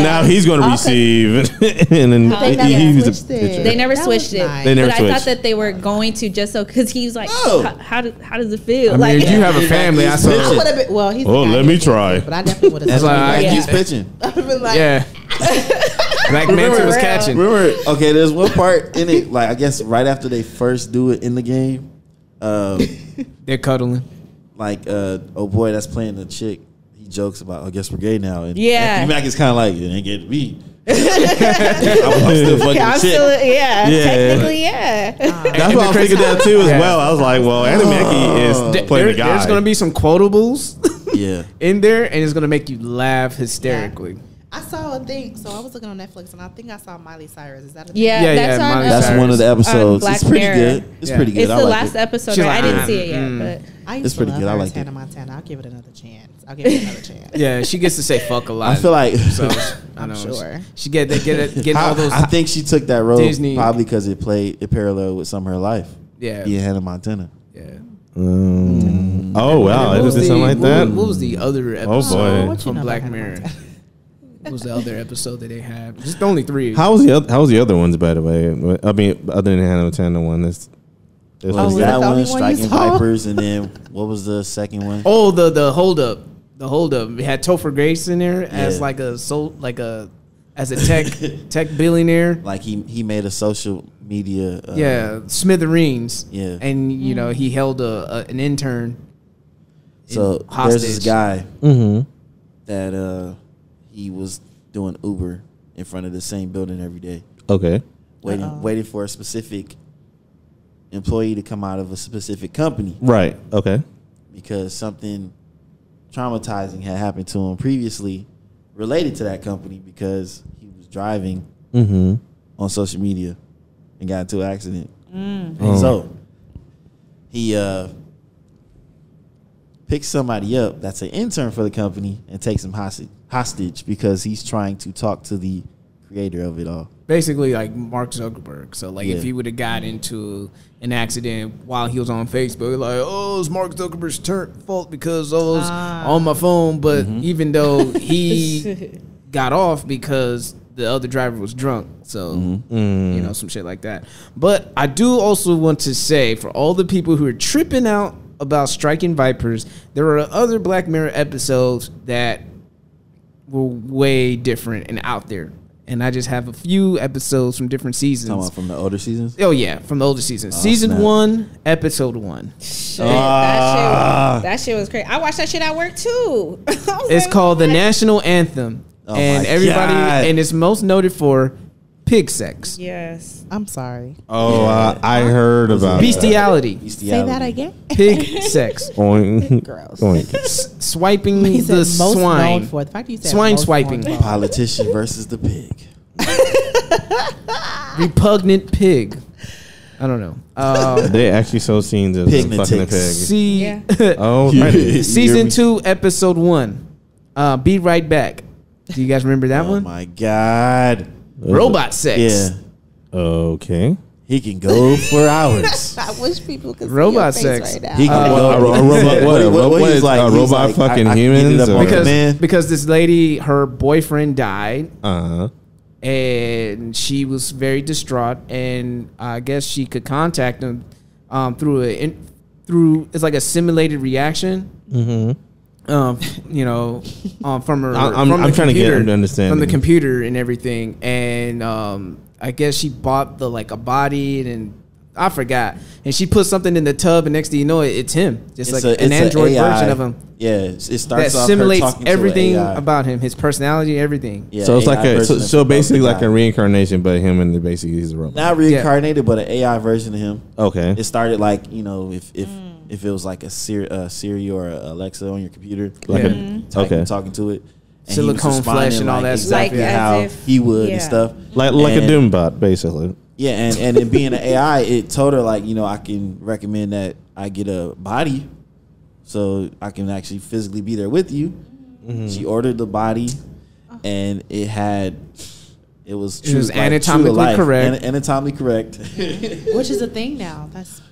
Speaker 1: that he's going to receive, and then
Speaker 5: they never switched it. But I thought that they were going to, just so, because he was like, how does it feel?
Speaker 2: I mean, if you have a family, I saw.
Speaker 1: Let me try.
Speaker 6: But I definitely would have.
Speaker 2: That's like
Speaker 3: he's pitching.
Speaker 2: Yeah. Black Manta was catching.
Speaker 3: Remember, okay, there's one part in it, like I guess right after they first do it in the game,
Speaker 2: they're cuddling.
Speaker 3: Like, oh boy, that's playing the chick. He jokes about, I guess we're gay now, and
Speaker 5: Anthony
Speaker 3: Mack is kind of like, it ain't getting me. I'm still fucking the chick.
Speaker 5: Technically, yeah.
Speaker 1: That's why I figured that too as well. I was like, well, Anthony Mackie is playing the guy.
Speaker 2: There's gonna be some quotables,
Speaker 3: yeah,
Speaker 2: in there, and it's gonna make you laugh hysterically.
Speaker 6: Yeah. I saw a thing, so I was looking on Netflix, and I think I saw Miley Cyrus. Is that a thing?
Speaker 3: That's one of the episodes. It's pretty good. It's pretty good.
Speaker 5: It's the last episode. I didn't see it yet, but
Speaker 6: it's pretty good. I like Hannah Montana. I'll give it another chance.
Speaker 2: Yeah, she gets to say fuck a lot.
Speaker 3: I feel like
Speaker 6: I'm sure
Speaker 2: she get all those.
Speaker 3: I think she took that role
Speaker 2: Disney.
Speaker 3: Probably because it paralleled with some of her life.
Speaker 2: Yeah,
Speaker 3: being Hannah Montana.
Speaker 2: Yeah.
Speaker 1: Oh wow, it was something like that.
Speaker 2: What was the other episode?
Speaker 1: Oh boy,
Speaker 2: from Black Mirror. What was the other episode that they had? Just only 3.
Speaker 1: How was the other ones, by the way? I mean, other than Hannah Montana one,
Speaker 3: that one, Striking Vipers, and then what was the second one?
Speaker 2: Oh, the hold up. The hold up. We had Topher Grace in there as as a tech billionaire.
Speaker 3: Like he made a social media.
Speaker 2: Smithereens.
Speaker 3: Yeah,
Speaker 2: and he held an intern.
Speaker 3: So there's this guy that he was doing Uber in front of the same building every day.
Speaker 1: Okay,
Speaker 3: waiting for a specific employee to come out of a specific company.
Speaker 1: Right. Okay.
Speaker 3: Because something traumatizing had happened to him previously related to that company, because he was driving on social media and got into an accident. So he picks somebody up that's an intern for the company and takes him hostage because he's trying to talk to the creator of it all.
Speaker 2: Basically like Mark Zuckerberg. So like if he would have got into an accident while he was on Facebook, like, oh, it's Mark Zuckerberg's fault because I was on my phone. But even though he got off because the other driver was drunk. So, some shit like that. But I do also want to say, for all the people who are tripping out about Striking Vipers, there are other Black Mirror episodes that were way different and out there. And I just have a few episodes from different seasons.
Speaker 3: Talking about from the older seasons?
Speaker 2: Oh, yeah, from the older seasons. Season 1, episode 1.
Speaker 5: That shit was crazy. I watched that shit at work, too.
Speaker 2: It's called The National Anthem. And everybody, and it's most noted for pig sex.
Speaker 5: Yes.
Speaker 6: I'm sorry.
Speaker 1: Oh, I heard about
Speaker 2: bestiality.
Speaker 6: Say that again.
Speaker 2: Pig sex.
Speaker 6: Gross.
Speaker 2: Swiping the swine.
Speaker 6: For the fact you said
Speaker 2: swine swiping.
Speaker 3: Politician versus the pig.
Speaker 2: Repugnant pig. I don't know.
Speaker 1: They actually show scenes of fucking a pig.
Speaker 2: Season 2, episode 1. Be Right Back. Do you guys remember that one?
Speaker 3: Oh my God.
Speaker 2: Robot sex.
Speaker 3: Yeah.
Speaker 1: Okay.
Speaker 3: He can go for hours.
Speaker 6: I wish people could
Speaker 2: Robot
Speaker 6: see your
Speaker 2: sex.
Speaker 6: face right now.
Speaker 3: He can go.
Speaker 1: robot fucking humans?
Speaker 2: Because this lady, her boyfriend died. And she was very distraught, and I guess she could contact him through it's like a simulated reaction. From her.
Speaker 1: I'm trying to get an understanding
Speaker 2: from the computer and everything, and I guess she bought a body, and I forgot, and she put something in the tub, and next thing you know, it's him, just an Android version of him.
Speaker 3: Yeah, it starts
Speaker 2: that
Speaker 3: off
Speaker 2: simulates
Speaker 3: her talking
Speaker 2: everything
Speaker 3: to AI.
Speaker 2: about him, his personality, everything.
Speaker 3: Yeah,
Speaker 1: so it's
Speaker 3: AI
Speaker 1: like
Speaker 3: version of
Speaker 1: basically
Speaker 3: the
Speaker 1: like
Speaker 3: guy.
Speaker 1: a reincarnation, but him and basically he's a robot.
Speaker 3: Not reincarnated, but an AI version of him.
Speaker 1: Okay.
Speaker 3: It started if it was like a Siri or a Alexa on your computer, talking to it. And
Speaker 2: silicone flesh and all that stuff.
Speaker 3: Exactly how he would and stuff.
Speaker 1: Like a Doom bot, basically.
Speaker 3: Yeah, and in being an AI, it told her I can recommend that I get a body, so I can actually physically be there with you. She ordered the body, and it was
Speaker 2: anatomically correct.
Speaker 3: Anatomically correct.
Speaker 6: Which is a thing now. That's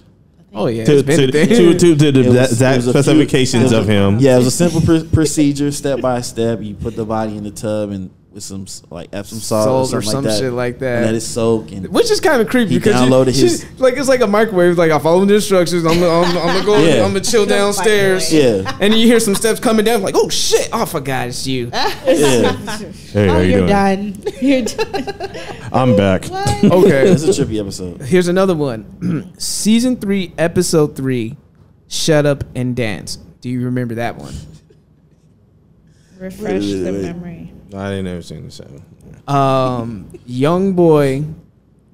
Speaker 2: Oh yeah,
Speaker 1: to the exact specifications of him.
Speaker 3: Yeah, it was a simple procedure, step by step. You put the body in the tub and with some Epsom salt or some
Speaker 2: shit like that.
Speaker 3: And let it soak. And
Speaker 2: which is kind of creepy
Speaker 3: he
Speaker 2: because
Speaker 3: downloaded his
Speaker 2: it's like a microwave. Like I follow the instructions. I'm gonna go. I'm gonna chill downstairs.
Speaker 3: Yeah,
Speaker 2: and then you hear some steps coming down. Like oh shit! Oh, I forgot it's you.
Speaker 3: Yeah.
Speaker 1: Hey, how you doing?
Speaker 6: Done. You're done.
Speaker 1: I'm back.
Speaker 2: Okay,
Speaker 3: it's a trippy episode.
Speaker 2: Here's another one. Season 3, episode 3. Shut up and dance. Do you remember that one?
Speaker 5: Refresh the memory.
Speaker 1: I didn't ever seen the show.
Speaker 2: Young boy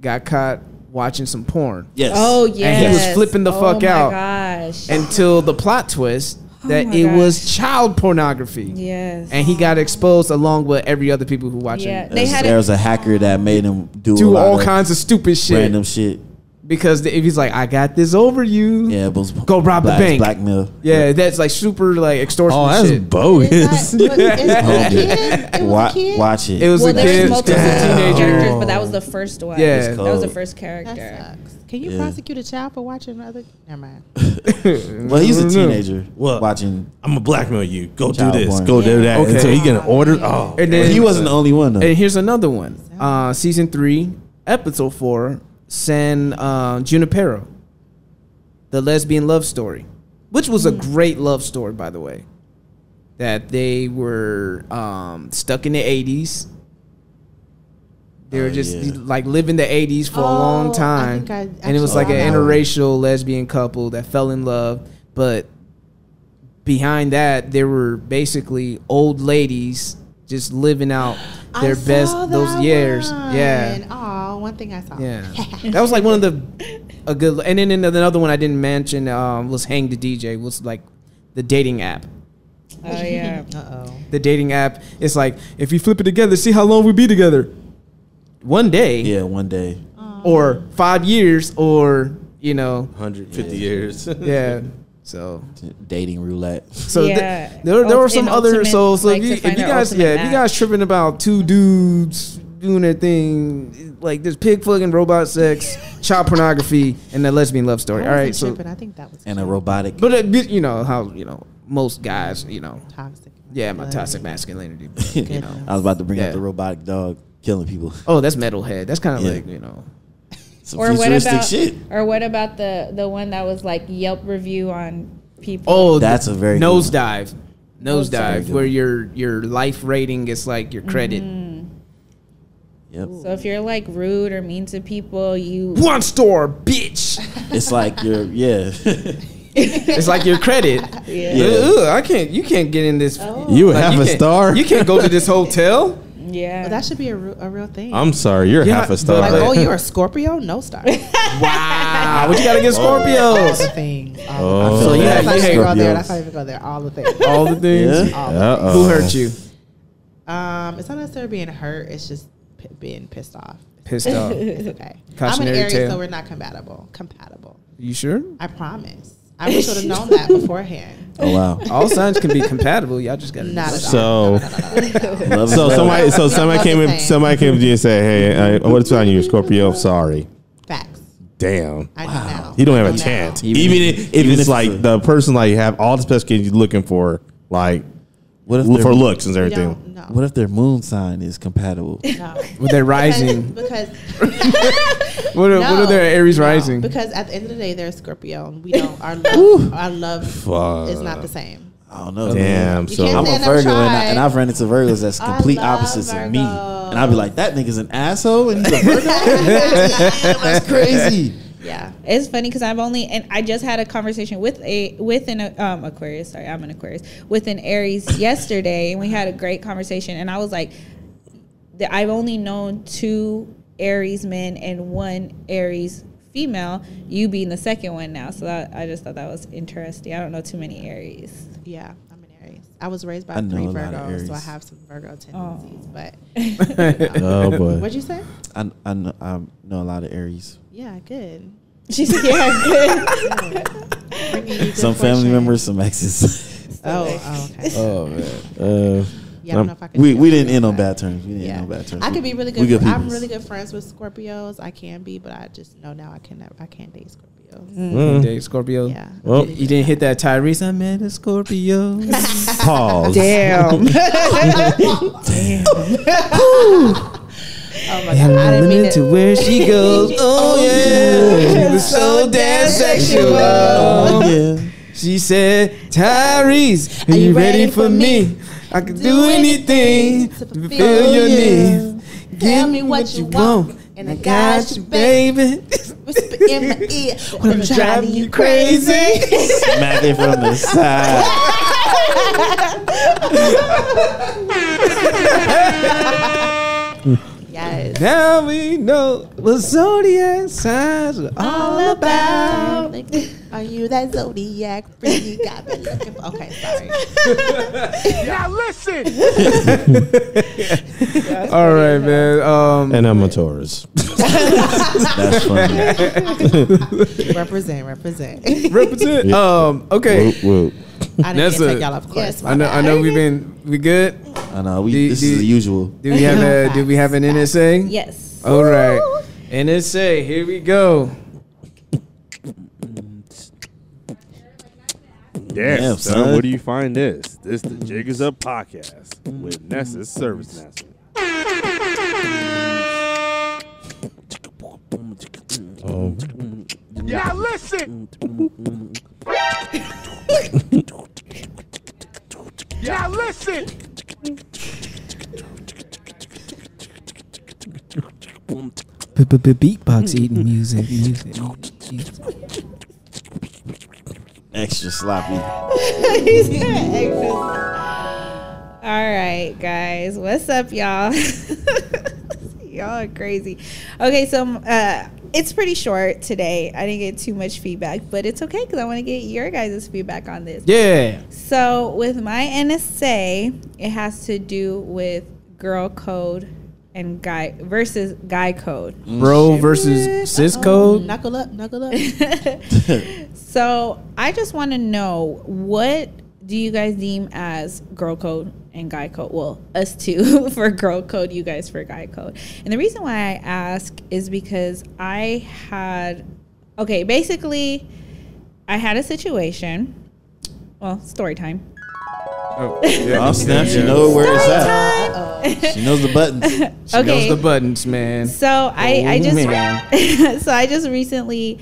Speaker 2: got caught watching some porn.
Speaker 3: Yes.
Speaker 5: Oh yeah.
Speaker 2: And he was flipping the fuck out.
Speaker 5: Gosh.
Speaker 2: Until the plot twist that it was child pornography.
Speaker 5: Yes.
Speaker 2: And he got exposed along with every other people who watched it.
Speaker 3: There was a hacker that made him do
Speaker 2: all kinds of stupid shit.
Speaker 3: Random shit.
Speaker 2: Because if he's like, I got this over you.
Speaker 3: Yeah, it was
Speaker 2: go rob the bank.
Speaker 3: Blackmail.
Speaker 2: Yeah, that's like super like extortion.
Speaker 1: Oh, that's
Speaker 2: shit.
Speaker 1: bogus.
Speaker 3: Watch it.
Speaker 2: It was a kid.
Speaker 5: Multiple characters, but that was the first one.
Speaker 2: Yeah,
Speaker 5: that was the first character.
Speaker 6: That sucks. Can you prosecute a child for watching another? Never mind.
Speaker 3: Well, he's a teenager
Speaker 1: Well,
Speaker 3: watching.
Speaker 1: I'm gonna blackmail you. Go do this.
Speaker 3: porn.
Speaker 1: Go do that.
Speaker 2: Okay.
Speaker 1: Until he getting ordered. Oh,
Speaker 2: And then
Speaker 3: He wasn't the only one though.
Speaker 2: And here's another one. Season 3, episode 4, San Junipero. The lesbian love story. Which was a great love story, by the way. That they were stuck in the 80s. They were just like living the 80s for a long time. And it was like an interracial lesbian couple that fell in love. But behind that, there were basically old ladies just living out their best those years.
Speaker 6: One.
Speaker 2: Yeah.
Speaker 6: Oh, one thing I saw.
Speaker 2: Yeah. That was like one of a good. And then another one I didn't mention was Hang the DJ. Was like the dating app.
Speaker 5: Oh yeah.
Speaker 2: The dating app. It's like if you flip it together, see how long we be together. One day.
Speaker 3: Yeah, one day.
Speaker 2: Or 5 years, or
Speaker 1: 150 years.
Speaker 2: Yeah. So
Speaker 3: dating roulette.
Speaker 2: So there were some other. So if you guys tripping about two dudes doing their thing, like there's pig fucking, robot sex, child pornography, and a lesbian love story. All right, so
Speaker 6: I think that was
Speaker 3: and a robotic.
Speaker 2: But how most guys
Speaker 6: toxic.
Speaker 2: Yeah, my toxic masculinity.
Speaker 3: I was about to bring up the robotic dog killing people.
Speaker 2: Oh, that's metalhead. That's kind of like
Speaker 3: some futuristic shit.
Speaker 5: Or what about the one that was like Yelp review on people?
Speaker 2: Oh,
Speaker 3: that's a very
Speaker 2: nosedive. Nosedive, where your life rating is like your credit.
Speaker 3: Yep.
Speaker 5: So if you're like rude or mean to people, you
Speaker 2: one star, bitch.
Speaker 3: It's like
Speaker 2: it's like your credit. You can't get in this.
Speaker 1: You have a star.
Speaker 2: You can't go to this hotel.
Speaker 5: Yeah,
Speaker 6: that should be a real thing.
Speaker 1: I'm sorry, you're half a star.
Speaker 6: Like, you're a Scorpio? No star.
Speaker 2: Wow, what you got against Scorpios?
Speaker 6: All the things.
Speaker 2: So
Speaker 6: that's not even go there. That's not even go there. All the things.
Speaker 2: All the things.
Speaker 1: Yeah.
Speaker 2: Who hurt you?
Speaker 6: It's not necessarily being hurt. It's just being pissed off.
Speaker 2: Pissed off.
Speaker 6: It's okay.
Speaker 2: Cautionary
Speaker 6: I'm an Aries,
Speaker 2: tale.
Speaker 6: so we're not compatible.
Speaker 2: You sure?
Speaker 6: I promise. I wish I would have known that beforehand.
Speaker 3: Oh wow!
Speaker 2: All signs can be compatible. Y'all just gotta.
Speaker 6: Not at all.
Speaker 1: Somebody came to you and said, "Hey, what's on you, Scorpio? Sorry."
Speaker 6: Facts.
Speaker 5: I know
Speaker 1: Wow.
Speaker 5: now.
Speaker 1: He don't have
Speaker 5: I
Speaker 1: a
Speaker 5: know
Speaker 1: chance.
Speaker 5: now.
Speaker 1: Even if it's like the person like have all the specifications you're looking for, like
Speaker 3: what if
Speaker 1: for looks and everything.
Speaker 3: What if their moon sign is compatible?
Speaker 6: No.
Speaker 2: With their rising.
Speaker 6: Because
Speaker 2: what are their Aries rising?
Speaker 6: Because at the end of the day, they're a Scorpio, and we don't. Our love is not the same.
Speaker 3: I don't know.
Speaker 1: Damn.
Speaker 3: So I'm a Virgo, and I've run into Virgos that's complete opposites of me, and I'll be like, that nigga's an asshole, and he's a Virgo. That's crazy.
Speaker 5: Yeah, it's funny because I just had a conversation with an Aquarius. Sorry, I'm an Aquarius with an Aries yesterday, and we had a great conversation. And I was like, I've only known 2 Aries men and 1 Aries female. You being the second one now, so I just thought that was interesting. I don't know too many Aries.
Speaker 6: Yeah, I'm an Aries. I was raised by 3 Virgos, so I have some Virgo tendencies. But
Speaker 3: oh boy,
Speaker 6: what'd you say?
Speaker 3: I know a lot of Aries.
Speaker 6: Yeah, good.
Speaker 5: She said, "Yeah,
Speaker 6: good."
Speaker 3: Some family members, some exes.
Speaker 6: Okay.
Speaker 3: Oh man.
Speaker 6: Yeah, I don't know if I can.
Speaker 3: We didn't end on bad terms.
Speaker 6: I could be really good. I'm really good friends with Scorpios. I can be, but I just know now I can't date Scorpios.
Speaker 2: Date Scorpio.
Speaker 6: Yeah.
Speaker 2: Well, you didn't hit that Tyrese. I met a Scorpio.
Speaker 1: Pause.
Speaker 5: Damn.
Speaker 2: Damn.
Speaker 6: Oh my God, I didn't mean
Speaker 2: to where she goes. Oh yeah, she was so damn sexual. Oh, yeah. She said, Tyrese, are you ready for me? I can do anything to fulfill your needs.
Speaker 6: Tell me what you want, and I got you, baby. Whisper in my ear when I'm driving you crazy.
Speaker 3: Smack it from the side.
Speaker 6: Yes.
Speaker 2: Now we know what zodiac signs are all about.
Speaker 6: Are you that zodiac freak you got me looking for? Okay, sorry.
Speaker 11: Now listen.
Speaker 2: All right, man.
Speaker 1: And I'm a Taurus.
Speaker 3: That's funny.
Speaker 6: Represent.
Speaker 2: Okay.
Speaker 1: Whoop, whoop.
Speaker 6: I didn't take y'all off course.
Speaker 2: I know we good.
Speaker 3: I know this is the usual.
Speaker 2: Do we have an NSA?
Speaker 5: Yes.
Speaker 2: All right. NSA, here we go.
Speaker 1: Yes,
Speaker 3: Damn,
Speaker 1: son.
Speaker 3: son.
Speaker 1: Where do you find this? This the Jig is Up podcast with Nessa's Service Master. Oh.
Speaker 11: Now listen. Now listen.
Speaker 2: Beatbox eating music.
Speaker 3: Extra sloppy.
Speaker 5: All right, guys. What's up, y'all? Y'all are crazy. Okay, so it's pretty short today. I didn't get too much feedback, but it's okay because I want to get your guys' feedback on this.
Speaker 2: Yeah.
Speaker 5: So with my NSA, it has to do with girl code and guy versus guy code.
Speaker 2: Bro versus sis code.
Speaker 6: Knuckle up.
Speaker 5: So I just want to know, what do you guys deem as girl code and guy code? Well, us two for girl code, you guys for guy code. And the reason why I ask is because I had a situation. Well, story time.
Speaker 2: Oh, yeah.
Speaker 3: Oh, snap. She knows where it's at. She knows the buttons.
Speaker 2: She knows the buttons, man.
Speaker 5: So I just recently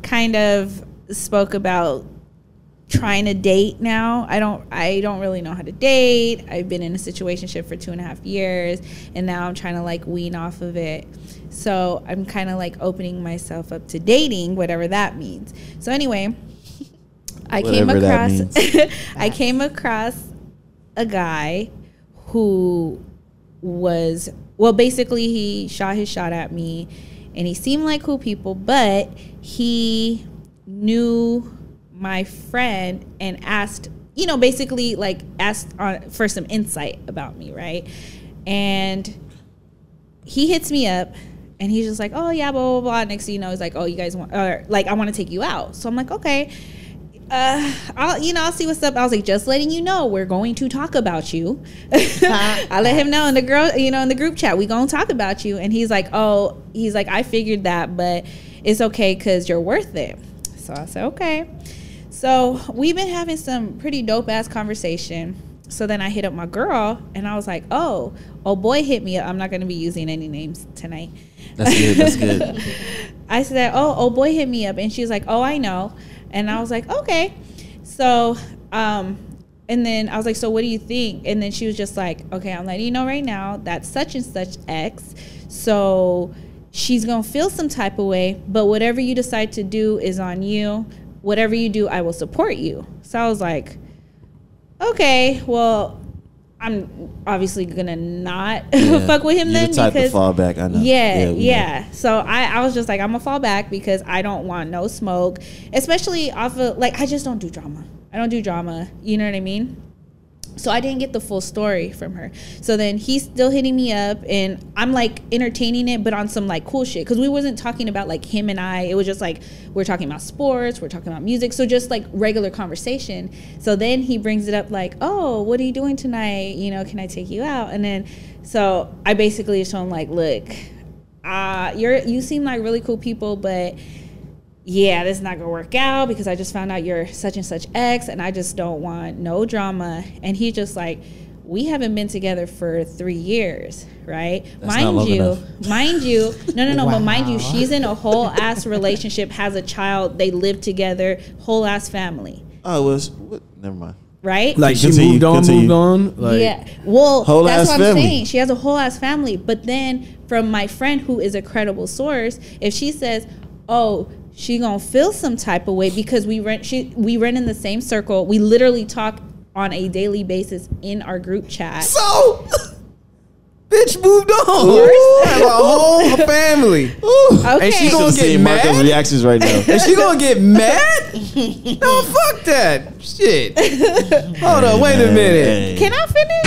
Speaker 5: kind of spoke about trying to date now. I don't really know how to date. I've been in a situationship for 2.5 years, and now I'm trying to like wean off of it. So I'm kind of like opening myself up to dating, whatever that means. So anyway, I came across a guy who was, well, basically he shot his shot at me, and he seemed like cool people, but he knew my friend and asked, basically like asked for some insight about me, right? And he hits me up and he's just like, oh yeah, blah, blah, blah. Next thing you know, he's like, oh, you guys want, or like, I want to take you out. So I'm like, okay, I'll see what's up. I was like, just letting you know, we're going to talk about you. I let him know in the group chat, we gonna talk about you. And he's like, I figured that, but it's okay because you're worth it. So I said, okay. So we've been having some pretty dope ass conversation. So then I hit up my girl and I was like, oh boy hit me up. I'm not going to be using any names tonight.
Speaker 3: That's good. That's good.
Speaker 5: I said, oh boy hit me up. And she was like, oh, I know. And I was like, okay. So, and then I was like, so what do you think? And then she was just like, okay, I'm letting you know right now that's such and such ex. So she's going to feel some type of way, but whatever you decide to do is on you. Whatever you do, I will support you. So I was like, okay, well, I'm obviously gonna not fuck with him then,
Speaker 3: type
Speaker 5: because
Speaker 3: to fall back. I know.
Speaker 5: Yeah. So I was just like, I'm gonna fall back because I don't want no smoke, especially off of like I just don't do drama. I don't do drama. You know what I mean? So I didn't get the full story from her. So then he's still hitting me up and I'm like entertaining it, but on some like cool shit. Cause we wasn't talking about like him and I, it was just like, we're talking about sports, we're talking about music. So just like regular conversation. So then he brings it up like, oh, what are you doing tonight? You know, can I take you out? And then, so I basically just told him like, look, you seem like really cool people, but yeah, this is not gonna work out because I just found out you're such and such ex and I just don't want no drama. And he's just like, we haven't been together for 3 years, right?
Speaker 3: That's mind
Speaker 5: you, no, wow. But mind you, she's in a whole ass relationship, has a child, they live together, whole ass family.
Speaker 3: Oh, it was, never mind.
Speaker 5: Right?
Speaker 2: Like she moved on. Like,
Speaker 5: yeah. Well,
Speaker 3: whole
Speaker 5: that's what I'm
Speaker 3: family.
Speaker 5: saying. She has a whole ass family. But then from my friend who is a credible source, if she says, oh, she gonna feel some type of way because we run in the same circle. We literally talk on a daily basis in our group chat.
Speaker 2: So, bitch moved on. Have a whole family.
Speaker 5: Okay.
Speaker 2: And she gonna get mad.
Speaker 3: Marco's reactions right now.
Speaker 2: And she gonna get mad? No, fuck that shit. Hold on, wait a minute.
Speaker 5: Can I finish?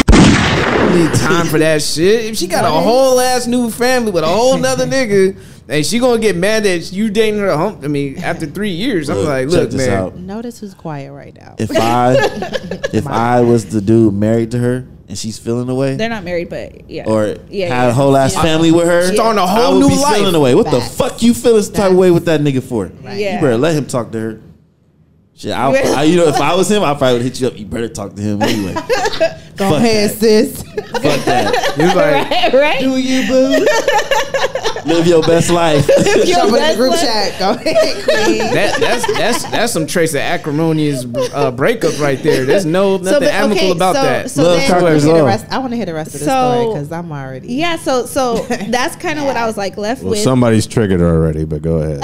Speaker 2: I don't need time for that shit. If she got a whole ass new family with a whole nother nigga, and she gonna get mad that you dating her after 3 years. I'm like, look, man.
Speaker 3: Out.
Speaker 6: Notice who's quiet right now.
Speaker 3: If I was the dude married to her and she's feeling away,
Speaker 5: they're not married, but yeah,
Speaker 3: or had a whole ass family with her,
Speaker 2: starting a whole
Speaker 3: I would
Speaker 2: new
Speaker 3: be
Speaker 2: life.
Speaker 3: feeling away. What the fuck you feeling some type of way with that nigga for?
Speaker 5: Right. Yeah.
Speaker 3: You better let him talk to her. Shit, you know, if I was him, I probably would hit you up. You better talk to him anyway.
Speaker 6: Go ahead, sis.
Speaker 3: Fuck that.
Speaker 2: You're like,
Speaker 5: right?
Speaker 6: Do you, boo?
Speaker 3: Live your best life.
Speaker 6: Jump in the group chat. Go ahead, queen.
Speaker 2: That's some trace of acrimonious breakup right there. There's nothing amicable about that.
Speaker 6: So then, I want to hear the rest of the story because I'm already.
Speaker 5: Yeah, so that's kind of what I was like left with.
Speaker 1: Somebody's triggered already, but go ahead.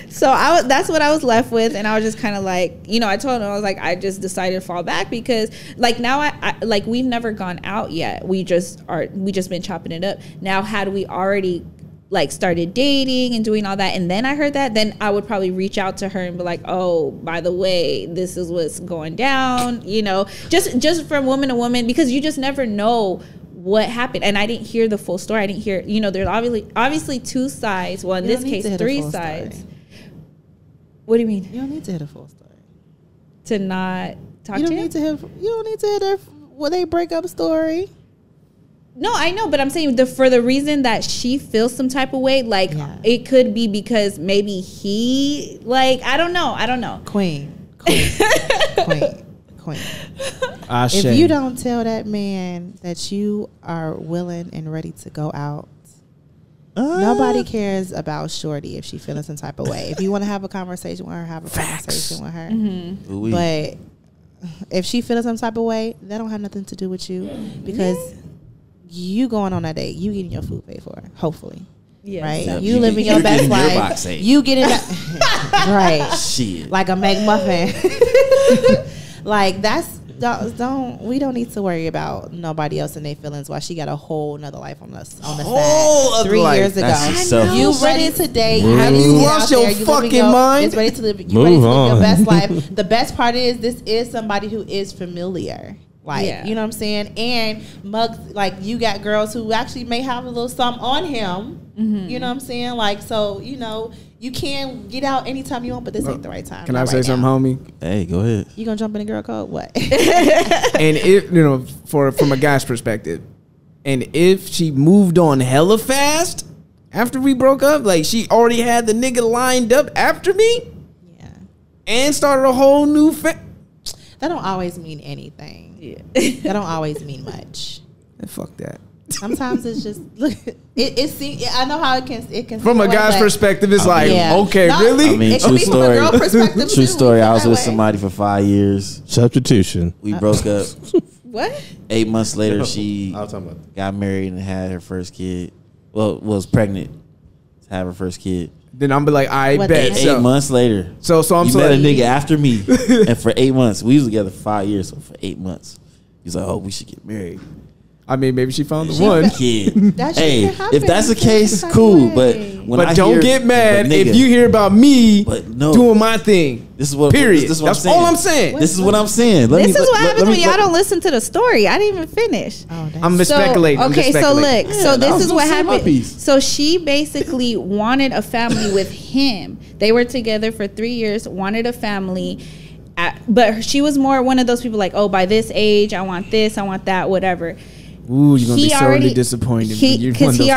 Speaker 5: So that's what I was left with, and I was just kind of like, you know, I told him, I was like, I just decided to fall back because, like, now I like we've never gone out yet. We just been chopping it up. Now, had we already like started dating and doing all that, and then I heard that, then I would probably reach out to her and be like, oh, by the way, this is what's going down, you know, just from woman to woman, because you just never know what happened. And I didn't hear the full story. I didn't hear, you know, there's obviously two sides. Well, in this case, 3 sides. What do you mean?
Speaker 6: You don't need to hit a full story.
Speaker 5: To not talk to him?
Speaker 6: You don't need to hit their breakup story.
Speaker 5: No, I know, but I'm saying for the reason that she feels some type of way, like it could be because maybe he, like, I don't know.
Speaker 6: Queen. If you don't tell that man that you are willing and ready to go out, nobody cares about Shorty if she feeling some type of way. If you want to have a conversation with her, have a conversation with her.
Speaker 5: Mm-hmm.
Speaker 6: But if she feeling some type of way, that don't have nothing to do with you because you going on a date, you getting your food paid for, hopefully. Yes. Right?
Speaker 3: Yep.
Speaker 6: You living your best life. You getting that. Right.
Speaker 3: Shit.
Speaker 6: Like a McMuffin. Like we don't need to worry about nobody else and their feelings while she got a whole nother life on the side. 3 years ago. You ready to date.
Speaker 2: Have you lost your fucking mind?
Speaker 6: It's ready to live. You ready to live your best life. The best part is this is somebody who is familiar. Like, you know what I'm saying? And mugs, like, you got girls who actually may have a little something on him. Mm-hmm. You know what I'm saying? Like, so, you know, you can get out anytime you want, but this ain't the right time.
Speaker 2: Can I say something, homie?
Speaker 3: Hey, go ahead.
Speaker 6: You gonna jump in a girl code? What?
Speaker 2: And it, you know, from a guy's perspective, And if she moved on hella fast after we broke up, like she already had the nigga lined up after me, and started a whole new that
Speaker 6: don't always mean anything.
Speaker 5: Yeah.
Speaker 6: That don't always mean much.
Speaker 2: And fuck that.
Speaker 6: Sometimes it's just look. It seems. I know how it can.
Speaker 2: From a guy's perspective, it's like okay,
Speaker 6: No,
Speaker 2: really?
Speaker 3: I mean,
Speaker 6: it could be from a girl perspective
Speaker 3: True
Speaker 6: too.
Speaker 3: story. I was
Speaker 6: That
Speaker 3: with
Speaker 6: way.
Speaker 3: somebody for 5 years.
Speaker 1: Substitution.
Speaker 3: We broke up.
Speaker 6: What?
Speaker 3: 8 months later, she
Speaker 1: I was talking about.
Speaker 3: got married and had her first kid. Well, was pregnant to have her first kid.
Speaker 2: Then I'm be like, I
Speaker 6: What
Speaker 2: bet.
Speaker 6: the
Speaker 3: Eight months later.
Speaker 2: So I'm
Speaker 3: you
Speaker 2: so
Speaker 3: met a nigga after me, and for 8 months, we was together for 5 years. So for 8 months, he's like, "Oh, we should get married."
Speaker 2: I mean, maybe she found the one.
Speaker 3: Kid.
Speaker 6: That shit
Speaker 3: Hey,
Speaker 6: can happen.
Speaker 3: if that's the
Speaker 6: You feel
Speaker 3: case,
Speaker 6: some type
Speaker 3: cool.
Speaker 6: of
Speaker 3: But
Speaker 6: way.
Speaker 3: when
Speaker 2: But
Speaker 3: I
Speaker 2: don't
Speaker 3: hear,
Speaker 2: get mad
Speaker 3: but
Speaker 2: if
Speaker 3: nigga,
Speaker 2: you hear about me
Speaker 3: But no.
Speaker 2: doing my thing.
Speaker 3: This is what.
Speaker 2: Period.
Speaker 3: This is what
Speaker 2: That's
Speaker 3: I'm saying.
Speaker 2: all I'm saying.
Speaker 3: This is what I'm saying.
Speaker 5: This is what happens when y'all don't listen to the story. I didn't even finish.
Speaker 6: Oh, that's
Speaker 2: I'm speculating. I'm
Speaker 5: Okay,
Speaker 2: just
Speaker 5: so
Speaker 2: speculating.
Speaker 5: look, so this is what
Speaker 3: say my
Speaker 5: happened.
Speaker 3: piece.
Speaker 5: So she basically wanted a family with him. They were together for 3 years, wanted a family. But she was more one of those people like, oh, by this age, I want this, I want that, whatever.
Speaker 2: Ooh, you're gonna be sorely disappointed.
Speaker 5: Because he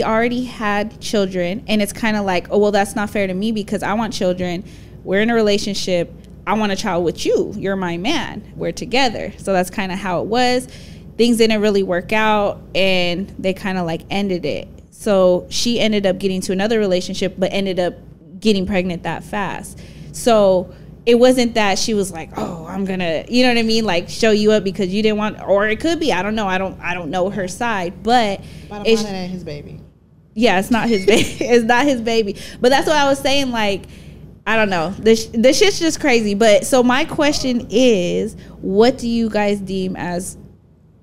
Speaker 5: already had children, and it's kind of like, oh well, that's not fair to me because I want children. We're in a relationship. I want a child with you. You're my man. We're together. So that's kind of how it was. Things didn't really work out, and they kind of like ended it. So she ended up getting to another relationship, but ended up getting pregnant that fast. So it wasn't that she was like, oh, I'm gonna, you know what I mean, like show you up because you didn't want, or it could be, I don't know, I don't know her side, but
Speaker 6: it's not his baby.
Speaker 5: Yeah, it's not his baby. It's not his baby. But that's what I was saying. Like, I don't know. This shit's just crazy. But so my question is, what do you guys deem as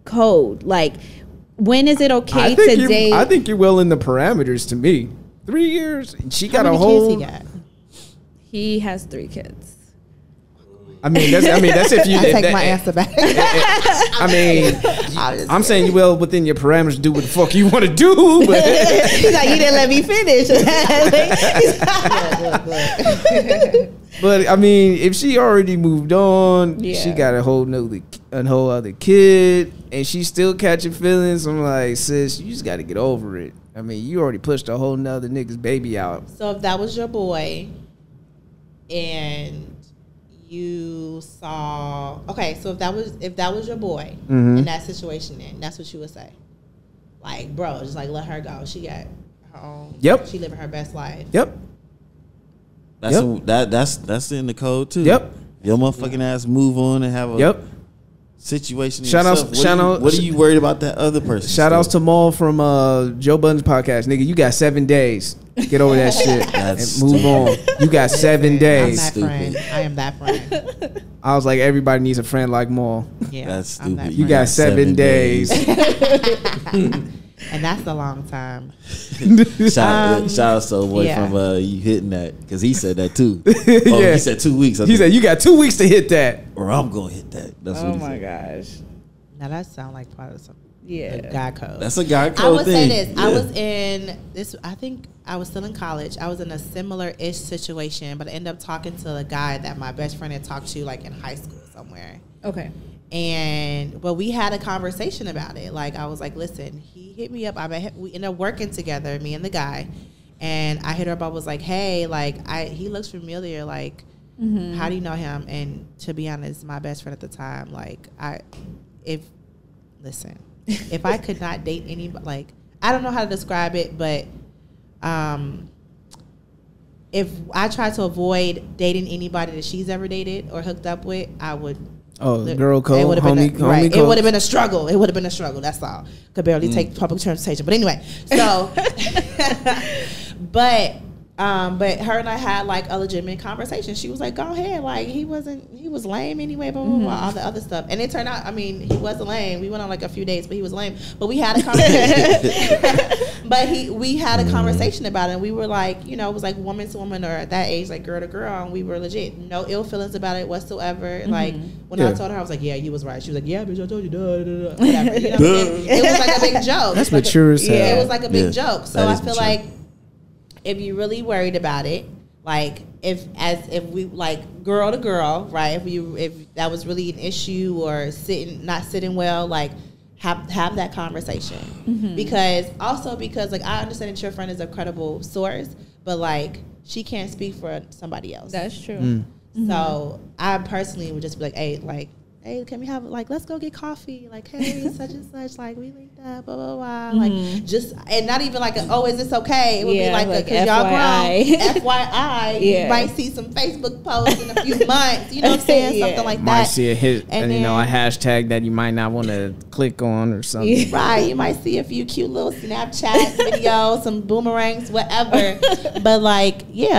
Speaker 5: code? Like, when is it okay to date?
Speaker 2: I think you're well in the parameters to me. 3 years. She got
Speaker 6: How
Speaker 2: a
Speaker 6: many
Speaker 2: whole.
Speaker 6: kids he got?
Speaker 5: He has 3 kids.
Speaker 2: I mean, that's if you.
Speaker 6: I take my answer back.
Speaker 2: I mean, I'm saying you well within your parameters. Do what the fuck you want to do. But
Speaker 5: He's like, you didn't let me finish.
Speaker 2: But I mean, if she already moved on, she got a whole other kid, and she's still catching feelings. I'm like, sis, you just got to get over it. I mean, you already pushed a whole nother nigga's baby out.
Speaker 6: So if that was your boy, and you saw, okay, so if that was your boy in that situation, then that's what you would say. Like, bro, just like let her go. She got her own.
Speaker 2: Yep.
Speaker 6: She living her best life.
Speaker 2: Yep.
Speaker 3: That's in the code too.
Speaker 2: Yep.
Speaker 3: Your motherfucking ass move on and have a situation.
Speaker 2: Shout outs.
Speaker 3: What are you worried about that other person?
Speaker 2: Shout outs to Maul from Joe Budden's podcast. Nigga, you got 7 days. Get over that shit and move on. You got 7 days.
Speaker 6: I'm that friend. I am that friend.
Speaker 2: I was like, everybody needs a friend like Maul.
Speaker 6: Yeah,
Speaker 3: that's stupid.
Speaker 2: You got 7 days.
Speaker 6: And that's a long time.
Speaker 3: Shout out to a boy from you hitting that, because he said that too. He said 2 weeks.
Speaker 2: He said you got 2 weeks to hit that,
Speaker 3: or I'm gonna hit that. That's what he said.
Speaker 5: Gosh.
Speaker 6: Now that sounds like part of some
Speaker 5: a
Speaker 6: guy code.
Speaker 3: That's a guy code.
Speaker 6: I would
Speaker 3: thing.
Speaker 6: say this. I was in this. I think I was still in college. I was in a similar-ish situation, but I ended up talking to a guy that my best friend had talked to, like in high school somewhere.
Speaker 5: Okay.
Speaker 6: But we had a conversation about it. Like, I was like, listen, he hit me up. We ended up working together, me and the guy. And I hit her up. I was like, hey, like, he looks familiar. Like, how do you know him? And to be honest, my best friend at the time, like, if I could not date anybody, like, I don't know how to describe it, but if I tried to avoid dating anybody that she's ever dated or hooked up with, I would.
Speaker 2: Oh, girl code,
Speaker 6: it would have been
Speaker 2: homie
Speaker 6: it would have been a struggle. It would have been a struggle. That's all. Could barely take public transportation. But anyway, so, but her and I had like a legitimate conversation. She was like, "Go ahead." Like he was lame anyway. Blah blah blah. All the other stuff. And it turned out, I mean, he wasn't lame. We went on like a few dates, but he was lame. But we had a conversation. We had a conversation about it. And we were like, you know, it was like woman to woman, or at that age, like girl to girl. And we were legit, no ill feelings about it whatsoever. Like when I told her, I was like, "Yeah, you was right." She was like, "Yeah, bitch, I told you." Whatever. You know what I'm saying? It was like a big joke.
Speaker 2: That's mature as hell.
Speaker 6: It was like a big joke. So I feel
Speaker 3: mature.
Speaker 6: like, if you're really worried about it, like if we like girl to girl, right? If that was really an issue or not sitting well, like have that conversation. Because like I understand that your friend is a credible source, but like she can't speak for somebody else.
Speaker 5: That's true.
Speaker 6: So I personally would just be like, hey, can we have let's go get coffee? Like, hey, such and such, like we linked up, blah blah blah. Like just and not even like is this okay? It would be like because y'all grown. FYI, you might see some Facebook posts in a few months. You know what I'm saying? Something like that.
Speaker 2: Might see a hit and then, a hashtag that you might not want to click on or something.
Speaker 6: Right. You might see a few cute little Snapchat videos, some boomerangs, whatever. But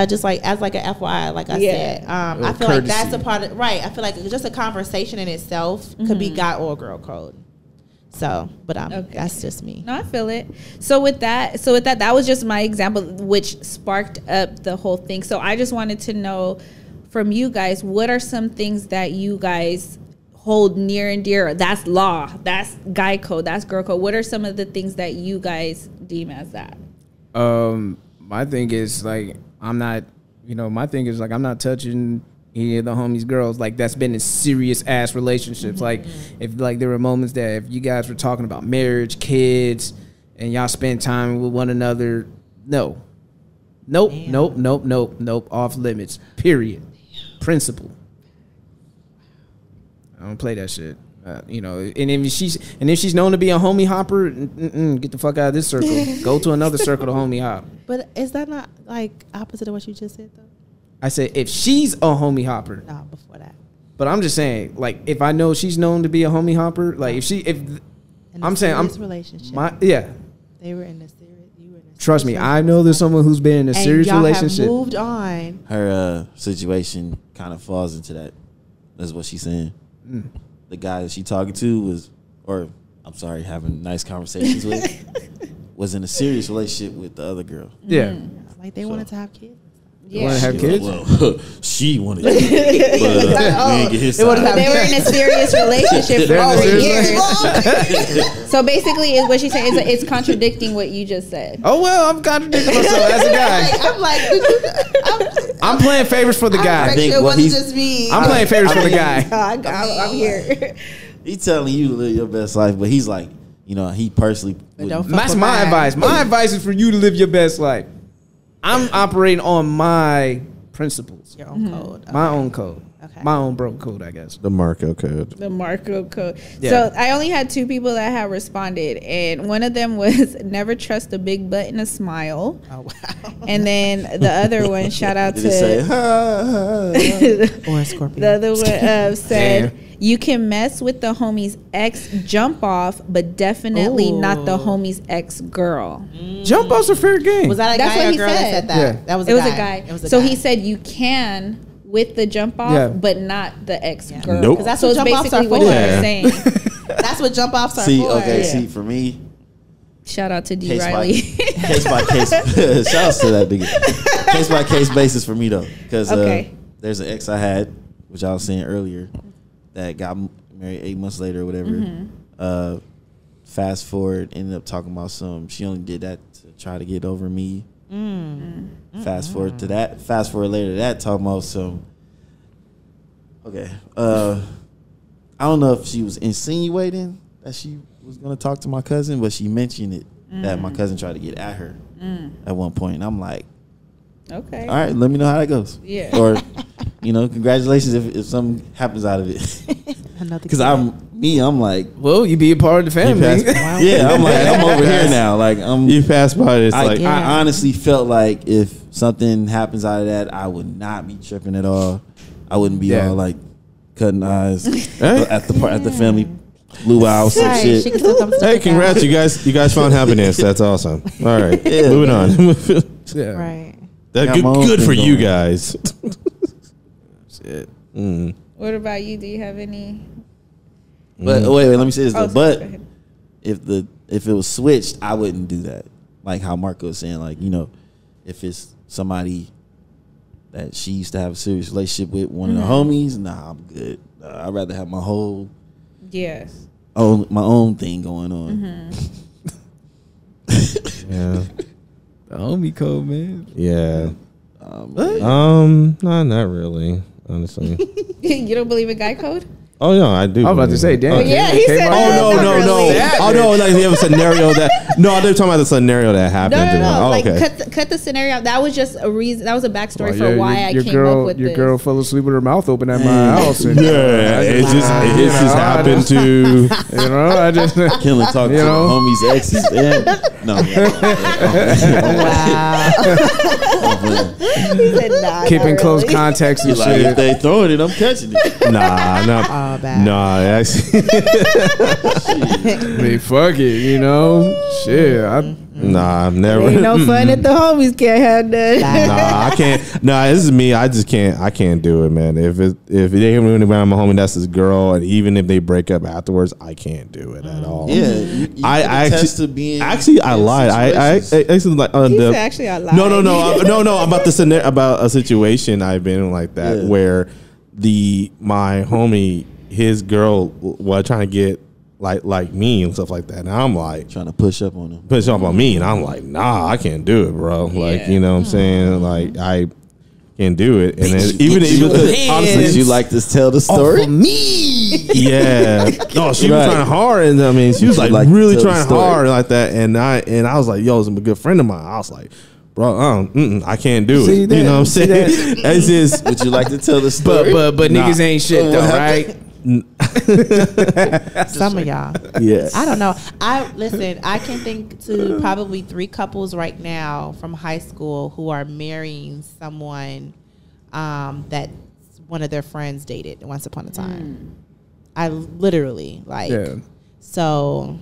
Speaker 6: just like as like an FYI, like I said, I feel like that's a part of I feel like just a conversation in itself could be guy or girl code. So, but that's just me.
Speaker 5: No, I feel it. So with that, that was just my example, which sparked up the whole thing. So I just wanted to know from you guys, what are some things that you guys hold near and dear? That's law. That's guy code. That's girl code. What are some of the things that you guys deem as that?
Speaker 2: My thing is I'm not touching any of the homies' girls that's been in serious ass relationships. If there were moments that if you guys were talking about marriage, kids, and y'all spend time with one another, nope, off limits. Period. Principle. I don't play that shit. And if she's known to be a homie hopper, get the fuck out of this circle. Go to another circle to homie hop.
Speaker 6: But is that not opposite of what you just said though?
Speaker 2: I said if she's a homie hopper.
Speaker 6: No, before that.
Speaker 2: But I'm just saying, if I know she's known to be a homie hopper,
Speaker 6: relationship. They were in a serious. You were in a
Speaker 2: trust me, I know there's someone who's been in a serious relationship.
Speaker 6: Have moved on.
Speaker 3: Her situation kind of falls into that. That's what she's saying. The guy that she talking to having nice conversations with, was in a serious relationship with the other girl.
Speaker 2: Yeah.
Speaker 6: They wanted to have kids.
Speaker 2: Yeah. Want to have kids?
Speaker 3: Well, she wanted to. But,
Speaker 5: they were in a serious relationship for over years. So basically, is what she's saying is it's contradicting what you just said.
Speaker 2: Oh well, I'm contradicting myself as a guy. I'm playing favorites for the guy.
Speaker 6: It wasn't just me.
Speaker 2: I'm playing favorites for the guy.
Speaker 5: I'm here.
Speaker 3: He's telling you to live your best life, but he's like, he personally.
Speaker 2: That's my advice. My advice is for you to live your best life. I'm operating on my principles.
Speaker 6: Your own code. Okay.
Speaker 2: My own code. Okay. My own bro code, I guess.
Speaker 1: The Marco code.
Speaker 5: The Marco code. Yeah. So I only had 2 people that have responded, and one of them was never trust a big butt and a smile. Oh wow! And then the other one, shout out to
Speaker 3: say,
Speaker 6: or a Scorpio.
Speaker 5: The other one said, you can mess with the homie's ex jump off, but definitely not the homie's ex girl.
Speaker 2: Jump off's a fair game.
Speaker 6: Was that a guy or a girl that said that?
Speaker 2: Yeah.
Speaker 6: That was
Speaker 5: a guy. So he said you can with the jump off, but not the ex girl.
Speaker 3: Nope.
Speaker 6: Because that's what jump offs are for.
Speaker 5: What you're saying.
Speaker 6: That's what jump offs are
Speaker 3: for.
Speaker 6: Okay,
Speaker 3: see, for me.
Speaker 5: Shout out to D. Riley.
Speaker 3: Case by case. Shout out to that nigga. Case by case basis for me though, because there's an ex I had, which I was saying earlier, that got married 8 months later or whatever. Fast forward, ended up talking about she only did that to try to get over me. Fast forward to that. Fast forward later to that, talking about some. Okay. I don't know if she was insinuating that she was going to talk to my cousin, but she mentioned it that my cousin tried to get at her at one point. And I'm like,
Speaker 5: okay.
Speaker 3: All right, let me know how that goes.
Speaker 5: Yeah.
Speaker 3: Or, congratulations if something happens out of it. Because I'm like,
Speaker 2: well, you be a part of the family.
Speaker 3: Yeah, I'm over here now.
Speaker 1: You passed by it.
Speaker 3: I honestly felt like if something happens out of that, I would not be tripping at all. I wouldn't be all cutting eyes at the family luau some shit.
Speaker 1: Hey, congrats, you guys found happiness. That's awesome. All right, moving on.
Speaker 6: Right.
Speaker 1: That good for you guys.
Speaker 2: Shit.
Speaker 5: What about you? Do you have any?
Speaker 3: But wait, let me say this though.
Speaker 5: Sorry,
Speaker 3: but if it was switched, I wouldn't do that. Like how Marco was saying, if it's somebody that she used to have a serious relationship with, one of the homies, nah, I'm good. I'd rather have my whole my own thing going on.
Speaker 1: Yeah.
Speaker 2: The homie code, man.
Speaker 1: Yeah. Not really, honestly.
Speaker 5: You don't believe in guy code?
Speaker 1: Oh no, I do.
Speaker 2: I was about to say, damn.
Speaker 5: Yeah, he said.
Speaker 1: Oh no. Oh no, like you have a scenario that. No, they're talking about the scenario that happened. to them. Oh,
Speaker 5: Like
Speaker 1: okay.
Speaker 5: cut the scenario. That was just a reason. That was a backstory for
Speaker 2: Your-
Speaker 5: why I
Speaker 2: your
Speaker 5: came
Speaker 2: girl,
Speaker 5: up with
Speaker 2: your
Speaker 5: this.
Speaker 2: girl fell asleep with her mouth open at my house. And,
Speaker 1: Yeah, it just happened to.
Speaker 2: You know, I just
Speaker 3: Killing talk to
Speaker 2: You know?
Speaker 3: homies exes. Yeah. No.
Speaker 5: He said, nah,
Speaker 2: keeping
Speaker 5: not
Speaker 2: close
Speaker 5: really.
Speaker 2: contacts and
Speaker 3: Like, if
Speaker 2: shit.
Speaker 3: they throwing it, I'm catching it.
Speaker 1: Nah, actually,
Speaker 2: I mean, fuck it, you know. Shit,
Speaker 1: nah, I've never.
Speaker 5: Ain't no fun if the homies can't have that.
Speaker 1: Nah, I can't. Nah, this is me. I just can't. I can't do it, man. If it ain't really around my homie, that's his girl, and even if they break up afterwards, I can't do it at all.
Speaker 3: Yeah, you
Speaker 1: I
Speaker 3: attest
Speaker 1: actually
Speaker 3: to being.
Speaker 1: actually I lied. I actually like
Speaker 5: He said, actually, I lied.
Speaker 1: no. About the scenario, about a situation I've been in like that where my homie, his girl was trying to get like me and stuff like that, and I'm like
Speaker 3: trying to push up on him,
Speaker 1: push up on me, and I'm like, nah, I can't do it, bro. Like, you know what I'm saying? Like, I can't do it, and then, even
Speaker 3: honestly, you like to tell the story.
Speaker 2: Me,
Speaker 1: yeah. No, she was trying hard, and I mean, she was like really trying hard like that, and I was like, yo, it's a good friend of mine. I was like, bro, I can't do it. You know what I'm saying? It's just.
Speaker 3: Would you like to tell the story?
Speaker 2: But niggas ain't shit though, right?
Speaker 6: Some of y'all.
Speaker 1: Yes.
Speaker 6: I don't know. I can think to probably 3 couples right now from high school who are marrying someone that one of their friends dated once upon a time. I literally so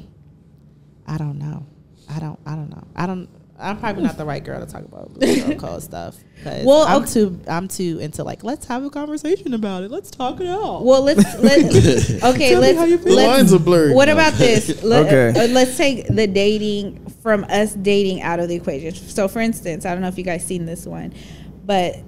Speaker 6: I don't know. I don't know. I'm probably not the right girl to talk about girl code stuff. Well, I'm too into like, let's have a conversation about it. Let's talk it out.
Speaker 5: Well, let's okay.
Speaker 3: Lines are blurred.
Speaker 5: What about this?
Speaker 2: Okay.
Speaker 5: Let's take the dating from us dating out of the equation. So, for instance, I don't know if you guys seen this one, but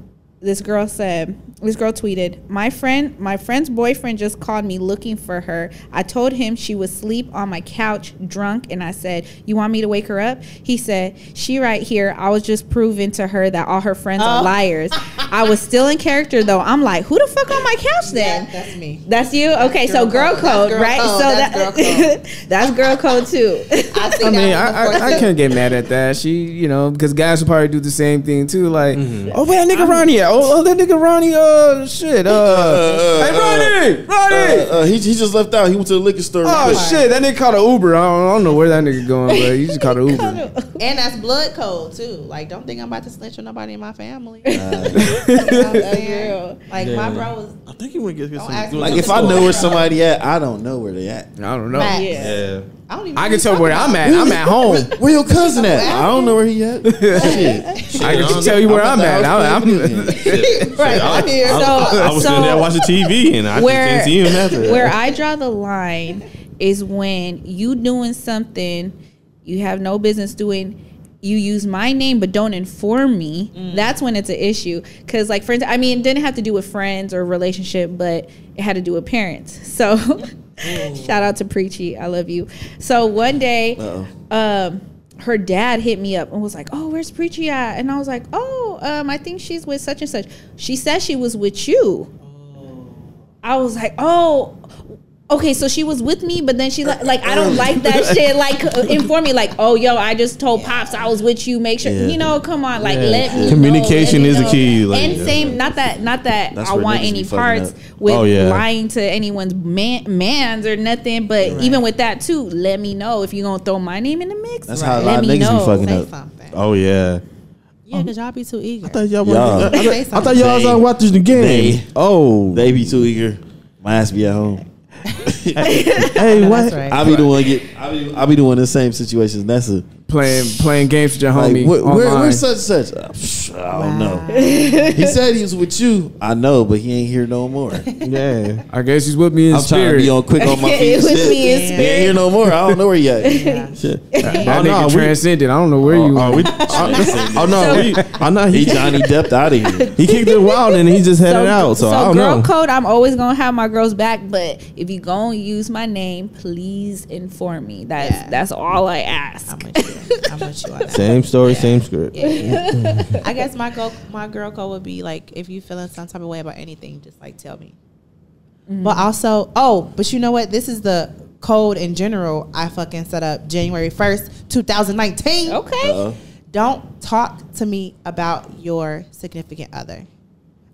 Speaker 5: this girl tweeted, my friend's boyfriend just called me looking for her. I told him she was asleep on my couch drunk, and I said, you want me to wake her up? He said, she right here. I was just proving to her that all her friends are liars. I was still in character though. I'm like, who the fuck on my couch then?
Speaker 6: That's me.
Speaker 5: That's you? Okay, so girl code, right? So that's girl code too.
Speaker 2: I mean, I can't get mad at that. She, you know, because guys will probably do the same thing too. Like, oh, where that nigga Ronnie at? Oh, that nigga Ronnie, shit. Hey, Ronnie!
Speaker 3: He just left out. He went to the liquor store.
Speaker 2: Oh, shit. That nigga caught an Uber. I don't know where that nigga going, but he just caught an Uber.
Speaker 6: And that's blood code too. Like, don't think I'm about to snitch on nobody in my family. Like, my bro was.
Speaker 3: I think he went get some.
Speaker 6: Like,
Speaker 3: if I know where somebody at, I don't know where they at.
Speaker 2: I don't know.
Speaker 3: Yeah.
Speaker 6: I
Speaker 2: can tell where I'm at. I'm at home.
Speaker 3: Where your cousin at? I don't know where he at. Shit.
Speaker 2: I can tell you where I'm at.
Speaker 1: I was sitting there watching TV, and I just didn't see him after that.
Speaker 5: Where I draw the line is when you doing something you have no business doing. You use my name but don't inform me. That's when it's an issue. Because, like, friends, I mean, it didn't have to do with friends or relationship, but it had to do with parents. So, shout out to Preachy. I love you. So, one day, her dad hit me up and was like, oh, where's Preachy at? And I was like, oh, I think she's with such and such. She said she was with you. I was like, oh, okay, so she was with me, but then she like I don't like that shit. Like, inform me, like, oh, yo, I just told Pops I was with you. Make sure, you know, come on, like, let me
Speaker 1: communication
Speaker 5: know,
Speaker 1: is the key.
Speaker 5: Like, and same, not that
Speaker 3: That's
Speaker 5: I
Speaker 3: where
Speaker 5: want
Speaker 3: niggas
Speaker 5: any
Speaker 3: be fucking
Speaker 5: parts
Speaker 3: up.
Speaker 5: with lying to anyone's mans or nothing. But even with that too, let me know if you're gonna throw my name in the mix.
Speaker 3: That's how a lot of niggas be fucking up.
Speaker 6: Something.
Speaker 1: Oh yeah.
Speaker 6: Yeah, because y'all be too eager.
Speaker 1: I thought y'all was on watching the game.
Speaker 3: They be too eager. My ass be at home.
Speaker 1: Hey, what?
Speaker 6: Right.
Speaker 3: I be the one I be the one in the same situation as Nessa.
Speaker 2: Playing games with your homie.
Speaker 3: Like, where's such? I don't know. He said he was with you. I know, but he ain't here no more.
Speaker 1: Yeah.
Speaker 2: I guess he's with me in
Speaker 3: I'm
Speaker 2: spirit.
Speaker 3: trying to be on quick on my feet.
Speaker 5: With me in
Speaker 3: He ain't here no more. I don't know where he at. Shit.
Speaker 2: That nigga transcended. I don't know where you.
Speaker 3: He Johnny Depp out of here.
Speaker 1: He kicked it wild and he just headed out. So I don't
Speaker 5: girl
Speaker 1: know.
Speaker 5: code, I'm always gonna have my girls back, but if you gonna use my name, please inform me. That's all I ask.
Speaker 6: I'm with you on that.
Speaker 1: Same story, same script.
Speaker 6: Yeah. I guess my girl code would be like, if you feeling some type of way about anything, just like tell me. But also, but you know what? This is the code in general. I fucking set up January 1st, 2019.
Speaker 5: Okay.
Speaker 6: Don't talk to me about your significant other.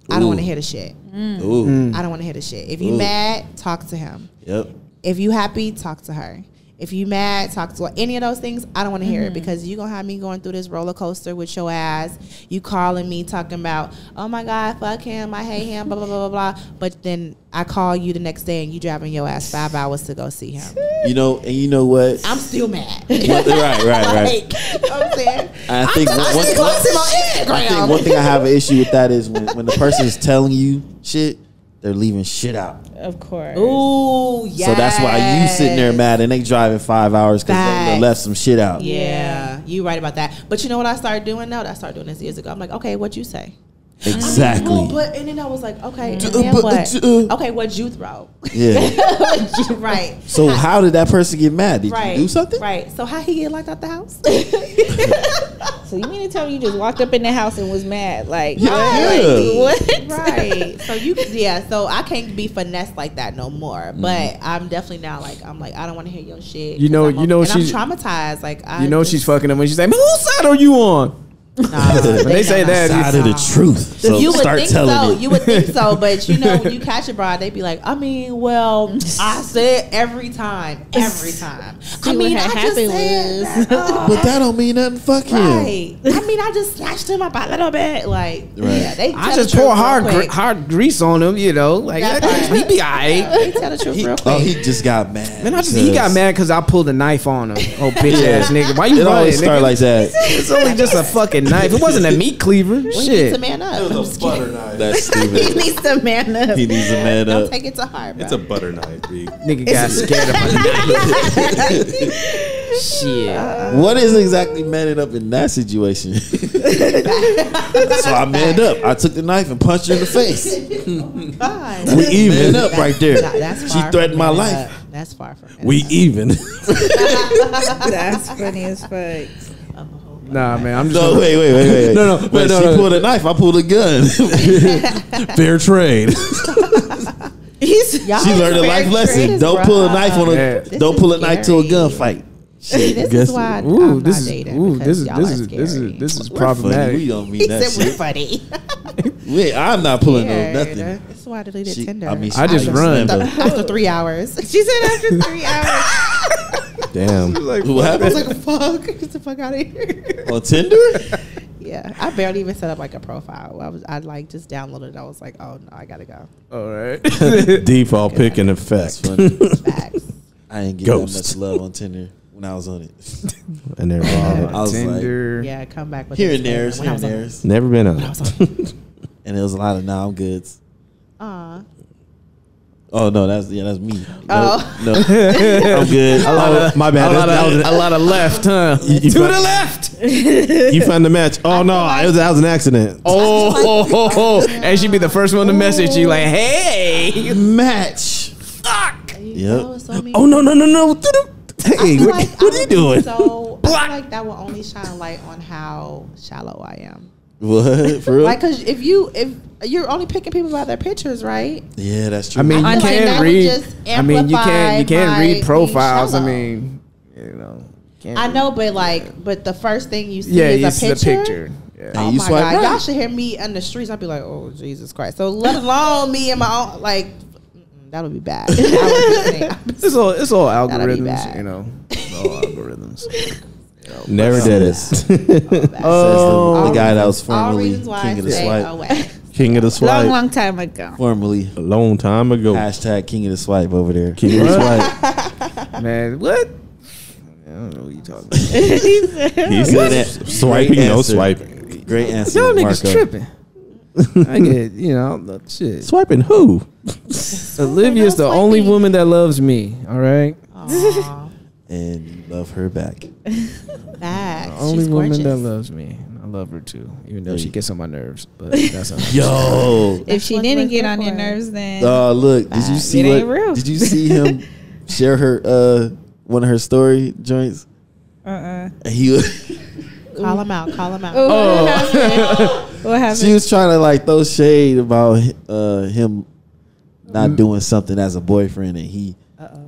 Speaker 6: I don't want to hear the shit. I don't want to hear the shit. If you mad, talk to him.
Speaker 3: Yep.
Speaker 6: If you happy, talk to her. If you mad, talk to her. Any of those things, I don't want to hear it because you gonna have me going through this roller coaster with your ass. You calling me talking about, oh my God, fuck him, I hate him, blah blah blah blah blah. But then I call you the next day and you driving your ass 5 hours to go see him.
Speaker 3: You know, and you know what?
Speaker 6: I'm still mad.
Speaker 3: Right.
Speaker 6: Like, you know what I'm saying?
Speaker 3: I think one thing I have an issue with that is when the person is telling you shit, they're leaving shit out.
Speaker 5: Of course.
Speaker 6: Ooh, yeah.
Speaker 3: So that's why you sitting there mad and they driving 5 hours because they left some shit out.
Speaker 6: Yeah, you right about that. But you know what I started doing now? I started doing this years ago. I'm like, okay, what you say?
Speaker 3: Exactly.
Speaker 6: I mean, and then I was like, okay, and then what? Okay, what'd you throw?
Speaker 3: Yeah.
Speaker 6: Right.
Speaker 3: So how did that person get mad? Did you do something?
Speaker 6: Right. So how he get locked out the house?
Speaker 5: So you mean to tell me you just walked up in the house and was mad? Like,
Speaker 6: what? Right. So so I can't be finessed like that no more. But I'm definitely now I'm like, I don't want to hear your shit.
Speaker 2: You know,
Speaker 6: she's traumatized. Like,
Speaker 2: she's fucking him when she's like, whose side are you on?
Speaker 6: Nah,
Speaker 2: when they say that,
Speaker 3: side of the truth. So
Speaker 6: you would
Speaker 3: start
Speaker 6: think
Speaker 3: telling it.
Speaker 6: You would think so, but you know, when you catch a bride, they be like, I mean, well, I said every time. I mean, I just said that.
Speaker 3: But that don't mean nothing. Fuck him.
Speaker 6: Right. I mean, I just snatched him up a little bit. Like, yeah,
Speaker 2: I just pour hard grease on him, you know. Like, he be alright.
Speaker 6: They tell the truth real quick.
Speaker 3: Oh, he just got mad.
Speaker 2: Man, he got mad because I pulled a knife on him. Oh, bitch ass nigga. Why you
Speaker 3: It
Speaker 2: running,
Speaker 3: always start like that.
Speaker 2: It's only just a fucking knife. It wasn't a meat cleaver.
Speaker 6: He
Speaker 2: Shit.
Speaker 6: needs to man up.
Speaker 1: It was a butter knife.
Speaker 3: That's stupid.
Speaker 6: He needs to man up.
Speaker 3: He needs to man
Speaker 6: Don't
Speaker 3: up.
Speaker 6: take it to heart, bro.
Speaker 1: It's a butter knife, B.
Speaker 2: Nigga got scared of my knife. Shit.
Speaker 3: What is exactly manning up in that situation? So I manned up. I took the knife and punched her in the face. We even up right there.
Speaker 6: That's
Speaker 3: She
Speaker 6: far
Speaker 3: threatened
Speaker 6: from
Speaker 3: my
Speaker 6: manning
Speaker 3: life.
Speaker 6: up. That's far from it.
Speaker 1: We even.
Speaker 5: That's funny as fuck.
Speaker 2: Nah, man. I'm just.
Speaker 3: No, wait.
Speaker 1: No.
Speaker 3: When she pulled a knife, I pulled a gun.
Speaker 1: Fair trade.
Speaker 3: She learned a life lesson. Don't pull a knife on a. Don't pull a knife to a gunfight.
Speaker 6: This is why I'm not dating.
Speaker 2: This is problematic.
Speaker 3: We don't mean that shit.
Speaker 6: Funny.
Speaker 3: I'm not pulling no nothing.
Speaker 6: That's why I deleted Tinder.
Speaker 2: I just run
Speaker 6: after 3 hours.
Speaker 5: She said after 3 hours.
Speaker 1: Damn.
Speaker 3: Like, what happened?
Speaker 6: I was like, fuck, get the fuck out of here.
Speaker 3: On Tinder?
Speaker 6: Yeah, I barely even set up like a profile. I like just downloaded it. I was like, oh no, I gotta go.
Speaker 2: All right.
Speaker 1: Default pick in effect.
Speaker 6: Facts.
Speaker 3: I ain't get that much love on Tinder when I was on it.
Speaker 1: And they're all
Speaker 3: I was
Speaker 2: Tinder.
Speaker 3: like,
Speaker 6: Yeah, come back with
Speaker 3: here and there's.
Speaker 1: never been on.
Speaker 3: And it was a lot of I'm goods.
Speaker 6: Aw.
Speaker 3: Oh no, that's me.
Speaker 6: Oh.
Speaker 3: No, I'm good.
Speaker 1: My bad.
Speaker 2: A lot of left, huh?
Speaker 1: You
Speaker 2: to the left.
Speaker 1: You found the match. Oh no, that was an accident.
Speaker 2: Oh, and she'd be the first one to message you like, "Hey,
Speaker 3: match."
Speaker 2: Fuck.
Speaker 3: Yep.
Speaker 1: Oh no. Hey, what are you doing?
Speaker 6: So I feel like that will only shine a light on how shallow I am.
Speaker 3: What? For real?
Speaker 6: Like, cause if you're only picking people by their pictures, right?
Speaker 3: Yeah, that's true.
Speaker 2: I mean, you can't read. I mean, you can't read profiles. I
Speaker 6: shallow.
Speaker 2: mean, you know.
Speaker 6: I know, but the first thing you see is a picture.
Speaker 2: Yeah.
Speaker 6: Oh my God, y'all should hear me on the streets. I'd be like, oh Jesus Christ. So let alone me and my own, like, that would be bad.
Speaker 2: It's all
Speaker 6: That'd be
Speaker 2: algorithms,
Speaker 6: bad.
Speaker 2: you know. It's all algorithms.
Speaker 1: Never did it.
Speaker 3: The guy that was formerly king of the swipe.
Speaker 6: Away.
Speaker 1: King of the swipe.
Speaker 5: Long time ago.
Speaker 3: Formerly.
Speaker 1: A long time ago.
Speaker 3: Hashtag king of the swipe over there.
Speaker 1: King of the swipe.
Speaker 2: Man, what? I don't know what you talking about.
Speaker 1: He said swiping, no swiping.
Speaker 3: Great answer.
Speaker 2: Y'all niggas tripping. I get, shit.
Speaker 1: Swiping who?
Speaker 2: Olivia's the only woman that loves me, all right?
Speaker 3: And you love her back.
Speaker 6: Facts.
Speaker 2: The only
Speaker 6: She's
Speaker 2: woman
Speaker 6: gorgeous.
Speaker 2: that loves me. I love her too, even though she gets on my nerves. But that's not
Speaker 3: Yo.
Speaker 5: If she didn't get on your nerves, then
Speaker 3: Look, did you see
Speaker 5: it ain't real.
Speaker 3: Did you see him share her one of her story joints? And he
Speaker 6: Call him out.
Speaker 5: What happened?
Speaker 3: She was trying to like throw shade about him not doing something as a boyfriend, and he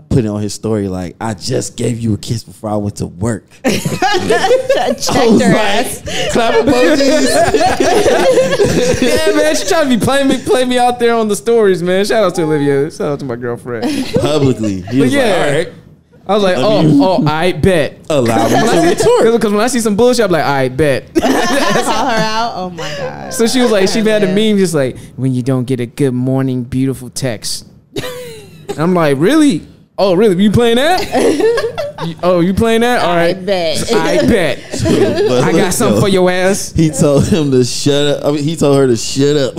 Speaker 3: put it on his story like, I just gave you a kiss before I went to work.
Speaker 5: Checked her ass.
Speaker 3: Clap emojis.
Speaker 2: Yeah, man, she trying to play me out there on the stories, man. Shout out to Olivia. Shout out to my girlfriend.
Speaker 3: Publicly. He was like, all right.
Speaker 2: I was like, I bet.
Speaker 3: Allow me to retort.
Speaker 2: Because when I see some bullshit, I'm like, I bet.
Speaker 6: Call her out. Oh my god.
Speaker 2: So she was like, she had a meme just like, when you don't get a good morning, beautiful text. And I'm like, really? Oh, really? You playing that? You playing that? All right. I bet. I got something for your ass.
Speaker 3: He told him to shut up. I mean, he told her to shut up.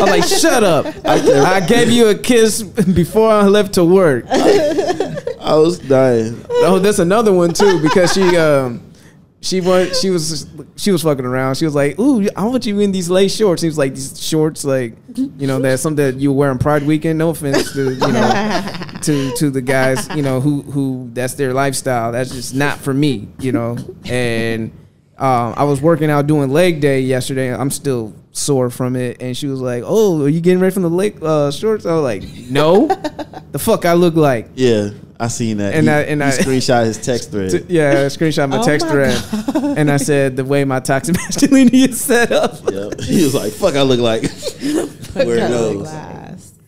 Speaker 2: I'm like, shut up. I gave you a kiss before I left to work.
Speaker 3: I was dying.
Speaker 2: Oh, that's another one too, because she was fucking around. She was like, "Ooh, I want you in these lace shorts." He was like, "These shorts, like, you know, that's something that you wear on Pride Weekend." No offense to to the guys, you know, who that's their lifestyle. That's just not for me, you know. And I was working out doing leg day yesterday. I'm still sore from it, and she was like, "Oh, are you getting ready from the leg shorts?" I was like, "No, the fuck I look like."
Speaker 3: Yeah. I seen that.
Speaker 2: And
Speaker 3: he
Speaker 2: I
Speaker 3: screenshot his text thread.
Speaker 2: I screenshot my text thread. God. And I said the way my toxic masculinity is set up.
Speaker 3: Yep. He was like, fuck, I look like. Where it goes.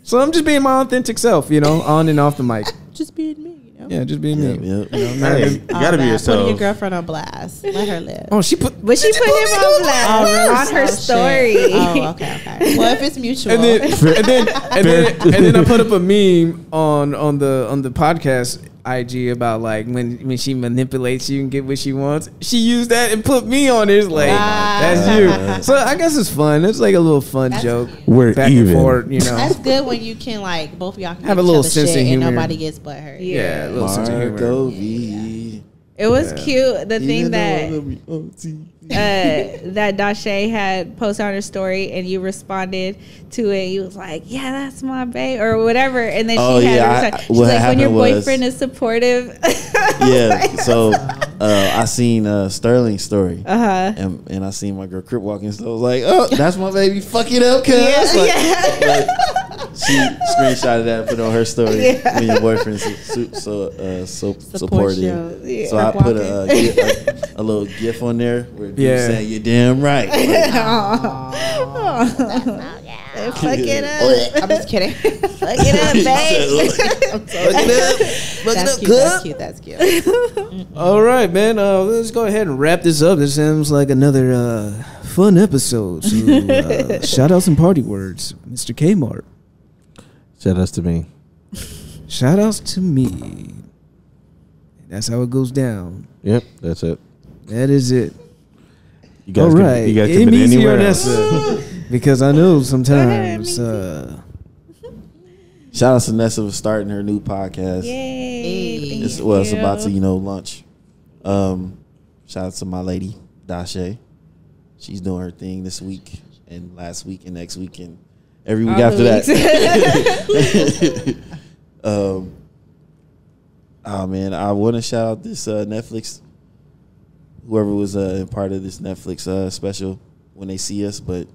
Speaker 2: So I'm just being my authentic self, you know, on and off the mic.
Speaker 6: Just being me.
Speaker 2: Yeah, just being me.
Speaker 3: Yep.
Speaker 2: You know,
Speaker 1: you gotta be yourself.
Speaker 6: Putting your girlfriend on blast. Let her live.
Speaker 2: Oh, she put him on
Speaker 5: blast on her story.
Speaker 6: Oh, okay. Well, if it's mutual.
Speaker 2: And then I put up a meme on the podcast IG about like when she manipulates you and get what she wants. She used that and put me on it. It's like, that's you. So I guess it's fun. It's like a little fun joke.
Speaker 1: We're
Speaker 2: back
Speaker 1: even.
Speaker 2: And forth, you know.
Speaker 6: That's good when you can like both of y'all can
Speaker 2: have a little sense of humor
Speaker 6: and nobody gets butthurt.
Speaker 2: Yeah, a little sense of humor.
Speaker 5: It was cute. The thing that that Dashe had posted on her story, and you responded to it. You was like, "Yeah, that's my babe," or whatever. And then she had she's like, "When your boyfriend is supportive."
Speaker 3: Yeah. So I seen Sterling's story, and I seen my girl Crip walking. So I was like, "Oh, that's my baby. Fuck it up, cuz." Like, she screenshotted that and put it on her story. When your boyfriend's so supportive.
Speaker 6: Yeah.
Speaker 3: So I put a little gif on there where you're saying you're damn right. Like,
Speaker 5: fuck it up.
Speaker 6: I'm just kidding.
Speaker 5: Fuck it up, babe.
Speaker 6: That's cute.
Speaker 2: All right, man. Let's go ahead and wrap this up. This seems like another fun episode. So, shout outs and party words, Mr. Kmart.
Speaker 1: Shout outs to me.
Speaker 2: Shout outs to me. That's how it goes down.
Speaker 1: Yep, that's it.
Speaker 2: That is it.
Speaker 1: You guys
Speaker 2: all right.
Speaker 1: You guys can be anywhere else.
Speaker 2: Because I know sometimes.
Speaker 3: Shout out to Nessa for starting her new podcast.
Speaker 5: Yay!
Speaker 3: It's about to launch. Shout out to my lady Dashe. She's doing her thing this week and last week and next week and every week after that. Oh man, I want to shout out this Netflix. Whoever was in part of this Netflix special when they see us, but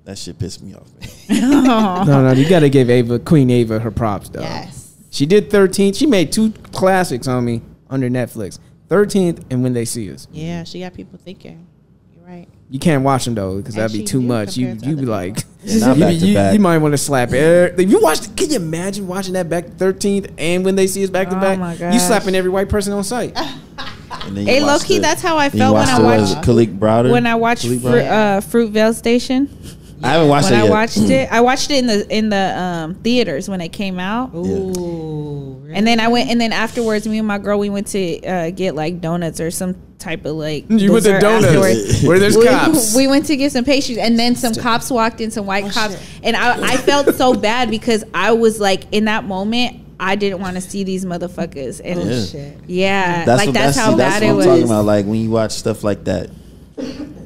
Speaker 3: that shit pissed me off, man.
Speaker 2: No, you gotta give Queen Ava her props though.
Speaker 6: Yes.
Speaker 2: She did 13th. She made 2 classics on me under Netflix. 13th and When They See Us.
Speaker 6: Yeah, she got people thinking. You're right.
Speaker 2: You can't watch them though, because that'd be too much. You be like,
Speaker 3: you
Speaker 2: might want to slap it. If you watch, can you imagine watching that back 13th and When They See Us back to back?
Speaker 5: My gosh.
Speaker 2: You slapping every white person on sight.
Speaker 5: Hey, low key, that's how I felt when I watched
Speaker 3: Khalik Browder.
Speaker 5: When I watched Fruitvale Station.
Speaker 3: I haven't watched it yet.
Speaker 5: I watched it in the theaters when it came out.
Speaker 6: Ooh, really?
Speaker 5: And then afterwards, me and my girl, we went to get like donuts or some type of like.
Speaker 2: You went to donuts where there's cops.
Speaker 5: We went to get some pastries, and then some cops walked in, some white cops, and I felt so bad because I was like in that moment. I didn't want to see these motherfuckers, and that's how bad it was.
Speaker 3: I'm talking about, like when you watch stuff like that.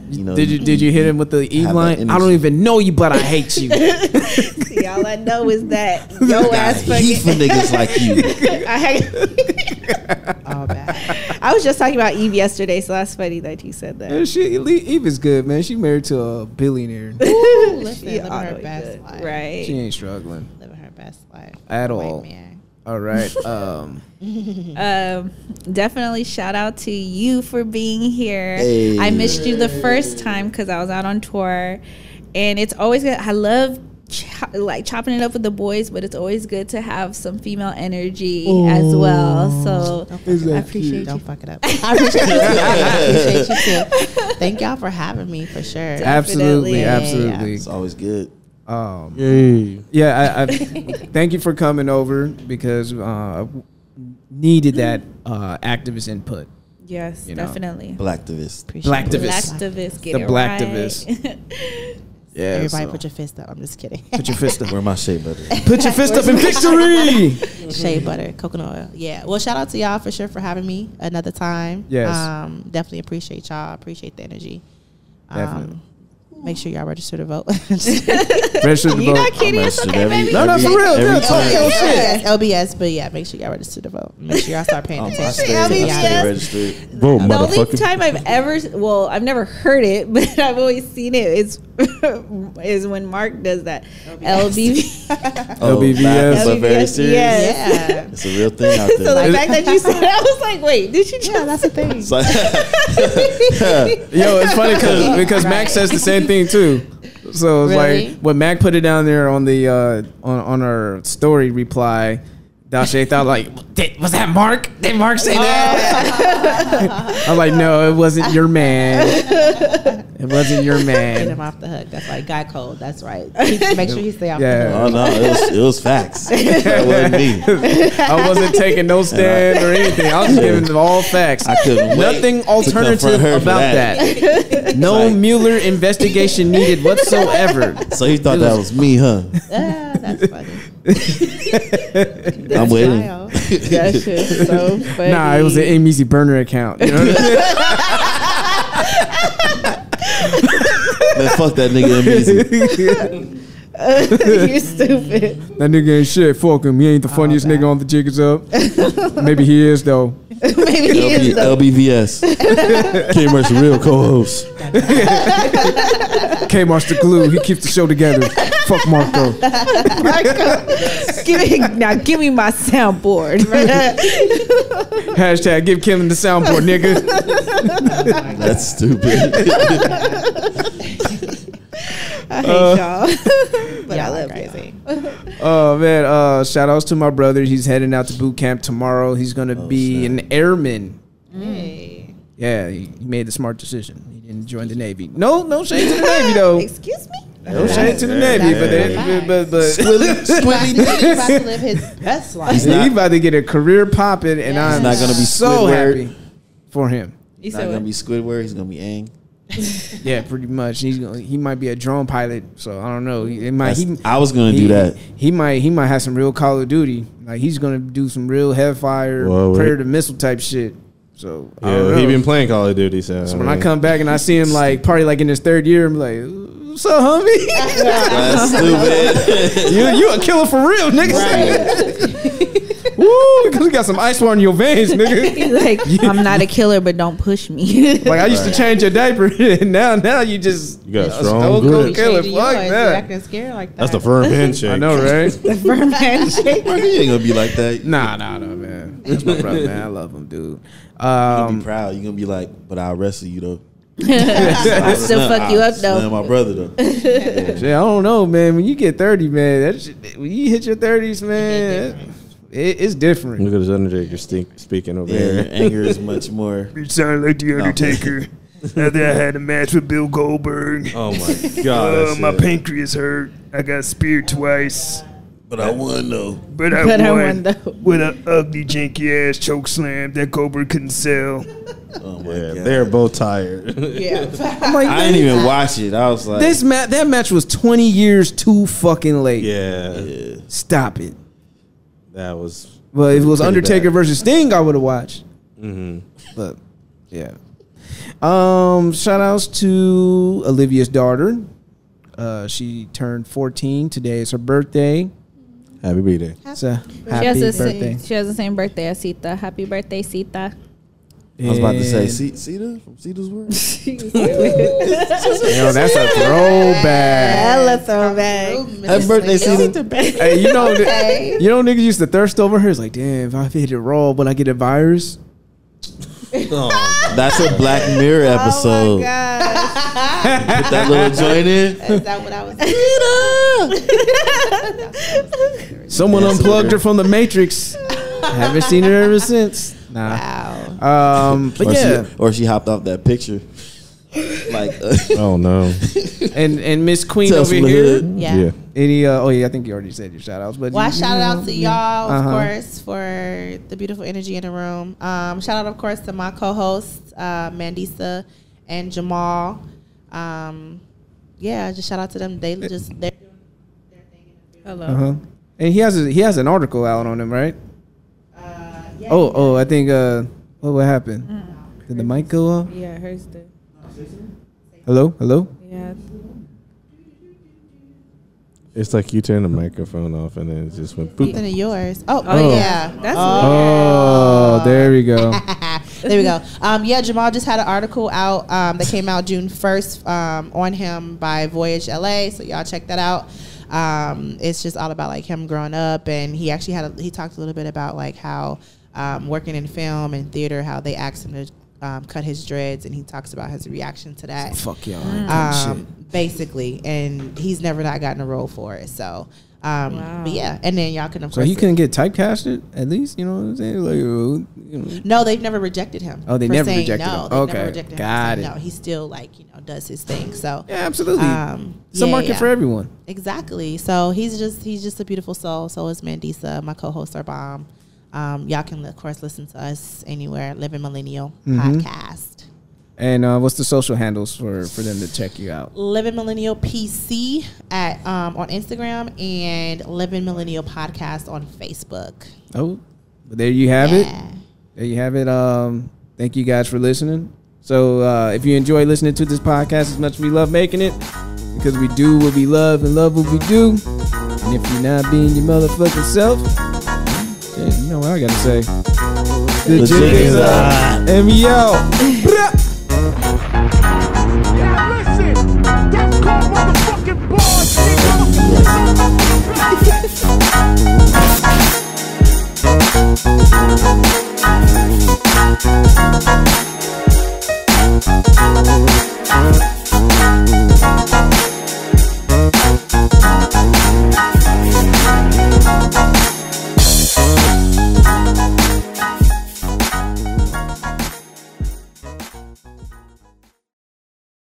Speaker 3: You know,
Speaker 2: did you hit him with the Eve line? I don't even know you, but I hate you.
Speaker 5: See, all I know is that yo ass fucking
Speaker 3: for niggas like you.
Speaker 5: I was just talking about Eve yesterday, so that's funny that you said that.
Speaker 2: Eve is good, man. She married to a billionaire.
Speaker 6: Ooh, living her best life.
Speaker 5: Right?
Speaker 2: She ain't struggling.
Speaker 6: Living her best Like,
Speaker 2: at all.
Speaker 6: Man.
Speaker 2: All right.
Speaker 5: Definitely shout out to you for being here.
Speaker 3: Hey.
Speaker 5: I missed you the first time because I was out on tour, and it's always good. I love chopping it up with the boys, but it's always good to have some female energy as well. So I appreciate you.
Speaker 6: Don't fuck it up. I appreciate you too. Thank y'all for having me for sure.
Speaker 2: Absolutely.
Speaker 6: Yeah.
Speaker 3: It's always good.
Speaker 2: I thank you for coming over because needed that activist input.
Speaker 5: Yes, definitely.
Speaker 3: Blacktivist.
Speaker 5: Blacktivist. Get
Speaker 2: the
Speaker 5: it
Speaker 2: blacktivist.
Speaker 5: Right.
Speaker 2: Yeah.
Speaker 6: Everybody put your fist up. I'm just kidding.
Speaker 2: Put your fist up.
Speaker 3: Where my shea butter?
Speaker 2: Put your fist up in victory.
Speaker 6: Shea butter, coconut oil. Yeah. Well, shout out to y'all for sure for having me another time.
Speaker 2: Yes.
Speaker 6: Definitely appreciate y'all. Appreciate the energy.
Speaker 2: Definitely.
Speaker 6: Make sure y'all register to vote.
Speaker 2: Register to vote.
Speaker 5: You're not kidding. It's okay, baby.
Speaker 2: No, for real.
Speaker 6: LBS, LBS, but yeah, make sure y'all register to vote. Make sure y'all start paying attention.
Speaker 5: LBS.
Speaker 3: Registered.
Speaker 1: Vote,
Speaker 5: The only
Speaker 1: motherfucker.
Speaker 5: time I've never heard it, but I've always seen it is when Mark does that. LBV.
Speaker 2: LBVS.
Speaker 3: But very serious.
Speaker 5: Yes.
Speaker 6: Yeah.
Speaker 3: It's a real thing out
Speaker 5: So
Speaker 3: there.
Speaker 5: the fact that you said it, I was like, wait, did she just?
Speaker 6: Yeah, that's the thing.
Speaker 3: It's like-
Speaker 2: Yo, it's funny because Mac says the same thing too. So it's
Speaker 6: Really?
Speaker 2: like when Mac put it down there on the on our story reply, Dashe thought like, was that Mark? Did Mark say that? I'm like, no, it wasn't your man. It wasn't your
Speaker 6: Get
Speaker 2: man.
Speaker 6: him off the hook. That's like guy code. That's right. Make sure he stay off
Speaker 2: Yeah.
Speaker 6: the
Speaker 3: Oh
Speaker 6: hook.
Speaker 3: no, it was facts. That wasn't me.
Speaker 2: I wasn't taking no stand or anything. I was just giving them all facts.
Speaker 3: I couldn't wait
Speaker 2: Nothing
Speaker 3: to
Speaker 2: alternative
Speaker 3: confront her for
Speaker 2: about that. No
Speaker 3: Like-
Speaker 2: Mueller investigation needed whatsoever.
Speaker 3: So he thought that was me, huh?
Speaker 6: That's funny.
Speaker 3: I'm waiting.
Speaker 6: Wild.
Speaker 5: That shit's so funny.
Speaker 2: Nah, it was an Amy's burner account. You know what I mean?
Speaker 3: Man, fuck that nigga amazing.
Speaker 5: You're stupid.
Speaker 2: That nigga ain't shit. Fuck him. He ain't the funniest nigga on the Jig Is Up. Maybe he is though.
Speaker 5: Maybe he is though.
Speaker 3: LBVS. Kmart's the real co-host.
Speaker 2: Kmart's the glue. He keeps the show together. Fuck Marco.
Speaker 5: Give me my soundboard.
Speaker 2: Hashtag give Kim the soundboard, nigga.
Speaker 3: That's stupid.
Speaker 5: I hate y'all. But I
Speaker 6: Y'all are
Speaker 5: love
Speaker 6: crazy.
Speaker 2: Oh man, shout outs to my brother. He's heading out to boot camp tomorrow. He's gonna be an airman.
Speaker 6: Hey.
Speaker 2: Yeah, he made the smart decision. He didn't join the Navy. No shade to the Navy though.
Speaker 5: Excuse me?
Speaker 2: No shade to the Navy, but
Speaker 3: Squilly.
Speaker 6: He's about to live his best life.
Speaker 2: he's about to get a career popping, and I'm
Speaker 3: not gonna be
Speaker 2: so
Speaker 3: Squidward.
Speaker 2: happy for him.
Speaker 3: He's not gonna be Squidward. He's gonna be Aang.
Speaker 2: Yeah, pretty much. He might be a drone pilot, so I don't know.
Speaker 3: I was gonna do that.
Speaker 2: He might have some real Call of Duty. Like he's gonna do some real Hellfire, Predator missile type shit. So I don't know.
Speaker 1: He been playing Call of Duty. So
Speaker 2: when I come back and I see him like party like in his third year, I'm like, what's up, homie?
Speaker 3: That's stupid.
Speaker 2: you a killer for real, nigga. Woo, because you got some ice water in your veins, nigga.
Speaker 5: He's like, I'm not a killer, but don't push me.
Speaker 2: Like I used to change your diaper, and now you just
Speaker 1: You got a
Speaker 2: a
Speaker 1: strong
Speaker 2: stone
Speaker 1: grip.
Speaker 2: cold killer.
Speaker 6: Changing
Speaker 2: Fuck
Speaker 6: yours, you're
Speaker 2: that.
Speaker 6: acting scared like that.
Speaker 1: That's the firm handshake.
Speaker 2: I know, right?
Speaker 5: The firm handshake.
Speaker 3: He ain't gonna be like that.
Speaker 2: Nah, man. That's my brother, man. I love him, dude.
Speaker 3: You gonna be proud. You gonna be like, but I'll wrestle you though.
Speaker 5: I still fuck you up
Speaker 3: Slam
Speaker 5: though.
Speaker 3: my brother though.
Speaker 2: Shit, I don't know, man. When you get 30, man, that shit, when you hit your 30s, man, it's different.
Speaker 1: Look at this Undertaker speaking over
Speaker 3: Yeah,
Speaker 1: here.
Speaker 3: your anger is much more.
Speaker 11: You sound like the Undertaker. After I had a match with Bill Goldberg.
Speaker 1: Oh my god!
Speaker 11: My pancreas hurt. I got speared twice.
Speaker 3: But I won though.
Speaker 11: But I won
Speaker 5: though.
Speaker 11: with an ugly, janky ass choke slam that Goldberg couldn't sell.
Speaker 3: Oh my
Speaker 1: Yeah,
Speaker 3: god.
Speaker 1: they're both tired.
Speaker 5: Yeah.
Speaker 2: I'm like,
Speaker 3: I didn't even watch it. I was like,
Speaker 2: that match was 20 years too fucking late.
Speaker 1: Yeah,
Speaker 2: Stop it.
Speaker 1: that was.
Speaker 2: Well, if it was
Speaker 1: Pretty
Speaker 2: Undertaker
Speaker 1: bad.
Speaker 2: versus Sting, I would have watched.
Speaker 1: Mm-hmm.
Speaker 2: But yeah. Shout outs to Olivia's daughter. She turned 14 today. It's her birthday.
Speaker 1: Happy birthday.
Speaker 2: So
Speaker 5: She
Speaker 2: happy
Speaker 5: has,
Speaker 2: birthday.
Speaker 5: she has the same birthday as Sita. Happy birthday, Sita.
Speaker 3: I was about to say, Cedar from Cedar's World.
Speaker 2: Yo, that's a throwback.
Speaker 6: Hella throwback.
Speaker 3: Happy birthday, Cedar.
Speaker 2: Hey, you know, niggas used to thirst over her. It's like, damn, if I hit it raw, will I get a virus?
Speaker 3: That's a Black Mirror episode.
Speaker 6: Oh my gosh.
Speaker 3: Put that little joint in.
Speaker 6: Is that what I was
Speaker 2: Someone unplugged her from the Matrix. Haven't seen her ever since. Nah.
Speaker 6: Wow.
Speaker 2: But
Speaker 3: or she hopped off that picture. Like,
Speaker 1: oh no.
Speaker 2: And Miss Queen
Speaker 3: Tales
Speaker 2: over
Speaker 3: from the
Speaker 2: here.
Speaker 3: hood.
Speaker 6: Yeah.
Speaker 2: Any I think you already said your shout outs. But
Speaker 6: Well, I shout out to y'all, of
Speaker 2: Uh-huh.
Speaker 6: course, for the beautiful energy in the room. Shout out, of course, to my co-hosts, Mandisa and Jamal. Just shout out to them. They're doing their thing.
Speaker 5: Hello.
Speaker 2: And he has an article out on him, right?
Speaker 6: Yeah,
Speaker 2: I think what happened? Did the mic go off?
Speaker 5: Yeah, hers did.
Speaker 2: Hello?
Speaker 5: Yeah.
Speaker 1: It's like you turn the microphone off and then it just went boop.
Speaker 6: Something of yours. Oh, yeah.
Speaker 5: That's
Speaker 2: Oh, there we go.
Speaker 6: There we go. Jamal just had an article out that came out June 1st on him by Voyage LA. So y'all check that out. It's just all about like him growing up, and he actually he talked a little bit about like how working in film and theater, how they asked him to cut his dreads, and he talks about his reaction to that.
Speaker 2: Fuck y'all.
Speaker 6: Basically, and he's never not gotten a role for it. So, but yeah, and then y'all can of
Speaker 2: So
Speaker 6: course.
Speaker 2: he couldn't get typecasted at least, you know what I'm saying? Like, you know.
Speaker 6: No, they've never rejected him.
Speaker 2: Oh, they
Speaker 6: for
Speaker 2: never
Speaker 6: saying
Speaker 2: rejected
Speaker 6: no.
Speaker 2: him.
Speaker 6: They've
Speaker 2: Okay,
Speaker 6: never rejected him.
Speaker 2: got it.
Speaker 6: No, he still does his thing. So
Speaker 2: Yeah, absolutely. It's a market for everyone.
Speaker 6: Exactly. So he's just a beautiful soul. So is Mandisa. My co-hosts are bomb. Y'all can of course listen to us anywhere. Living Millennial Podcast.
Speaker 2: And what's the social handles for them to check you out?
Speaker 6: Living Millennial PC on Instagram, and Living Millennial Podcast on Facebook.
Speaker 2: Oh, but there you have it. There you have it. Thank you guys for listening. So if you enjoy listening to this podcast as much as we love making it, because we do what we love and love what we do, and if you're not being your motherfucking self, you know what I gotta say. The jig is up, and we out.